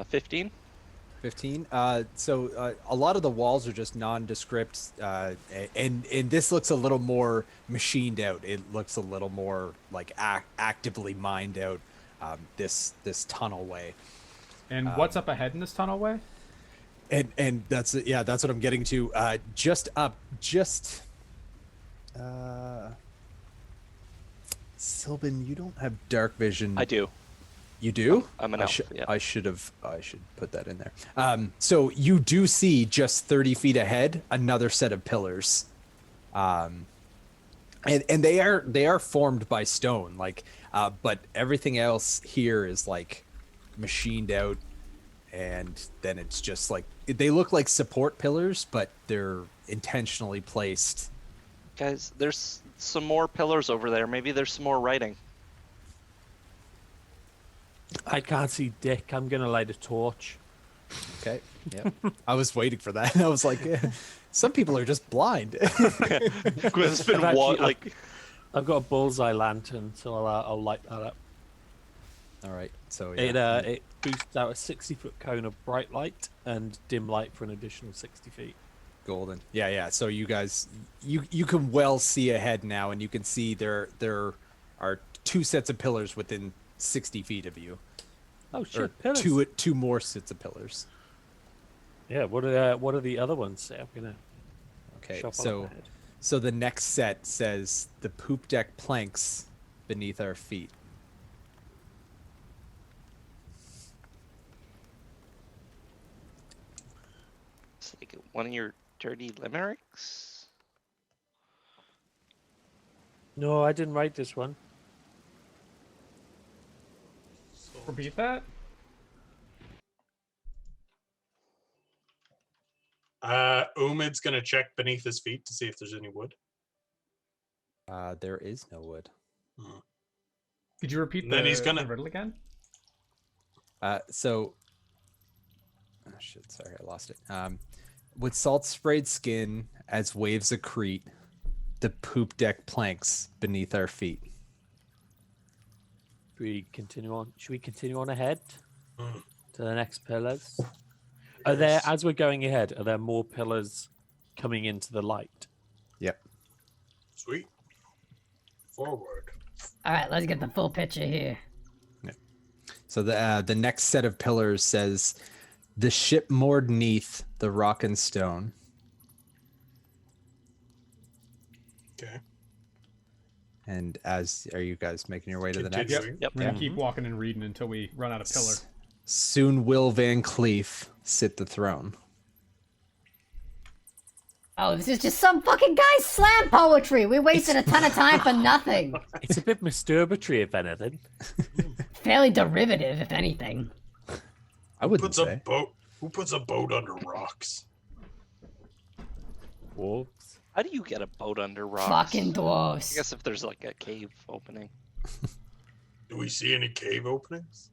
15? 15. So a lot of the walls are just nondescript, and this looks a little more machined out. It looks a little more like actively mined out. This tunnel way, And what's up ahead in this tunnelway? and that's what I'm getting to. Just up, Sylvan, you don't have dark vision. I do. You do? I'm an elf, yeah. I should put that in there. So you do see just 30 feet ahead another set of pillars, and they are formed by stone, like, but everything else here is like machined out, and then it's just like they look like support pillars, but they're intentionally placed. Guys, there's some more pillars over there. Maybe there's some more writing. I can't see dick. I'm gonna light a torch. Okay. Yeah. I was waiting for that. I was like, some people are just blind. It's been I've got a bullseye lantern, so I'll light that up. All right. So yeah. It boosts out a 60-foot cone of bright light and dim light for an additional 60 feet. Golden. Yeah. So you guys, you can well see ahead now, and you can see there are two sets of pillars within 60 feet of you. Oh Or shit! Pillars. two more sets of pillars. Yeah. What are the other ones? Say, I'm gonna. Okay. shuffle up ahead. So the next set says the poop deck planks beneath our feet. It's like one of your dirty limericks. No, I didn't write this one. Repeat that? Umid's gonna check beneath his feet to see if there's any wood. There is no wood. Could you repeat Then the, he's gonna- the riddle again? So oh shit, sorry, I lost it. With salt sprayed skin as waves accrete, the poop deck planks beneath our feet. Should we continue on ahead to the next pillars? Yes. As we're going ahead, are there more pillars coming into the light? Yep. Sweet. Forward. Alright, let's get the full picture here. So the next set of pillars says, "The ship moored neath the rock and stone." Okay. And are you guys making your way to the next? Continuing. Yep. We're gonna keep walking and reading until we run out of pillar. Soon will Van Cleef sit the throne. Oh, this is just some fucking guy's slam poetry. We wasted a ton of time for nothing. It's a bit masturbatory, if anything. Fairly derivative, if anything. I wouldn't Puts a say. boat. Who puts a boat under rocks? Whoops. How do you get a boat under rocks? Fucking I dwarves. guess if there's like a cave opening. Do we see any cave openings?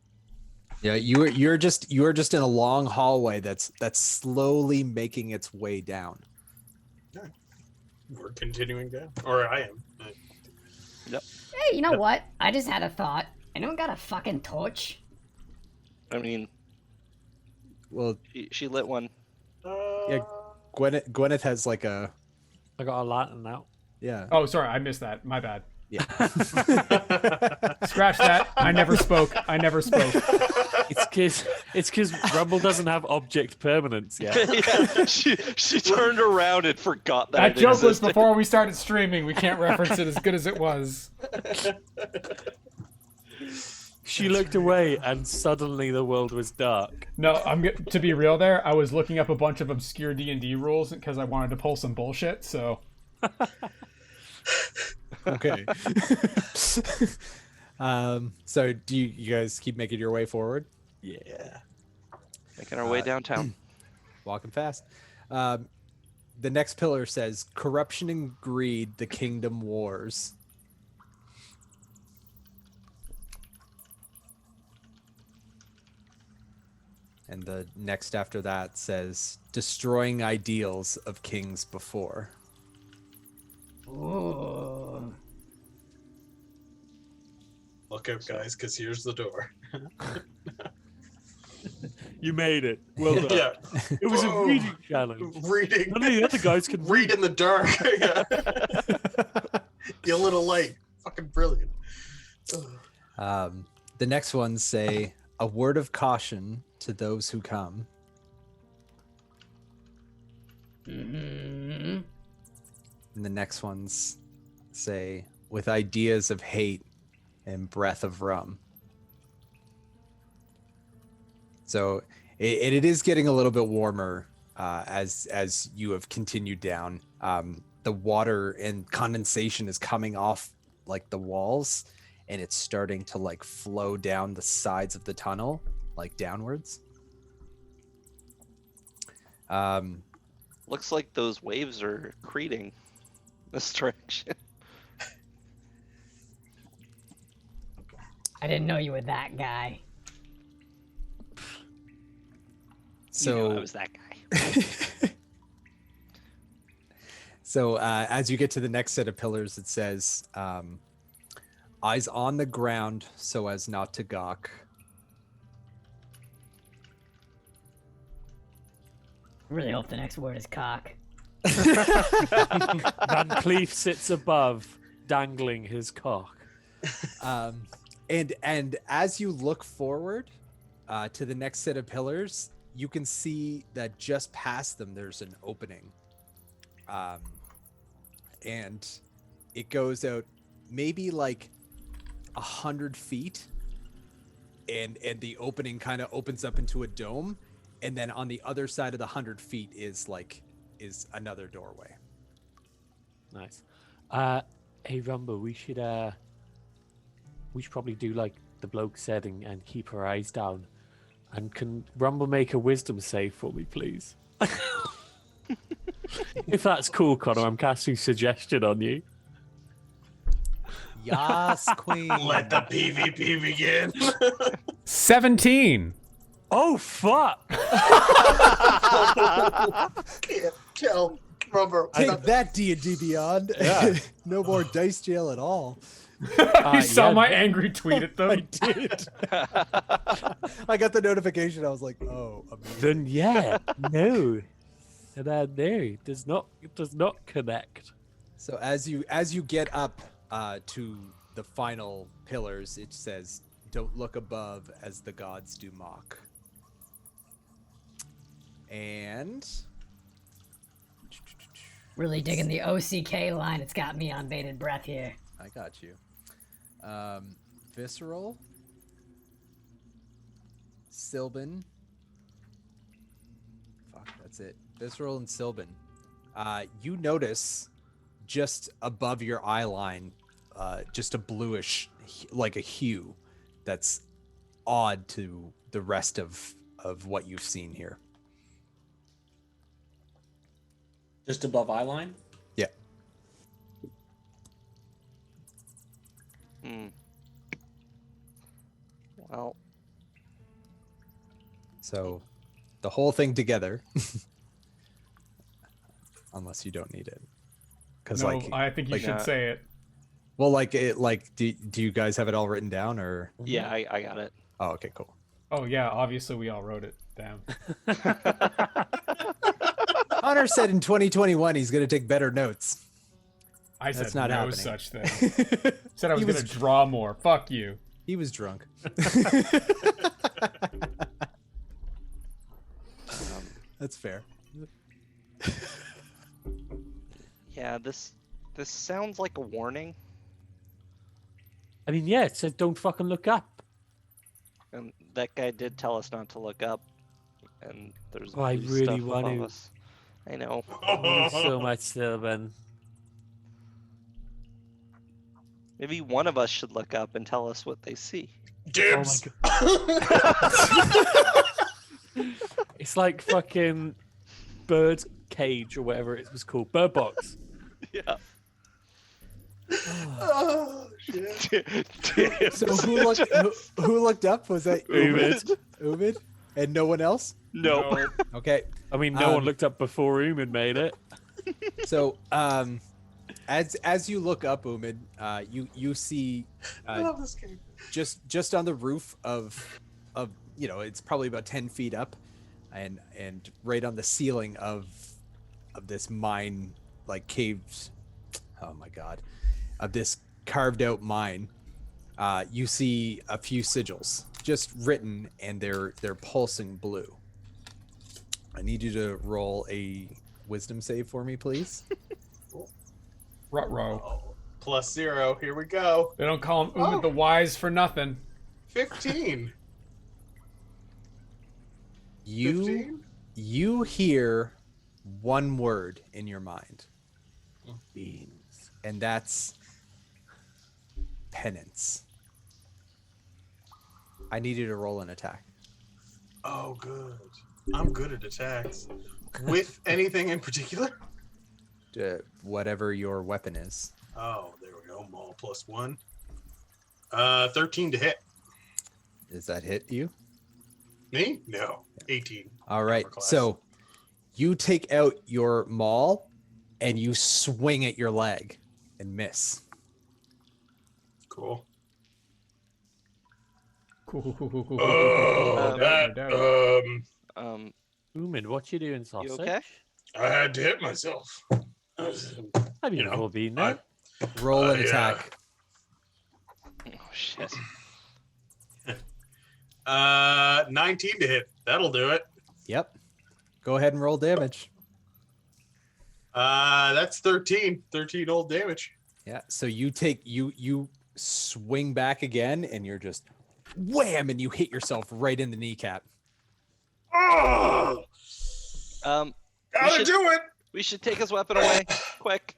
Yeah, you're just in a long hallway that's slowly making its way down. We're continuing down, or I am. Hey, you know what? I just had a thought. Anyone got a fucking torch? I mean, Well, she lit one. yeah, Gwyneth has like a I got a lantern now. yeah. Oh, sorry, I missed that. My bad. Yeah. Scratch that. I never spoke. It's because Rumble doesn't have object permanence yet. Yeah, she turned around and forgot that. That it joke was existed. before we started streaming. We can't reference it as good as it was. She looked away, and suddenly the world was dark. No, to be real. There, I was looking up a bunch of obscure D&D rules because I wanted to pull some bullshit. So, Okay. So do you guys keep making your way forward? Yeah. Making our way downtown. Walking fast. The next pillar says corruption and greed, the kingdom wars. And the next after that says destroying ideals of kings before. Ooh. Look out, guys, because here's the door. You made it. Well done. Yeah. It was a Whoa. reading challenge. Reading. None of the other guys can Read in the dark. Yeah. The little light. Fucking brilliant. The next ones say a word of caution to those who come. Mm-hmm. And the next ones say with ideas of hate and breath of rum. So it is getting a little bit warmer as you have continued down. The water and condensation is coming off like the walls, and it's starting to like flow down the sides of the tunnel, like downwards. Looks like those waves are creating this direction. I didn't know you were that guy. So You know I was that guy. So as you get to the next set of pillars, it says, eyes on the ground so as not to gawk. I really hope the next word is cock. Van Cleef sits above, dangling his cock. And as you look forward to the next set of pillars, you can see that just past them there's an opening. And it goes out maybe like 100 feet, and the opening kind of opens up into a dome, and then on the other side of the 100 feet is another doorway. Nice. Hey Rumble, we should probably do like the bloke said and keep our eyes down. And can Rumble make a wisdom save for me, please? If that's cool, Connor, I'm casting suggestion on you. Yas, queen. Let the PvP begin. 17. Oh fuck! Can't tell. Remember, Take that, D&D Beyond. Yeah. No more dice jail at all. You saw yeah. my angry tweet at I them. did. I got the notification. I was like, oh, amazing. Then yeah, no. And no, it does not connect. So as you get up to the final pillars, it says, "Don't look above, as the gods do mock." And Really digging the OCK line. It's got me on bated breath here. I got you. Visceral, Sylvan. Fuck, that's it. Visceral and Sylvan. You notice just above your eye line, just a bluish, like a hue that's odd to the rest of what you've seen here. Just above eye line? Yeah. Well, So the whole thing together, unless you don't need it. Because No, I think you like, should say it. well, like it, like, do you guys have it all written down or? yeah, I got it. Oh, okay, cool. Oh yeah, obviously we all wrote it down. Connor said in 2021 he's going to take better notes. I That's said not no happening. such thing. Said I was He going was to draw more. Fuck you. He was drunk. That's fair. Yeah, this sounds like a warning, I mean, yeah, it says don't fucking look up. and that guy did tell us not to look up. And there's Oh, I blue really stuff want above to. us. I know. I want to so much, Sylvan. Maybe one of us should look up and tell us what they see. Dibs. It's like fucking bird cage or whatever it was called. Bird box. Yeah. Oh, shit. So who looked up? Was that Umid. Umid? And no one else? No. Okay. I mean, no one looked up before Umid made it. So as you look up, Umid, you see I love this game. just on the roof of it's probably about 10 feet up, and right on the ceiling of this mine, like caves, oh my god, of this carved out mine, you see a few sigils just written, and they're pulsing blue. I need you to roll a wisdom save for me, please. Ruh-roh. Oh, +0. Here we go. They don't call him Umid the Wise for nothing. 15. You 15? you hear one word in your mind, Beans. and that's penance. I need you to roll an attack. Oh, good. I'm good at attacks. With anything in particular? Whatever your weapon is. Oh, there we go. Maul +1. 13 to hit. Does that hit you? Me? No. 18. All right. Upper class. So you take out your maul and you swing at your leg and miss. Cool. Cool. That, Umid, what you doing, sausage? You okay? I had to hit myself. I've You been know, all been there. Roll an yeah. attack. Oh shit. 19 to hit. That'll do it. Yep. Go ahead and roll damage. That's 13. 13 old damage. Yeah. So you take you swing back again, and you're just wham, and you hit yourself right in the kneecap. Oh! Gotta should- do it! We should take his weapon away, quick.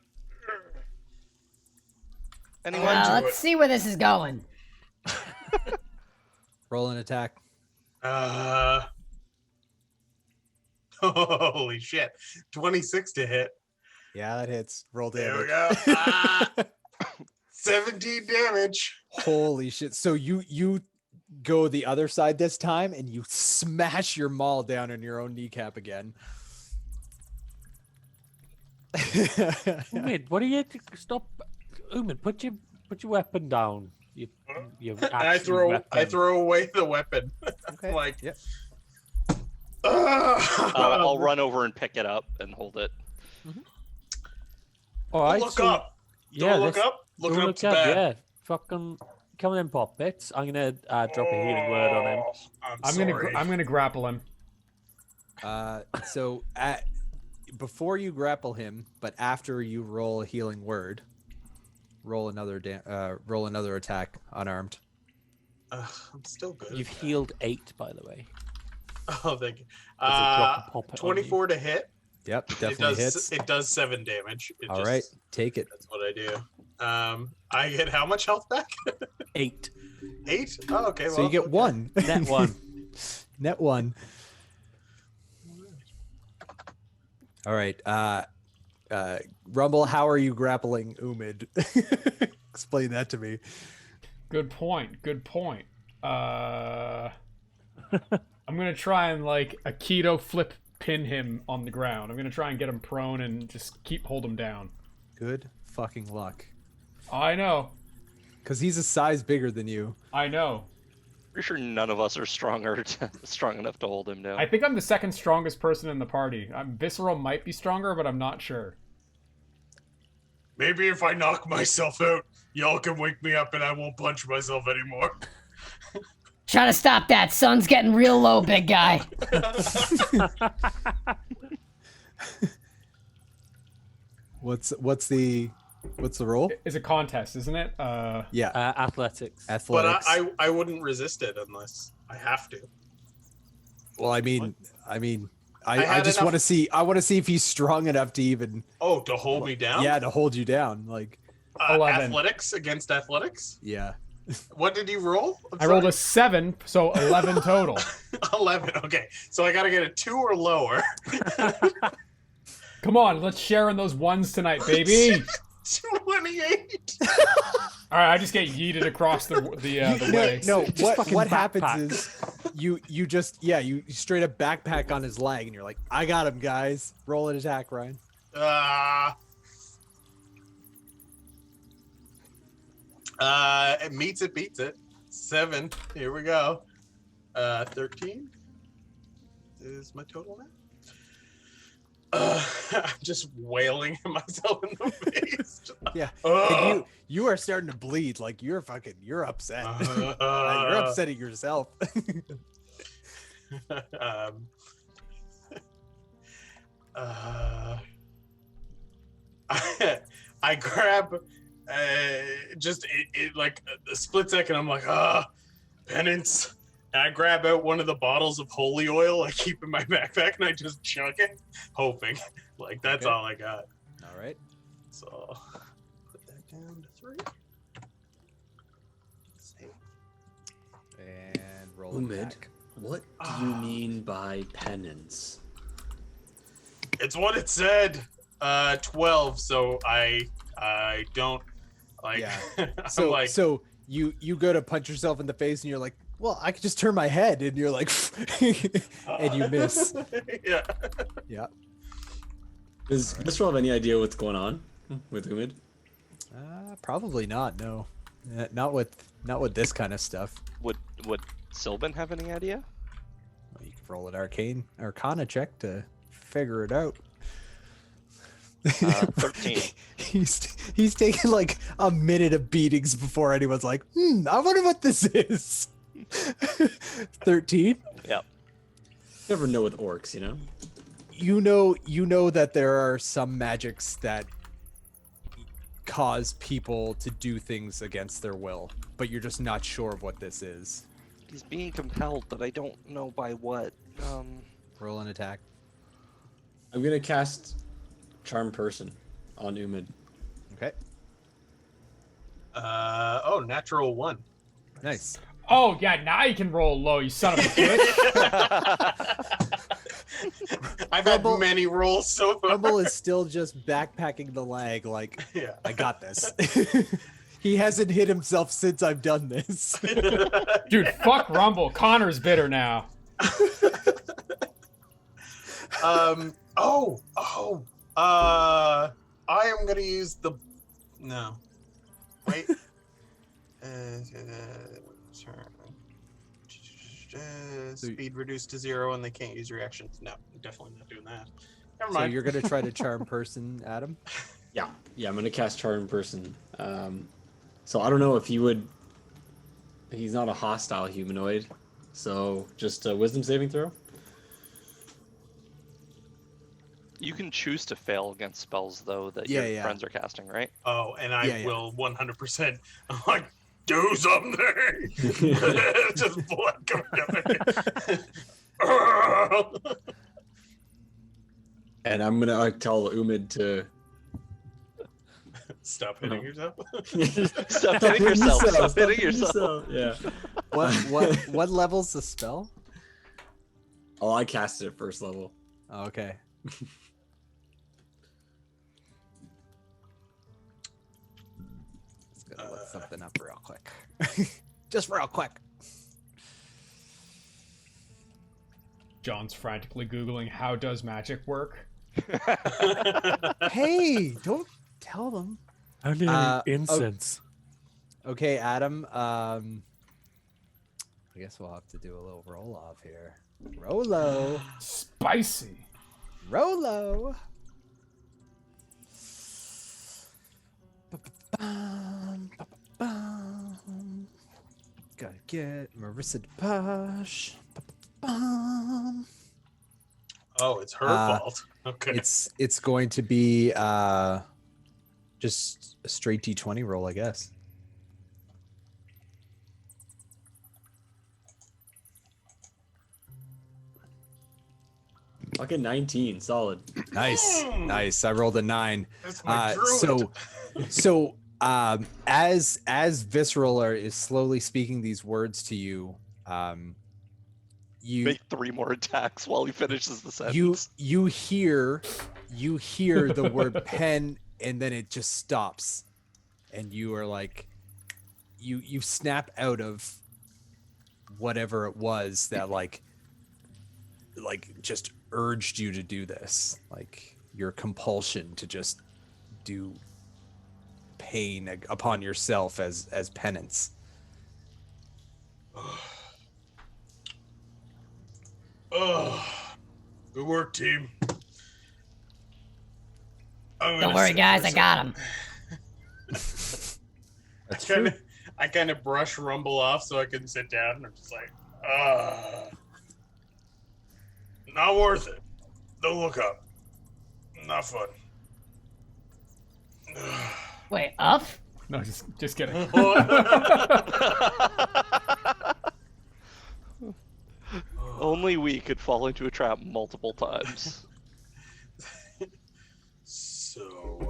Anyone? Let's see where this is going. Roll an attack. Holy shit. 26 to hit. Yeah, that hits. Roll There we damage. go. 17 damage. Holy shit. So you go the other side this time, and you smash your maul down on your own kneecap again. Umid, what are you? Stop. Umid, put your weapon down. You And I throw away the weapon. Okay. Like, Yep. I'll run over and pick it up and hold it. All right. look so, up. Yeah, Don't look let's- up. don't Looking look up's bad. Yeah, fucking come in, pop bits. I'm gonna drop a healing word on him. I'm gonna grapple him. So before you grapple him, but after you roll a healing word, roll another attack unarmed. I'm still good. You've at that. healed 8, by the way. Oh, thank you. There's a drop of pop it on you. 24 to hit. Yep, definitely hits. It does 7 damage. All right, take it. That's what I do. I get how much health back? 8. 8? Oh, okay. So well, you get okay. 1. Net 1. Net 1. All right. Rumble, how are you grappling Umid? Explain that to me. Good point. I'm gonna try and like a keto flip pin him on the ground. I'm gonna try and get him prone and just hold him down. Good fucking luck. I know. Because he's a size bigger than you. I know. Pretty sure none of us are strong enough to hold him down. I think I'm the second strongest person in the party. Visceral might be stronger, but I'm not sure. Maybe if I knock myself out, y'all can wake me up and I won't punch myself anymore. Try to stop that. Sun's getting real low, big guy. What's the roll? It's a contest, isn't it? Yeah, Athletics. But athletics. I wouldn't resist it unless I have to. Well, I mean, I I had just enough- want to see. I want to see if he's strong enough to even. Oh, to hold me down? Yeah, to hold you down. Like, 11. Athletics against athletics? yeah. What did you roll? I rolled a 7, so 11 total. 11. Okay, so I got to get a 2 or lower. Come on, let's share in those ones tonight, baby. 28. All right, I just get yeeted across the way. No, Just fucking what happens backpack. is you just you straight up backpack on his leg and you're like, I got him, guys. Roll an attack, Ryan. It meets it, beats it. 7. Here we go. 13 is my total now. I'm just wailing at myself in the face. Yeah. Ugh. And you are starting to bleed. Like you're upset. You're upsetting yourself. I grab just it like a split second. I'm like, penance. And I grab out one of the bottles of holy oil I keep in my backpack and I just chunk it, hoping. Like that's Okay. all I got. All right. So put that down to 3. Save. And roll an Umid, attack. what do you mean by penance? It's what it said. 12. So I don't like. Yeah. I'm So like, so you go to punch yourself in the face and you're like, well, I could just turn my head, and you're like, and you miss. Yeah. Yeah. Does Visceral have any idea what's going on with Umid? Probably not. No, not with this kind of stuff. Would Sylvan have any idea? Well, you can roll an arcana check to figure it out. 13. He's taking like a minute of beatings before anyone's like, I wonder what this is. 13. Yep. You never know with orcs, you know? You know that there are some magics that cause people to do things against their will, but you're just not sure of what this is. He's being compelled, but I don't know by what. Roll an attack. I'm gonna cast Charm Person on Umid. Okay. Natural 1. Nice. Oh, yeah, now you can roll low, you son of a bitch. I've had Rumble- many rolls so far. Rumble is still just backpacking the lag like, Yeah. I got this. He hasn't hit himself since I've done this. Dude, fuck Rumble. Connor's bitter now. I am gonna use the. No. Wait. Speed reduced to 0 and they can't use reactions. No, definitely not doing that. Never So mind. you're gonna try to charm person, Adam? Yeah, I'm gonna cast Charm Person. So I don't know if he would. He's not a hostile humanoid, so just a Wisdom saving throw. You can choose to fail against spells though that Yeah, your yeah. friends are casting, right? Oh, and I Yeah. will 100%. I'm like, do something. Just blood coming down. And I'm gonna tell Umid to. Stop hitting yourself. Stop hitting yourself. Stop hitting yourself. Yeah. What level's the spell? Oh, I cast it at first level. Oh, okay. Just gonna look something up real quick. Just real quick. John's frantically Googling, how does magic work? Hey, don't tell them. Only incense. Okay, Adam. I guess we'll have to do a little roll off here. Rolo. Spicy. Rolo. Gotta get Marissa DePache. Ba-ba-bum. Oh, it's her fault. Okay. It's going to be just a straight D20 roll, I guess. Fucking 19, solid. Nice, nice. I rolled a 9. That's my druid. So as Visceral is slowly speaking these words to you, you Make 3 more attacks while he finishes the sentence. you hear the word pen, and then it just stops, and you are like, you snap out of whatever it was that like just urged you to do this, like your compulsion to just do pain upon yourself as penance. Oh, good work, team. Don't worry, guys, I got him. That's true. I kind of brush Rumble off so I can sit down, and I'm just like, not worth it. Don't look up. Not fun. Wait, up? No, just kidding. Only we could fall into a trap multiple times. So,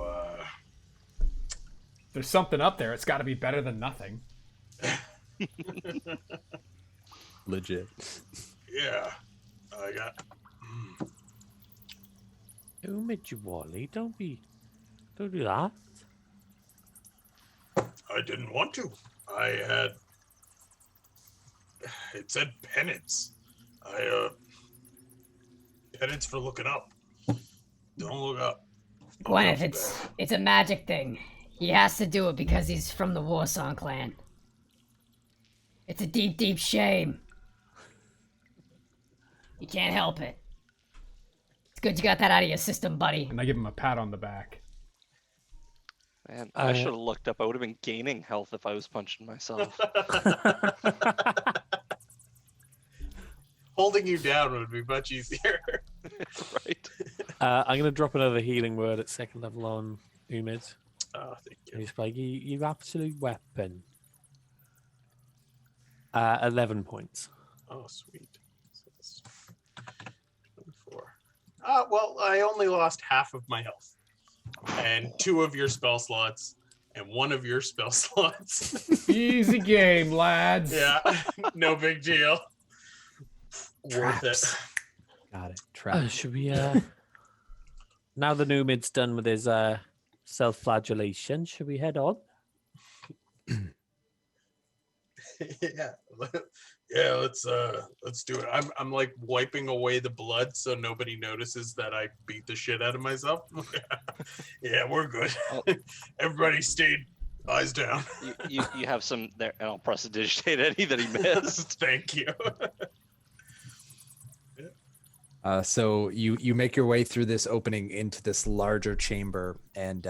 There's something up there. It's got to be better than nothing. Legit. yeah, I got. Who made you, Wally? Don't do that. I didn't want to. It said penance. Penance for looking up. Don't look up. Gwyneth, it's a magic thing. He has to do it because he's from the Warsong clan. It's a deep, deep shame. You can't help it. It's good you got that out of your system, buddy. And I give him a pat on the back. Man, I should have looked up. I would have been gaining health if I was punching myself. Holding you down would be much easier. Right? I'm going to drop another healing word at 2nd level on Umid. Oh, thank you. He's like, you absolute weapon. 11 points. Oh, sweet. So that's 24. Well, I only lost half of my health. And 2 of your spell slots. And 1 of your spell slots. Easy game, lads. Yeah, no big deal. Worth it. Traps. Got it. Trap. Should we, now the Numid's done with his self-flagellation, should we head on? yeah. Yeah, let's do it. I'm like wiping away the blood so nobody notices that I beat the shit out of myself. Yeah, we're good. Everybody stayed eyes down. You have some there, and I'll prestidigitate any that he missed. Thank you. So you make your way through this opening into this larger chamber, and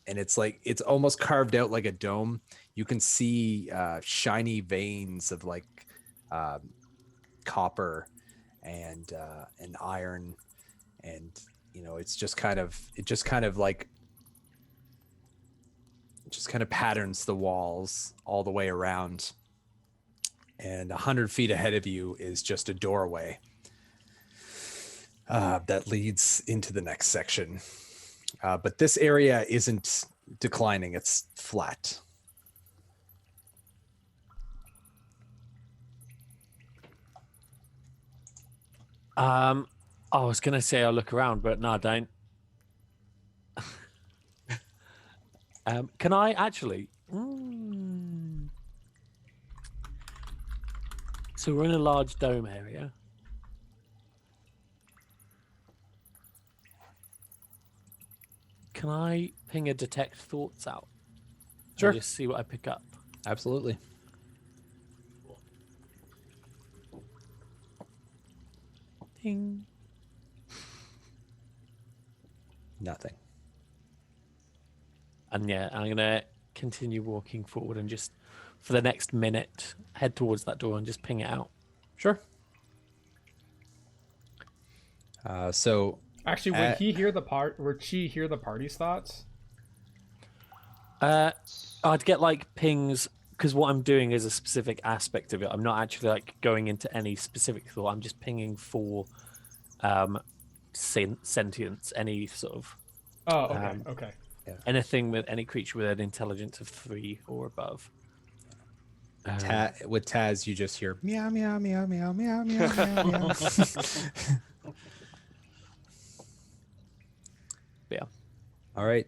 it's like it's almost carved out like a dome. You can see shiny veins of like copper and iron, and it just kind of patterns the walls all the way around. And 100 feet ahead of you is just a doorway that leads into the next section. But this area isn't declining, it's flat. I was going to say I'll look around, but no, don't. Can I actually? So we're in a large dome area. Can I ping a detect thoughts out? Sure. And just see what I pick up. Absolutely. Ding. Nothing. And yeah, I'm gonna continue walking forward and just for the next minute, head towards that door and just ping it out. Sure. So Actually, would he hear the part? Would she hear the party's thoughts? I'd get like pings because what I'm doing is a specific aspect of it. I'm not actually like going into any specific thought. I'm just pinging for sentience, any sort of Oh, okay, okay. anything with any creature with an intelligence of 3 or above. With Taz, you just hear meow meow meow meow meow meow meow meow. Yeah. All right.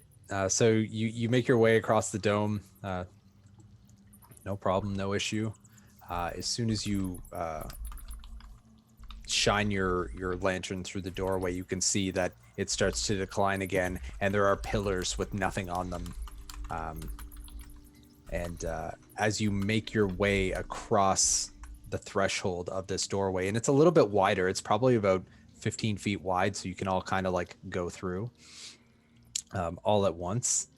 So you make your way across the dome. No problem, no issue. As soon as you shine your lantern through the doorway, you can see that it starts to decline again, and there are pillars with nothing on them. And as you make your way across the threshold of this doorway, and it's a little bit wider, it's probably about 15 feet wide, so you can all kind of like go through all at once.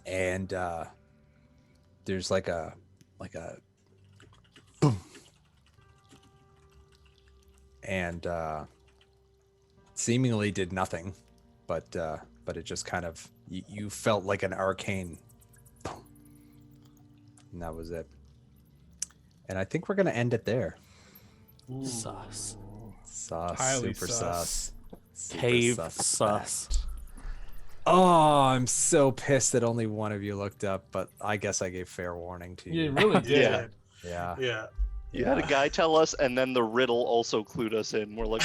And there's like a boom, and seemingly did nothing, but it just kind of you felt like an arcane boom, and that was it. And I think we're gonna end it there. Sus. Highly Super sus. Super Cave suspect. sus. Oh, I'm so pissed that only one of you looked up, but I guess I gave fair warning to You you. really did. Yeah. Yeah. Yeah. You had a guy tell us, and then the riddle also clued us in. We're like,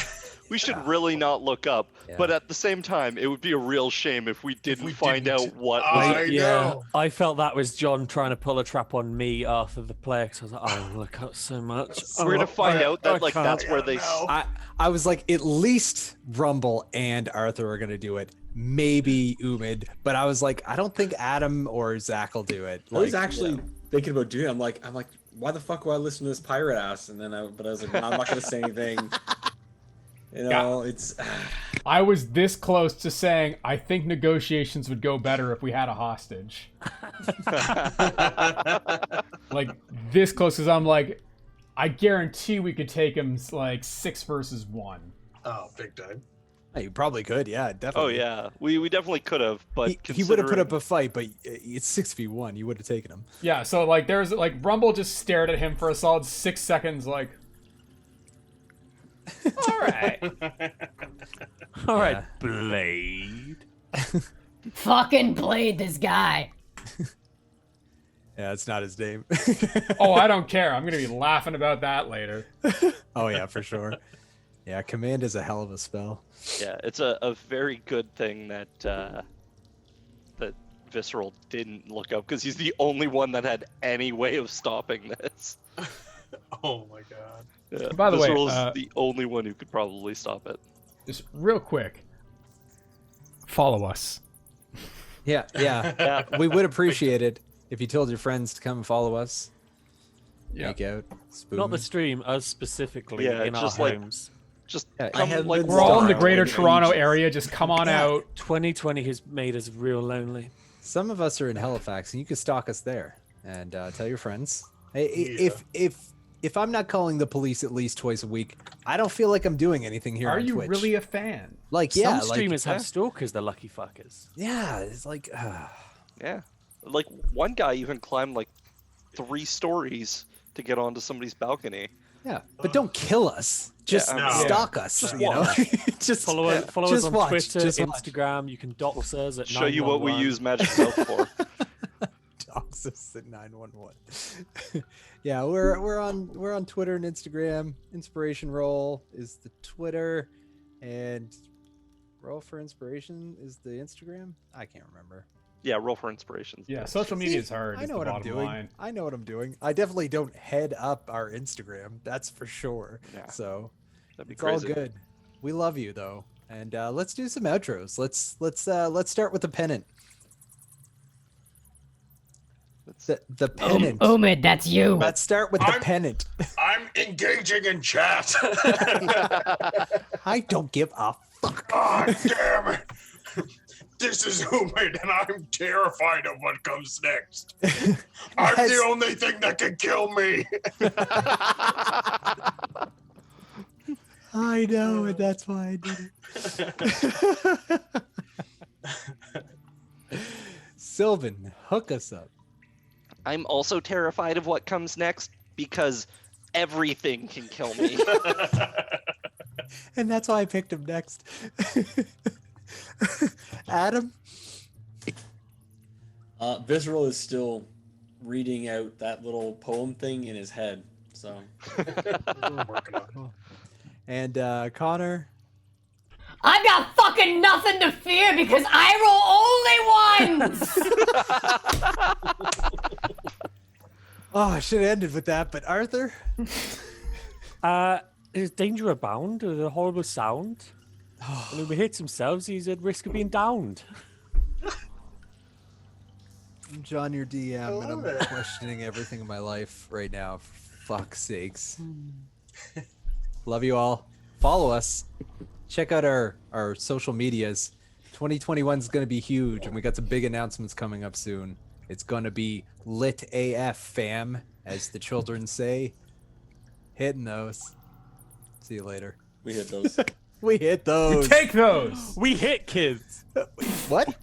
we should really not look up. Yeah. But at the same time, it would be a real shame if we didn't find didn't. out what I was. know. Yeah, I felt that was John trying to pull a trap on me after the play. Because I was like, oh, look up so much. We're gonna find out that like can't. that's where they. No. I was like, at least Rumble and Arthur are gonna do it. Maybe Umid, but I was like, I don't think Adam or Zach will do it. I was Like, actually thinking about doing it. I'm like, why the fuck would I listen to this pirate ass? And then I was like, no, I'm not gonna say anything. You know, it's. I was this close to saying I think negotiations would go better if we had a hostage. Like this close, because I'm like, I guarantee we could take him like 6 versus 1. Oh, big time. you probably could, yeah, Oh definitely. yeah, we definitely could have, but He would have put up considering- a fight, but it's 6v1. You would have taken him. Yeah, so like there's like Rumble just stared at him for a solid 6 seconds, like. All right. All right, Blade. Fucking played this guy. Yeah, it's not his name. Oh, I don't care. I'm gonna be laughing about that later. Oh yeah, for sure. Yeah, command is a hell of a spell. Yeah, it's a very good thing that that Visceral didn't look up, because he's the only one that had any way of stopping this. Oh my god. Yeah, By the way, Visceral is the only one who could probably stop it. Just real quick. Follow us. Yeah. Yeah. We would appreciate it if you told your friends to come and follow us. Yeah. Make out. Spoon. Not the stream, us specifically Yeah, in our just like- homes. Just Yeah, I come, have like been We're all in the Sorry. greater Ages. Toronto area. Just come on Yeah. out. 2020 has made us real lonely. Some of us are in Halifax, and you can stalk us there and tell your friends. Hey, Yeah. if I'm not calling the police at least twice a week, I don't feel like I'm doing anything here Are on you Twitch. really a fan? Like, yeah, Some like, streamers have stalkers, the lucky fuckers. yeah, it's like, yeah, like one guy even climbed like 3 stories to get onto somebody's balcony. yeah, but don't kill us. Just Yeah, no. stalk us. Just you know, watch. just Follow us just on watch, Twitter, just watch. Instagram. You can dox us at Show you what we 911. use Magic Mouth for. Dox us at 911. Yeah, we're on Twitter and Instagram. Inspiration Roll is the Twitter, and Roll for Inspiration is the Instagram. I can't remember. Yeah, roll for inspirations. Yeah, social media is hard. I is know the what I'm bottom doing. line. I know what I'm doing. I definitely don't head up our Instagram. That's for sure. Yeah. So That'd be it's crazy. all good. We love you though, and let's do some outros. Let's start with the pennant. The pennant. Umid, that's you. Let's start with the I'm- pennant. I'm engaging in chat. I don't give a fuck. God damn it. This is Umid, and I'm terrified of what comes next. I'm That's- the only thing that can kill me. I know, and that's why I did it. Sylvan, hook us up. I'm also terrified of what comes next because everything can kill me. And that's why I picked him next. Adam? Visceral is still reading out that little poem thing in his head. So We're working on it. And Connor? I've got fucking nothing to fear because I roll only ones! Oh, I should have ended with that, but Arthur? Is danger abound? With a horrible sound? And if he hits himself, he's at risk of being downed. I'm John, your DM, and I'm love it. questioning everything in my life right now. For fuck's sakes. Love you all. Follow us. Check out our social medias. 2021 is going to be huge, and we got some big announcements coming up soon. It's going to be lit AF, fam, as the children say. Hitting those. See you later. we hit those. We hit those. Take those. We hit kids. What?